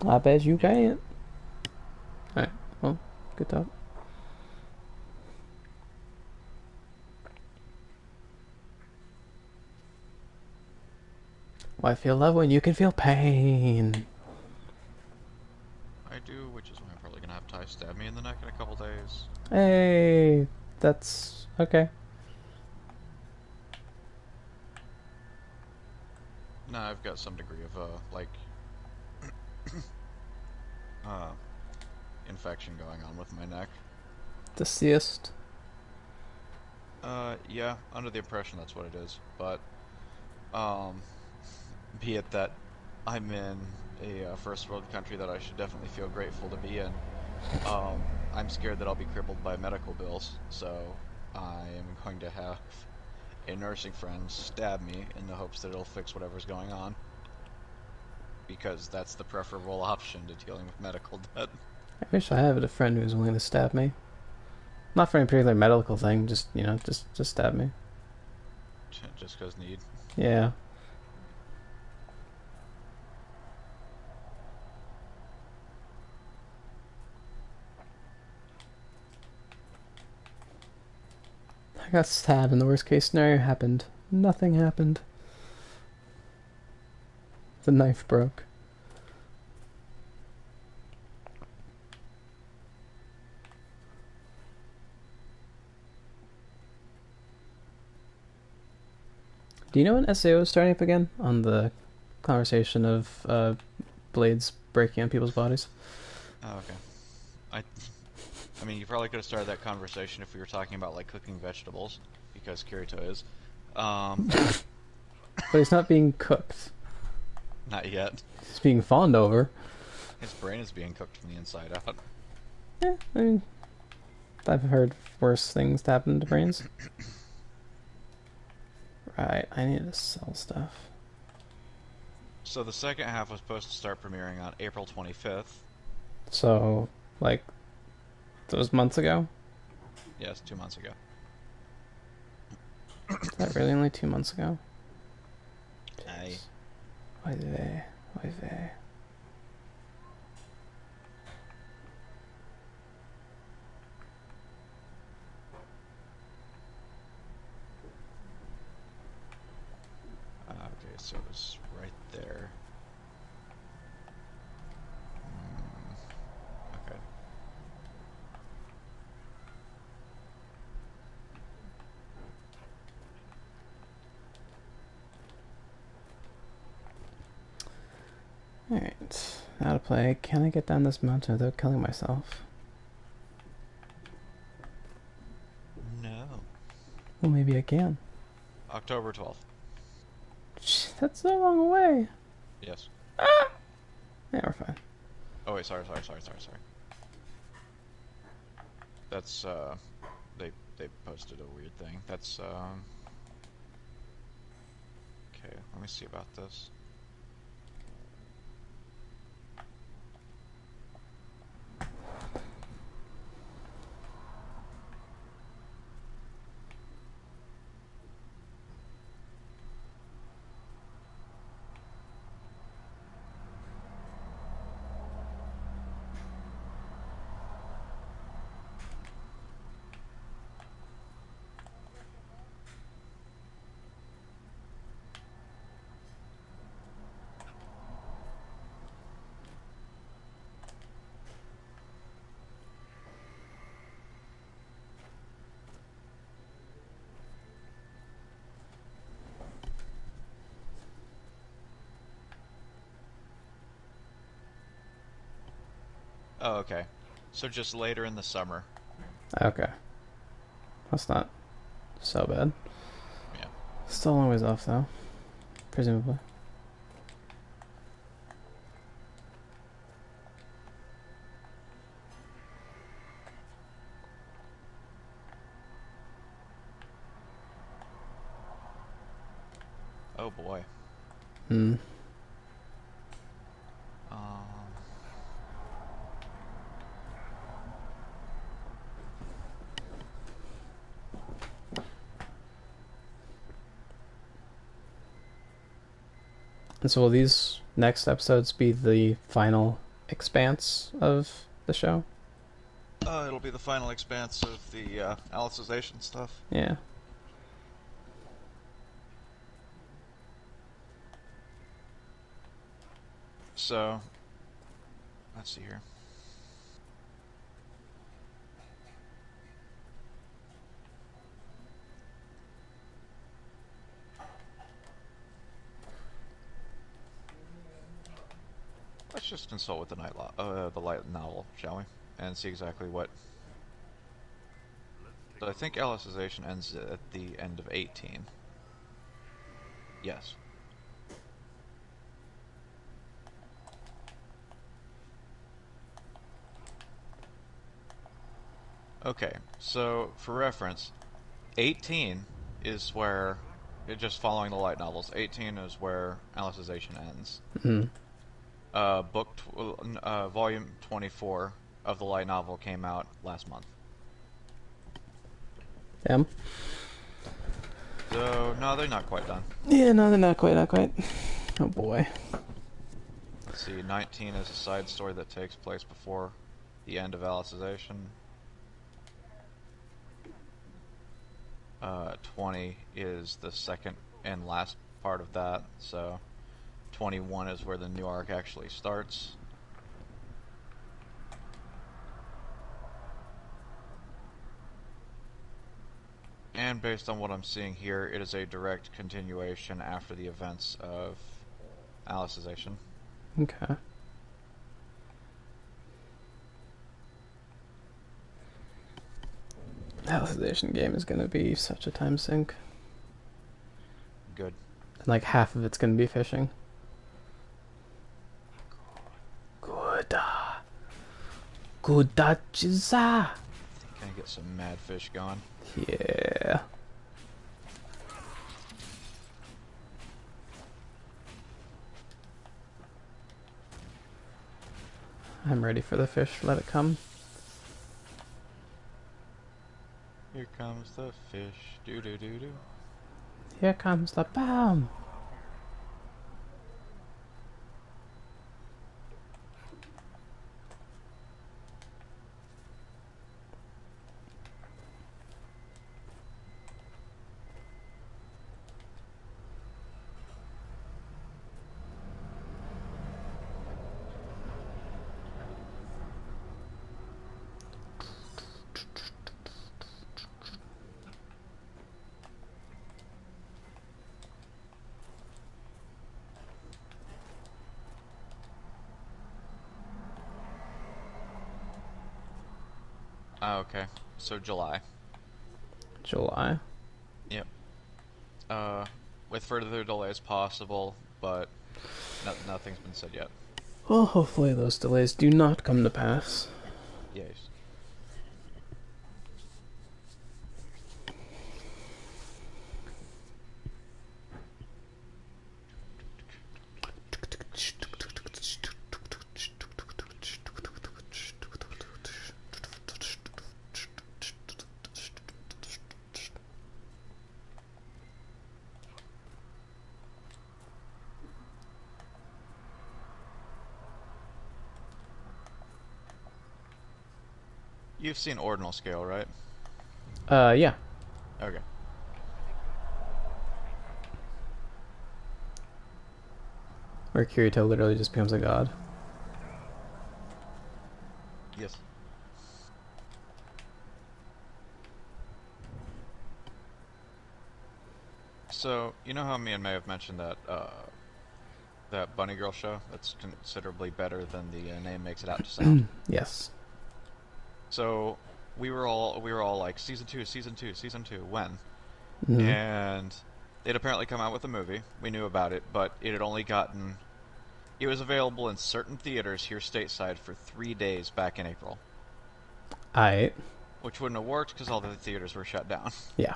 I bet you can't. Alright, well, good talk. Why feel love when you can feel pain? I do, which is why I'm probably gonna have Ty stab me in the neck in a couple days. Hey, that's okay. No, I've got some degree of, like, infection going on with my neck. The cyst. Yeah, under the impression that's what it is, but, be it that I'm in a first world country that I should definitely feel grateful to be in, I'm scared that I'll be crippled by medical bills, so I am going to have a nursing friend stab me in the hopes that it'll fix whatever's going on, because that's the preferable option to dealing with medical debt. I wish I had a friend who was willing to stab me. Not for any particular medical thing, just, you know, just stab me. Just cause need. Yeah. I got stabbed and the worst case scenario happened. Nothing happened. The knife broke. Do you know when SAO is starting up again? On the conversation of blades breaking on people's bodies? Oh, okay. I mean, you probably could have started that conversation if we were talking about, like, cooking vegetables, because Kirito is. But he's not being cooked. Not yet. He's being fawned over. His brain is being cooked from the inside out. Yeah, I mean, I've heard worse things to happen to brains. Right, I need to sell stuff. So the second half was supposed to start premiering on April 25th. So, like, those months ago? Yes, 2 months ago. Is that really only 2 months ago? Aye. Why they? Why they? Okay, so it's right there. Okay. Alright, now to play. Can I get down this mountain without killing myself? No. Well, maybe I can. October 12th. That's so long away. Yes. Ah! Yeah, we're fine. Oh wait, sorry. That's, they posted a weird thing. That's, okay, let me see about this. Oh, okay. So just later in the summer. Okay. That's not so bad. Yeah. Still a long ways off, though. Presumably. Oh boy. Hmm. Um, And so will these next episodes be the final expanse of the show? it'll be the final expanse of the Alicization stuff. Yeah. So, let's see here. Let's just consult with the the light novel, shall we, and see exactly what. So I think Alicization ends at the end of 18. Yes. Okay, so for reference, 18 is where, just following the light novels, 18 is where Alicization ends. Hmm. Volume 24 of the light novel came out last month. Damn. So, no, they're not quite done. Yeah, no, they're not quite, not quite. Oh boy. Let's see, 19 is a side story that takes place before the end of Alicization. 20 is the second and last part of that, so 21 is where the new arc actually starts. And based on what I'm seeing here, it is a direct continuation after the events of Alicization. Okay. Alicization game is gonna be such a time sink. Good. And like half of it's gonna be fishing. Good. Good. Can I get some mad fish going? Yeah. I'm ready for the fish. Let it come. Here comes the fish. Do do do do. Here comes the bomb. Oh, okay. So July. July. Yep. With further delays possible, but nothing's been said yet. Well, hopefully those delays do not come to pass. Yes. You've seen Ordinal Scale, right? Yeah. Okay. Where Kirito literally just becomes a god. Yes. So, you know how me and May have mentioned that That Bunny Girl show. That's considerably better than the name makes it out to sound. Yes. So we were all like season 2, season 2, season 2. When? Mm-hmm. And they'd apparently come out with a movie. We knew about it, but it had only gotten. It was available in certain theaters here stateside for 3 days back in April. Aight. Which wouldn't have worked because all the theaters were shut down. Yeah.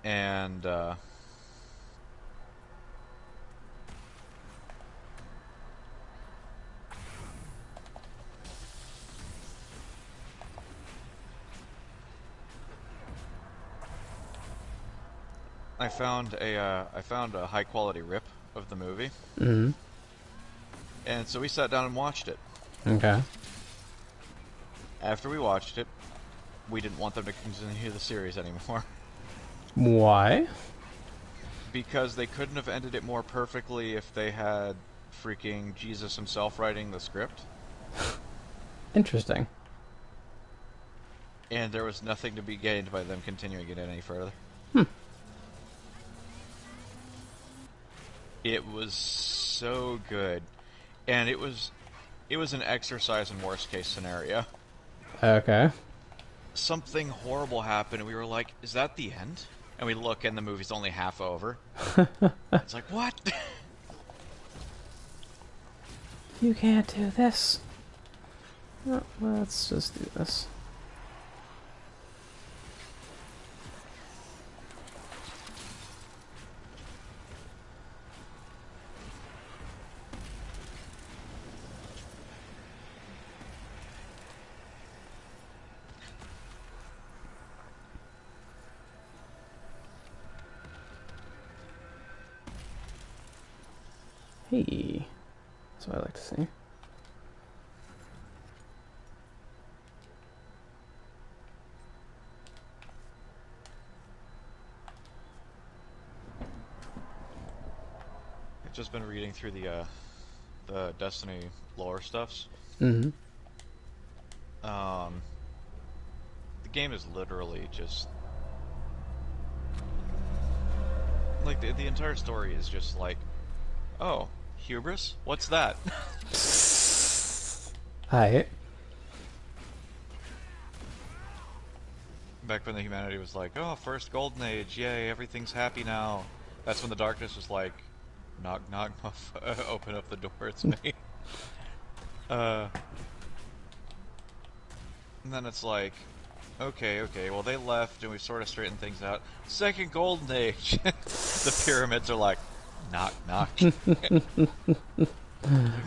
And I found a high quality rip of the movie. Mm-hmm. And so we sat down and watched it. Okay. After we watched it, we didn't want them to continue the series anymore. Why? Because they couldn't have ended it more perfectly if they had freaking Jesus himself writing the script. Interesting. And there was nothing to be gained by them continuing it any further. It was so good. And it was an exercise in worst case scenario. Okay. Something horrible happened and we were like, is that the end? And we look and the movie's only half over. It's like, what? You can't do this. No, let's just do this. Hey, that's what I like to see. I've just been reading through the Destiny lore stuffs. Mm-hmm. The game is literally just like the entire story is just like, oh, hubris? What's that? Hi. Back when the humanity was like, oh, first golden age, yay, everything's happy now. That's when the darkness was like, knock, knock, open up the door, it's me. And then it's like, okay, well they left and we sort of straightened things out. Second golden age. The pyramids are like, knock, knock.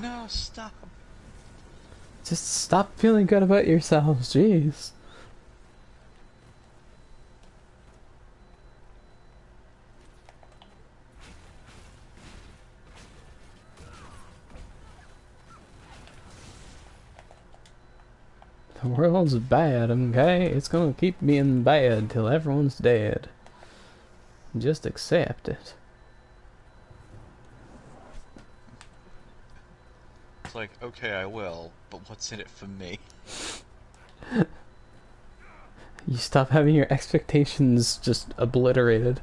No, stop. Just stop feeling good about yourselves, jeez. The world's bad, okay? It's gonna keep being bad till everyone's dead. Just accept it. It's like, okay, I will, but what's in it for me? You stop having your expectations just obliterated.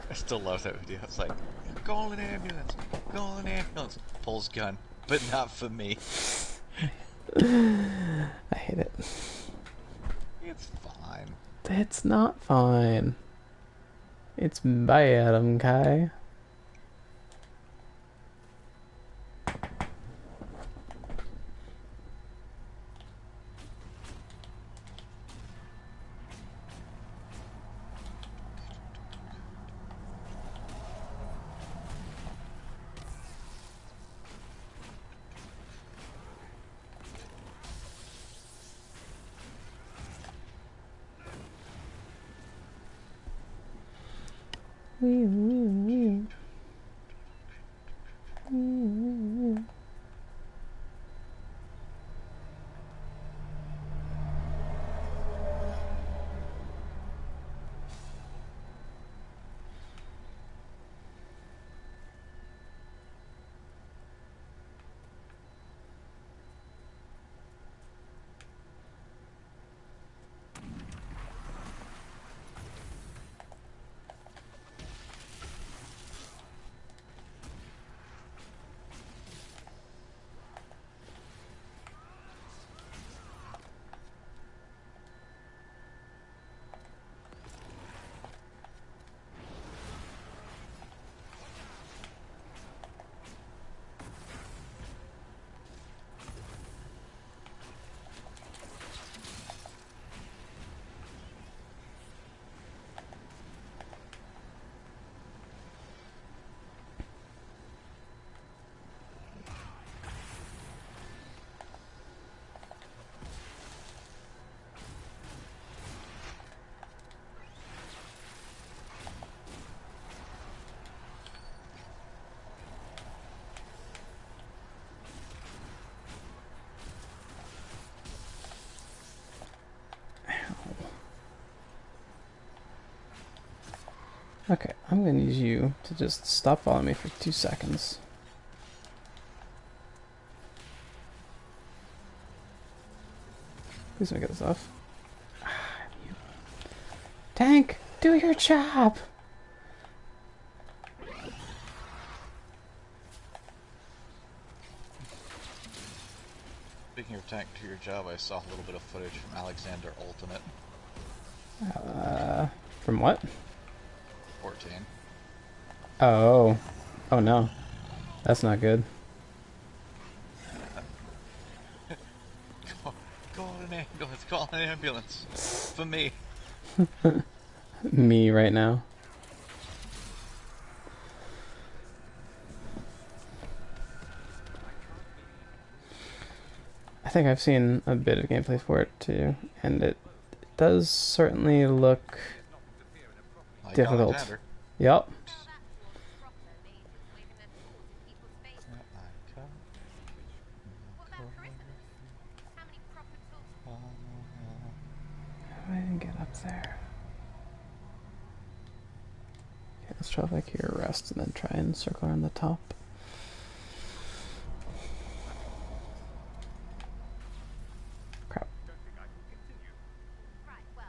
I still love that video. It's like, golden ambulance, pulls gun, but not for me. I hate it. It's fine. It's not fine. It's bad, okay? Okay, I'm gonna use you to just stop following me for 2 seconds. Please don't get this off. Tank, do your job! Speaking of tank to your job, I saw a little bit of footage from Alexander Ultimate. From what? 14. Oh. Oh no. That's not good. Call an ambulance, call an ambulance. For me. Me right now. I think I've seen a bit of gameplay for it too, and it does certainly look Like difficult. Alexander. Yup. How do I even get up there? Okay, let's try like here, rest, and then try and circle around the top. Crap. Right, well,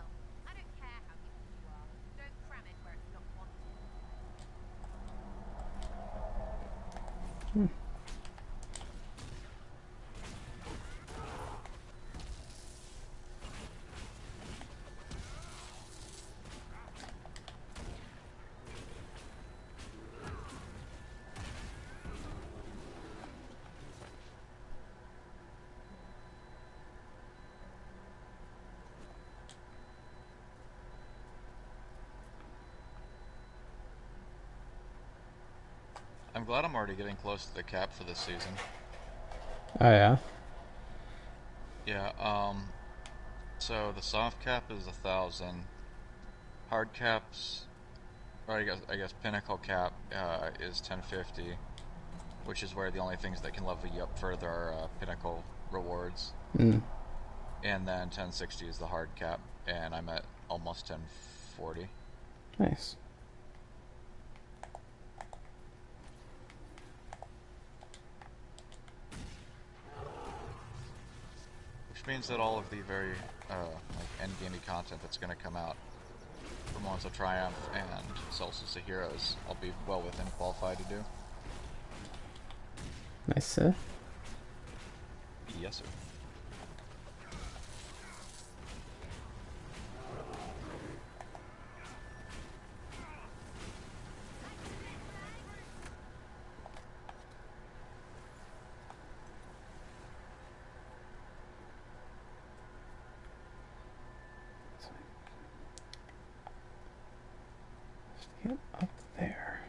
I don't care how gifted you are. Don't cram it where it's not wanted. I'm glad I'm already getting close to the cap for this season. Oh yeah. Yeah, so the soft cap is 1,000. Hard caps, or I guess pinnacle cap is 1050, which is where the only things that can level you up further are pinnacle rewards. Mm. And then 1060 is the hard cap, and I'm at almost 1040. Nice. Which means that all of the very like endgamey content that's going to come out from Moments of Triumph and Solstice of Heroes, I'll be well within qualified to do. Nice, sir. Yes, sir. Get up there.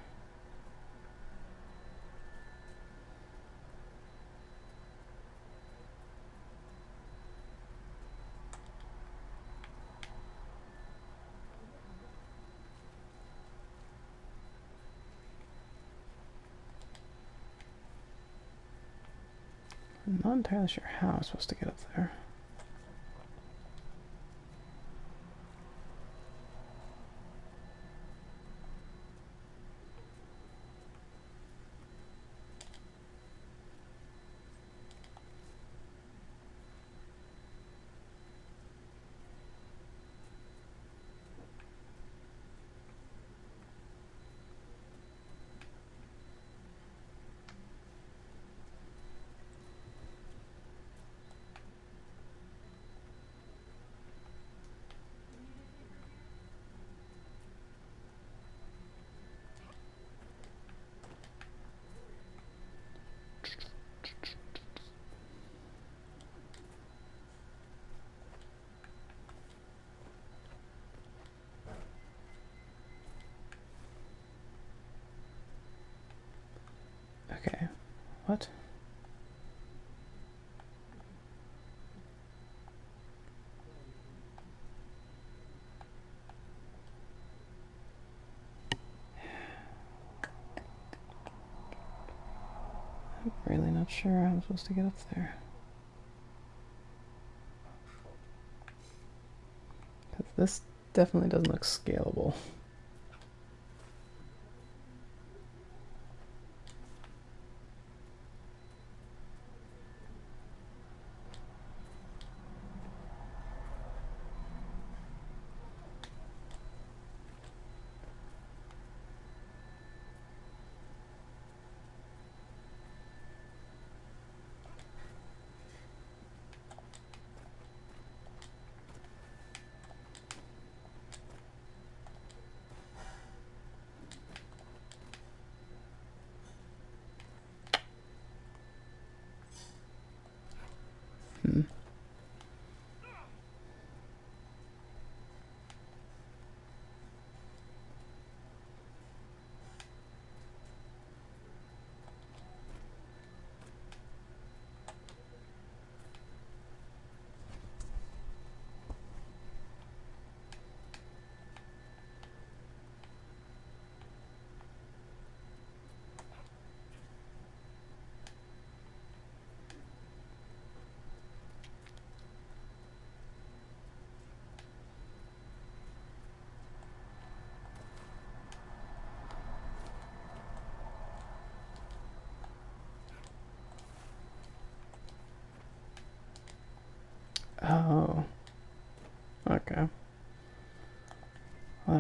I'm not entirely sure how I'm supposed to get up there. Okay. What? I'm really not sure how I'm supposed to get up there. Because this definitely doesn't look scalable.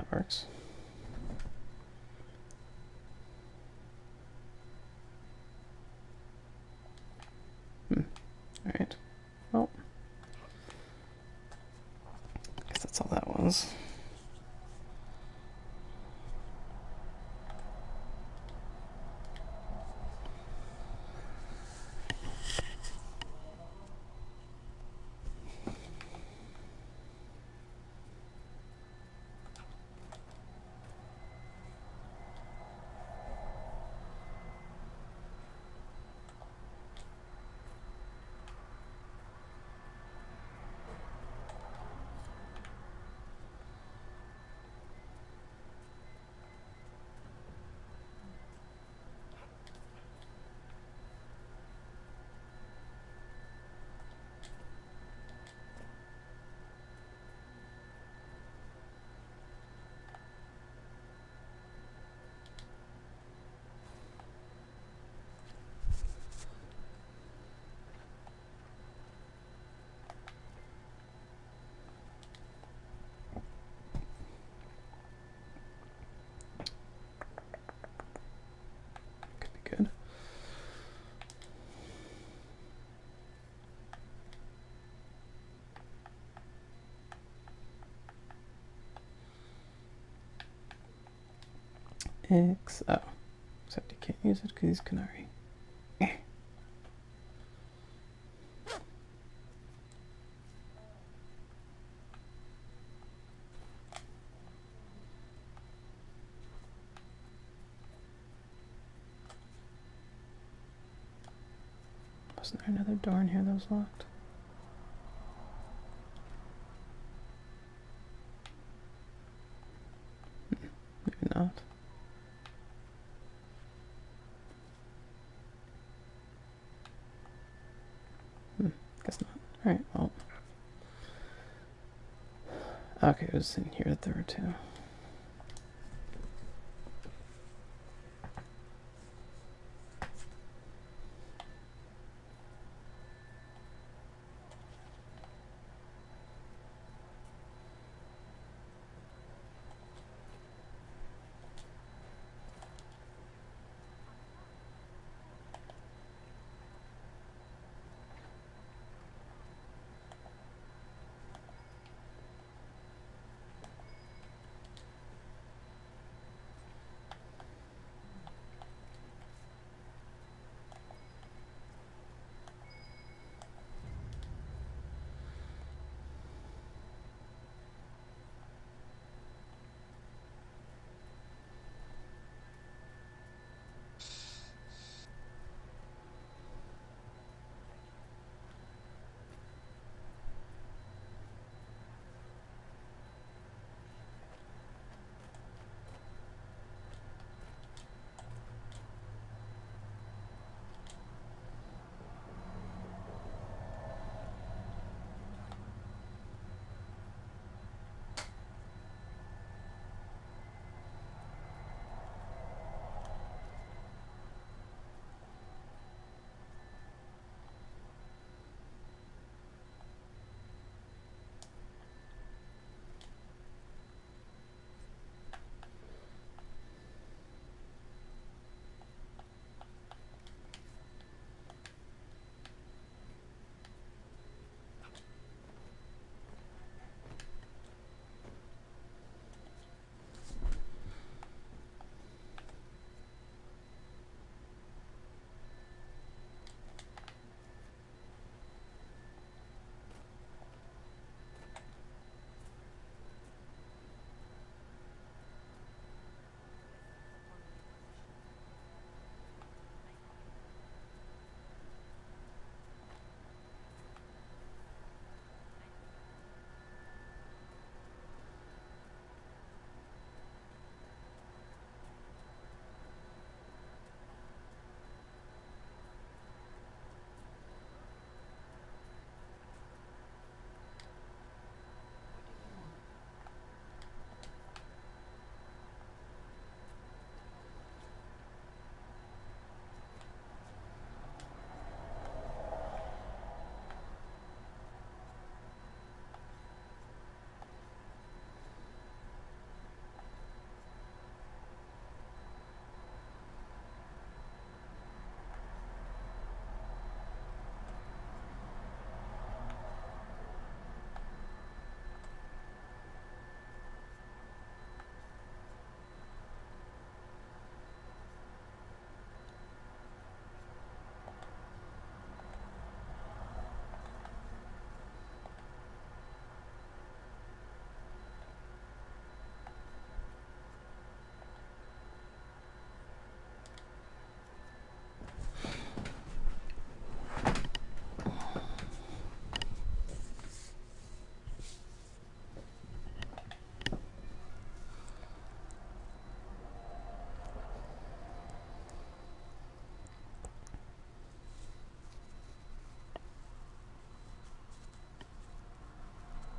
that works. Alright. Well. I guess that's all that was. Could be good. Oh. Except you can't use it because he's Canary. Wasn't there another door in here that was locked? Maybe not. Guess not. Alright, well. Okay, it was in here that there were two.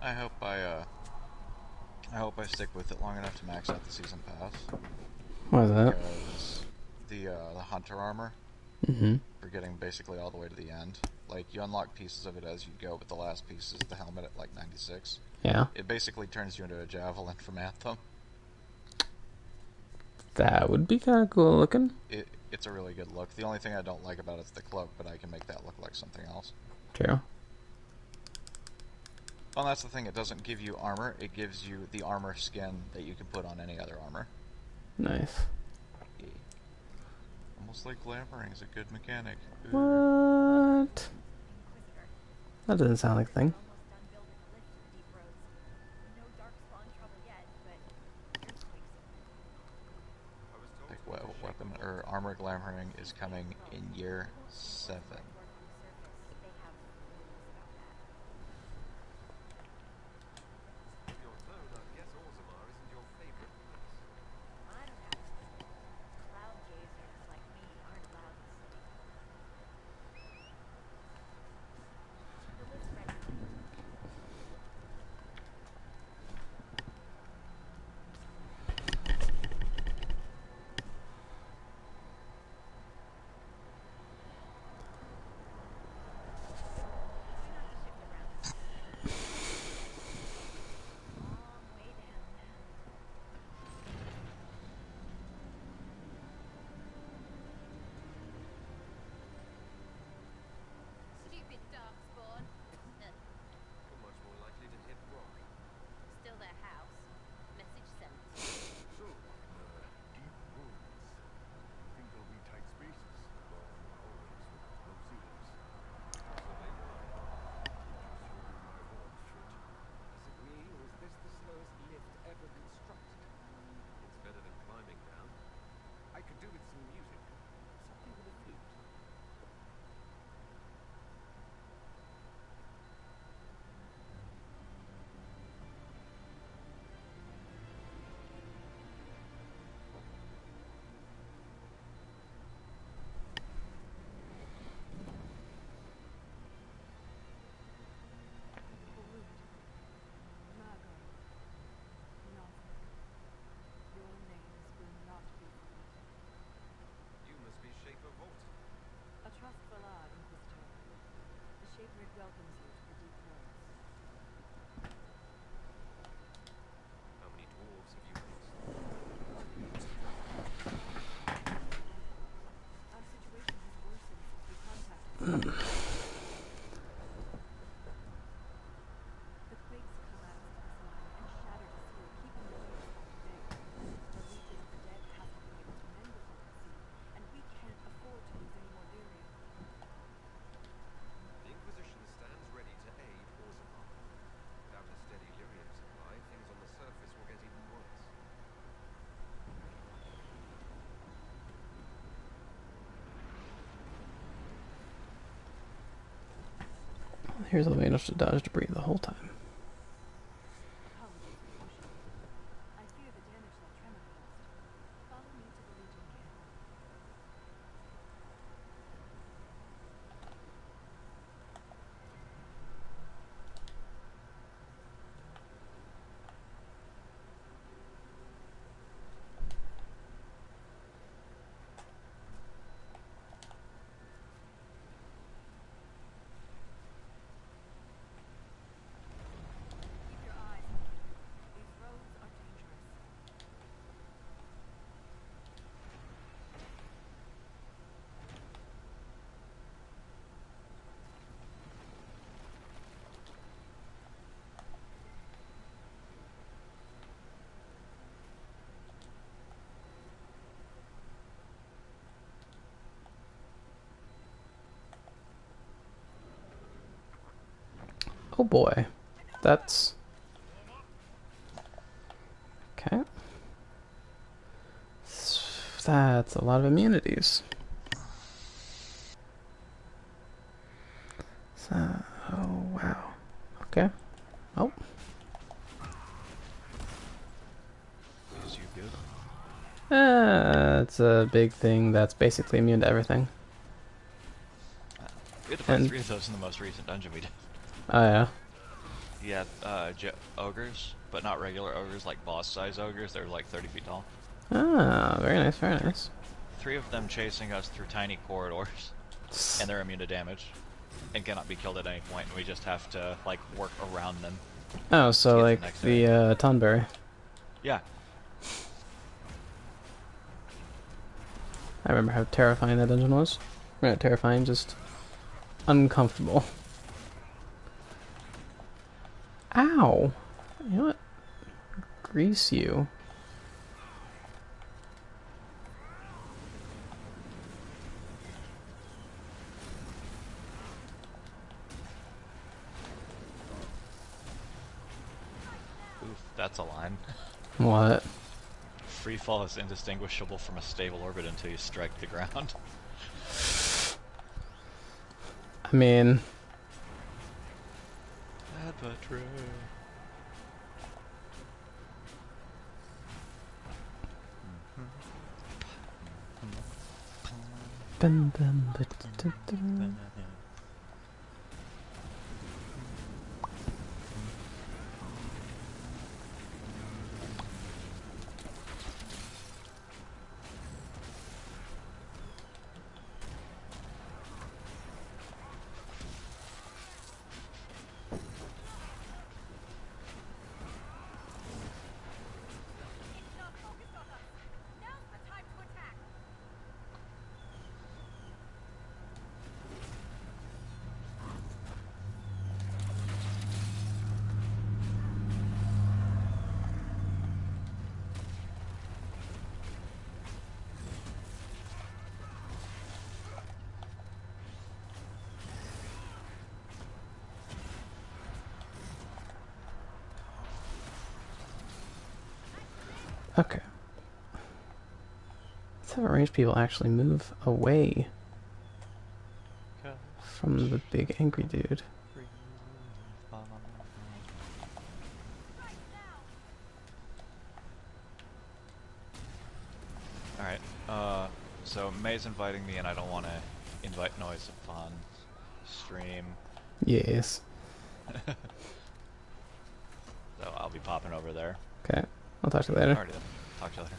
I hope I stick with it long enough to max out the season pass. Why is that? Because the hunter armor, Mm-hmm. for getting basically all the way to the end. Like, you unlock pieces of it as you go, but the last piece is the helmet at like 96. Yeah. It basically turns you into a javelin from Anthem. That would be kind of cool looking. It's a really good look. The only thing I don't like about it's the cloak, but I can make that look like something else. True. Well, that's the thing. It doesn't give you armor. It gives you the armor skin that you can put on any other armor. Nice. Yeah. Almost like glamoring is a good mechanic. What? That doesn't sound like a thing. Like, weapon or armor glamoring is coming in year 7. Your tone, I guess Orzammar isn't your favorite place. I don't have to say. Cloud gazers like me aren't allowed in the city. The lift's ready. Stupid darkspawn. You're much more likely to hit rock. Still their house. Message sent. So, deep wounds. Think there'll be tight spaces, long hallways with no ceilings. Possibly not. Should my horn fit? Is it me, or is this the slowest lift ever constructed? It's better than climbing down. I could do with some music. Something with a flute. You must be Shaper Volta. A trustful Inquisitor. The Shaper welcomes you to the deep worlds. How many dwarves have you faced? Our situation has worsened since we contacted you. The quakes collapsed this line and shattered us here, keeping the waves at bay. The Legion of the Dead hasn't been able to mend the broken sea, and we can't afford to lose any more Lyria. The Inquisition stands ready to aid Orzammar. Without a steady lyrium supply, things on the surface will get even worse. Here's the way enough to dodge debris the whole time. Apologies for pushing you. I fear the damage that tremor caused. Follow me to the Legion camp. Keep your eyes open. These roads are dangerous. Oh boy. That's... Okay. That's a lot of immunities. So, oh wow. Okay. Oh. Is you good? It's a big thing that's basically immune to everything. We had to fight 3 of those in the most recent dungeon we did. Oh yeah. Yeah, ogres, but not regular ogres, like boss-size ogres. They're like 30 feet tall. Ah, very nice, very nice. 3 of them chasing us through tiny corridors, and they're immune to damage, and cannot be killed at any point, and we just have to, like, work around them. Oh, so like the Tonberry. Yeah. I remember how terrifying that dungeon was. Not terrifying, just uncomfortable. Ow! You know what? Grease you. Oof, that's a line. What? Free fall is indistinguishable from a stable orbit until you strike the ground. I mean... Bad but true. Bum, bum, ba, da, da, da. Okay. Let's have ranged people actually move away from the big angry dude. Alright, so May's inviting me and I don't want to invite noise upon stream. Yes. So I'll be popping over there. Okay. I'll talk to you later. Alrighty then. Talk to you later.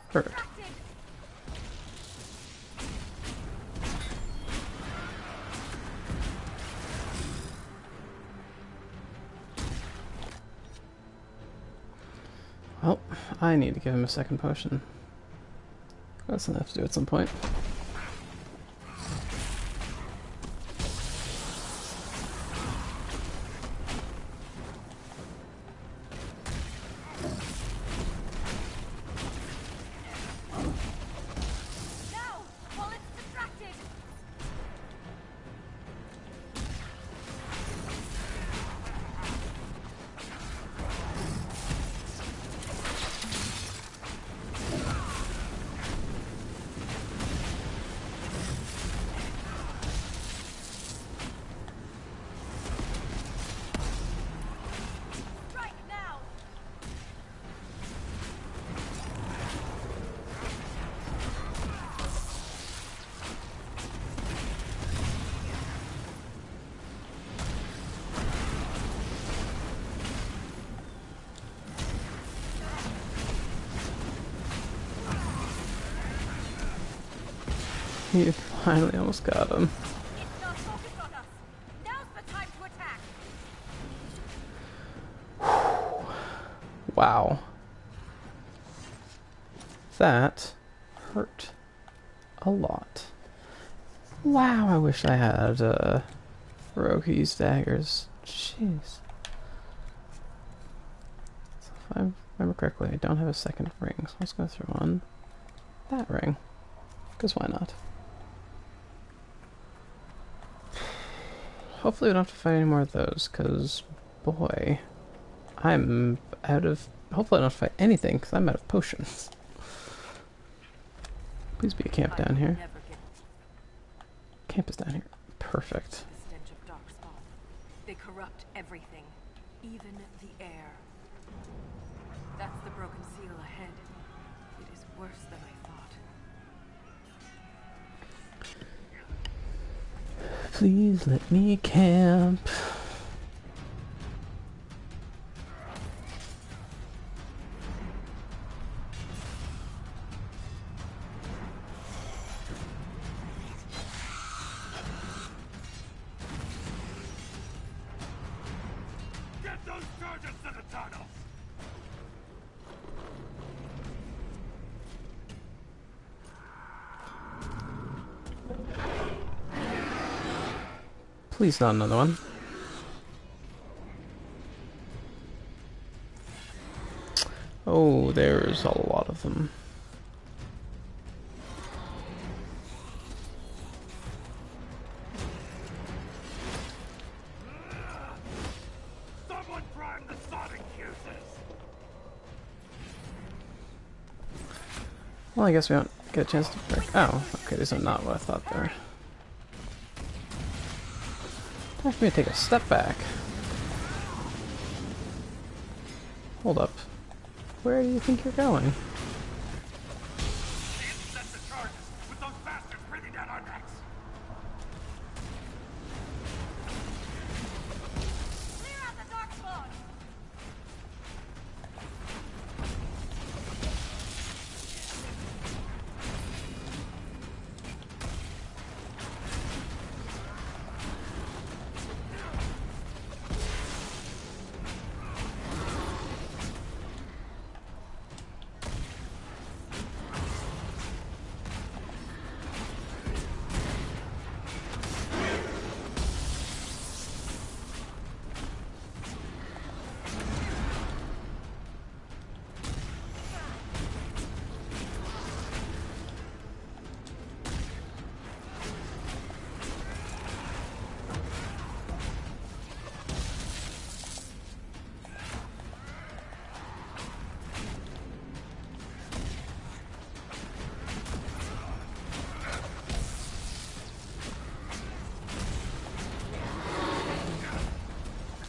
Perfect. Well, I need to give him a second potion. That's something I have to do at some point. You finally almost got him. Wow. That hurt a lot. Wow, I wish I had Roki's daggers. Jeez. So if I remember correctly, I don't have a second ring, so let's go through on that ring. Because why not? Hopefully we don't have to fight any more of those, because, boy, I'm out of... Hopefully I don't have to fight anything, because I'm out of potions. Please be a camp down here. Camp is down here. Perfect. The stench of dark They corrupt everything, even the air. That's the broken seal ahead. It is worse than I thought. Please let me camp. Get those charges to the tunnels! Please not another one. Oh, there's a lot of them. Someone prime the sonic fuses! Well, I guess we don't get a chance to break. Oh, okay, these are not what I thought they were. Time for me to take a step back. Hold up. Where do you think you're going? Set the charges with those bastards breathing down our necks! Clear out the dark spawn!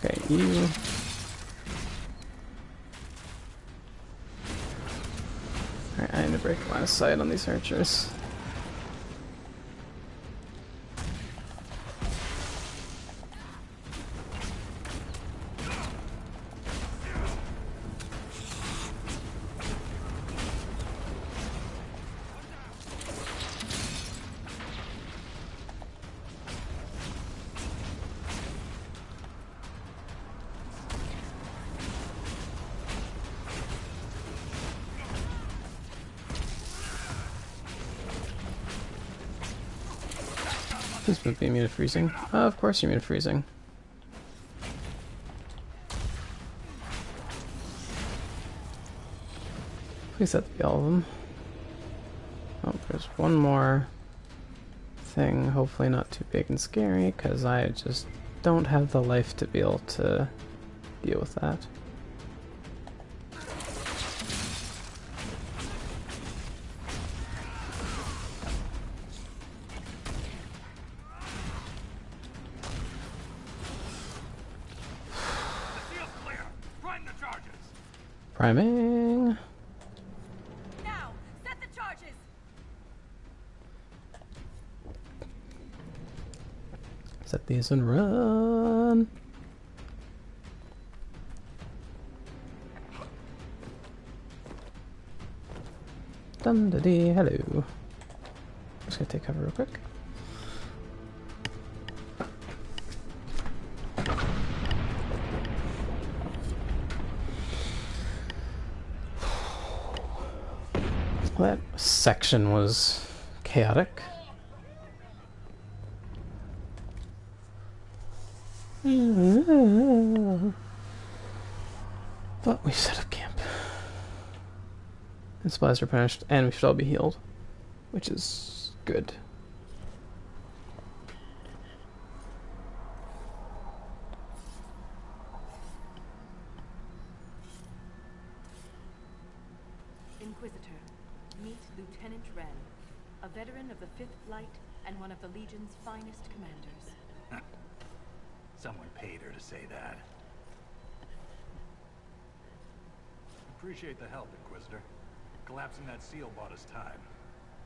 Okay, you. Alright, I need to break line of sight on these archers. Please don't be immune to freezing. Oh, of course you're immune to freezing. Please let that be all of them. Oh, there's one more thing, hopefully not too big and scary, because I just don't have the life to be able to deal with that. Priming! Now, set the charges! Set these and run! Dum da dee, hello. Just gonna take cover real quick. That section was chaotic. But we set up camp. And supplies are replenished, and we should all be healed. Which is good. Inquisitor, meet Lieutenant Wren, a veteran of the 5th Flight and one of the Legion's finest commanders. Someone paid her to say that. Appreciate the help, Inquisitor. Collapsing that seal bought us time.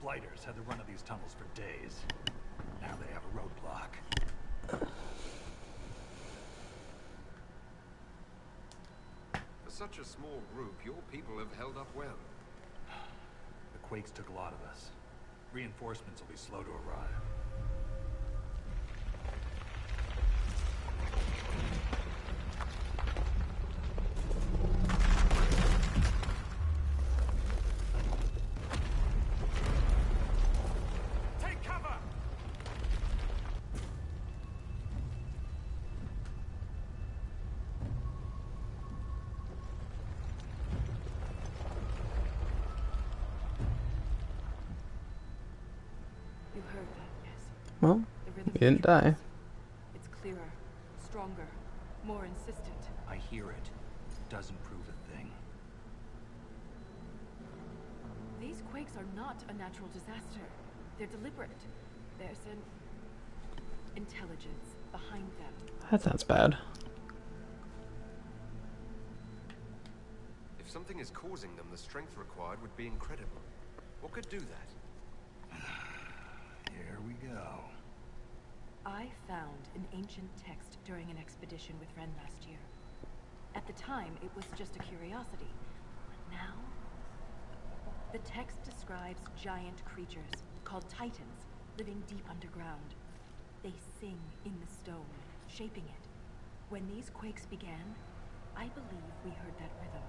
Blighters had the run of these tunnels for days. Now they have a roadblock. For such a small group, your people have held up well. The quakes took a lot of us. Reinforcements will be slow to arrive. Take cover! You heard that, yes? Well, The rhythm he didn't die. It's clearer, stronger, more insistent. I hear it. Doesn't prove a thing. These quakes are not a natural disaster. They're deliberate. There's an intelligence behind them. That sounds bad. If something is causing them, the strength required would be incredible. What could do that? Here we go. I found an ancient text during an expedition with Ren last year. At the time, it was just a curiosity. But now, the text describes giant creatures called Titans living deep underground. They sing in the stone, shaping it. When these quakes began, I believe we heard that rhythm.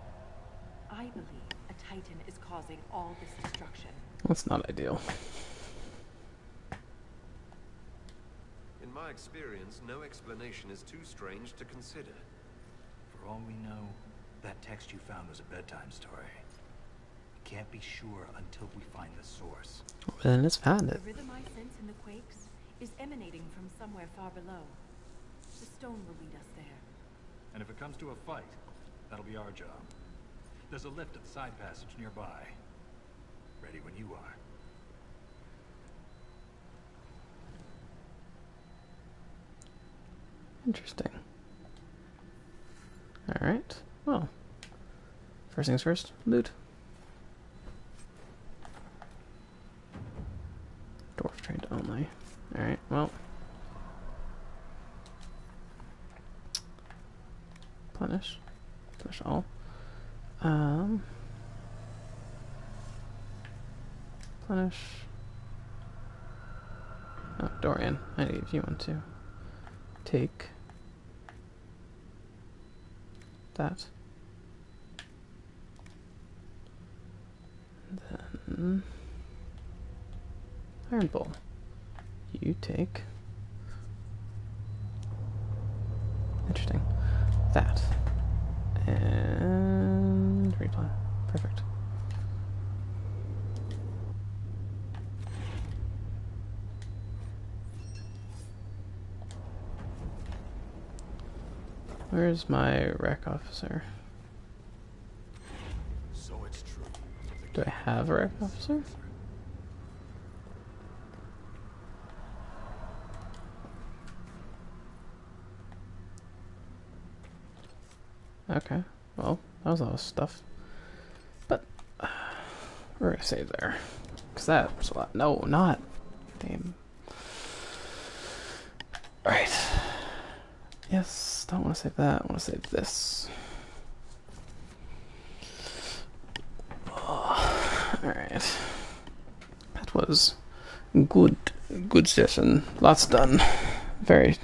I believe a Titan is causing all this destruction. That's not ideal. In my experience, no explanation is too strange to consider. For all we know, that text you found was a bedtime story. We can't be sure until we find the source. Well, then let's find it. The rhythm I sense in the quakes is emanating from somewhere far below. The stone will lead us there. And if it comes to a fight, that'll be our job. There's a lift at the side passage nearby. Ready when you are. Interesting. Alright. Well. First things first, loot. Dwarf trained only. Alright, well. Plenish. Plenish all. Plenish. Oh, Dorian. I need you one too. Take that. Then Iron Bowl. You take. Interesting. That. And replan. Perfect. Where's my rec officer? So it's true. Do I have a rec officer? Okay, well, that was a lot of stuff. But, we're gonna save there. Because that's a lot. No, not. Damn. Alright. Yes, don't want to save that. I want to save this. Oh, alright. That was good. Good session. Lots done. Very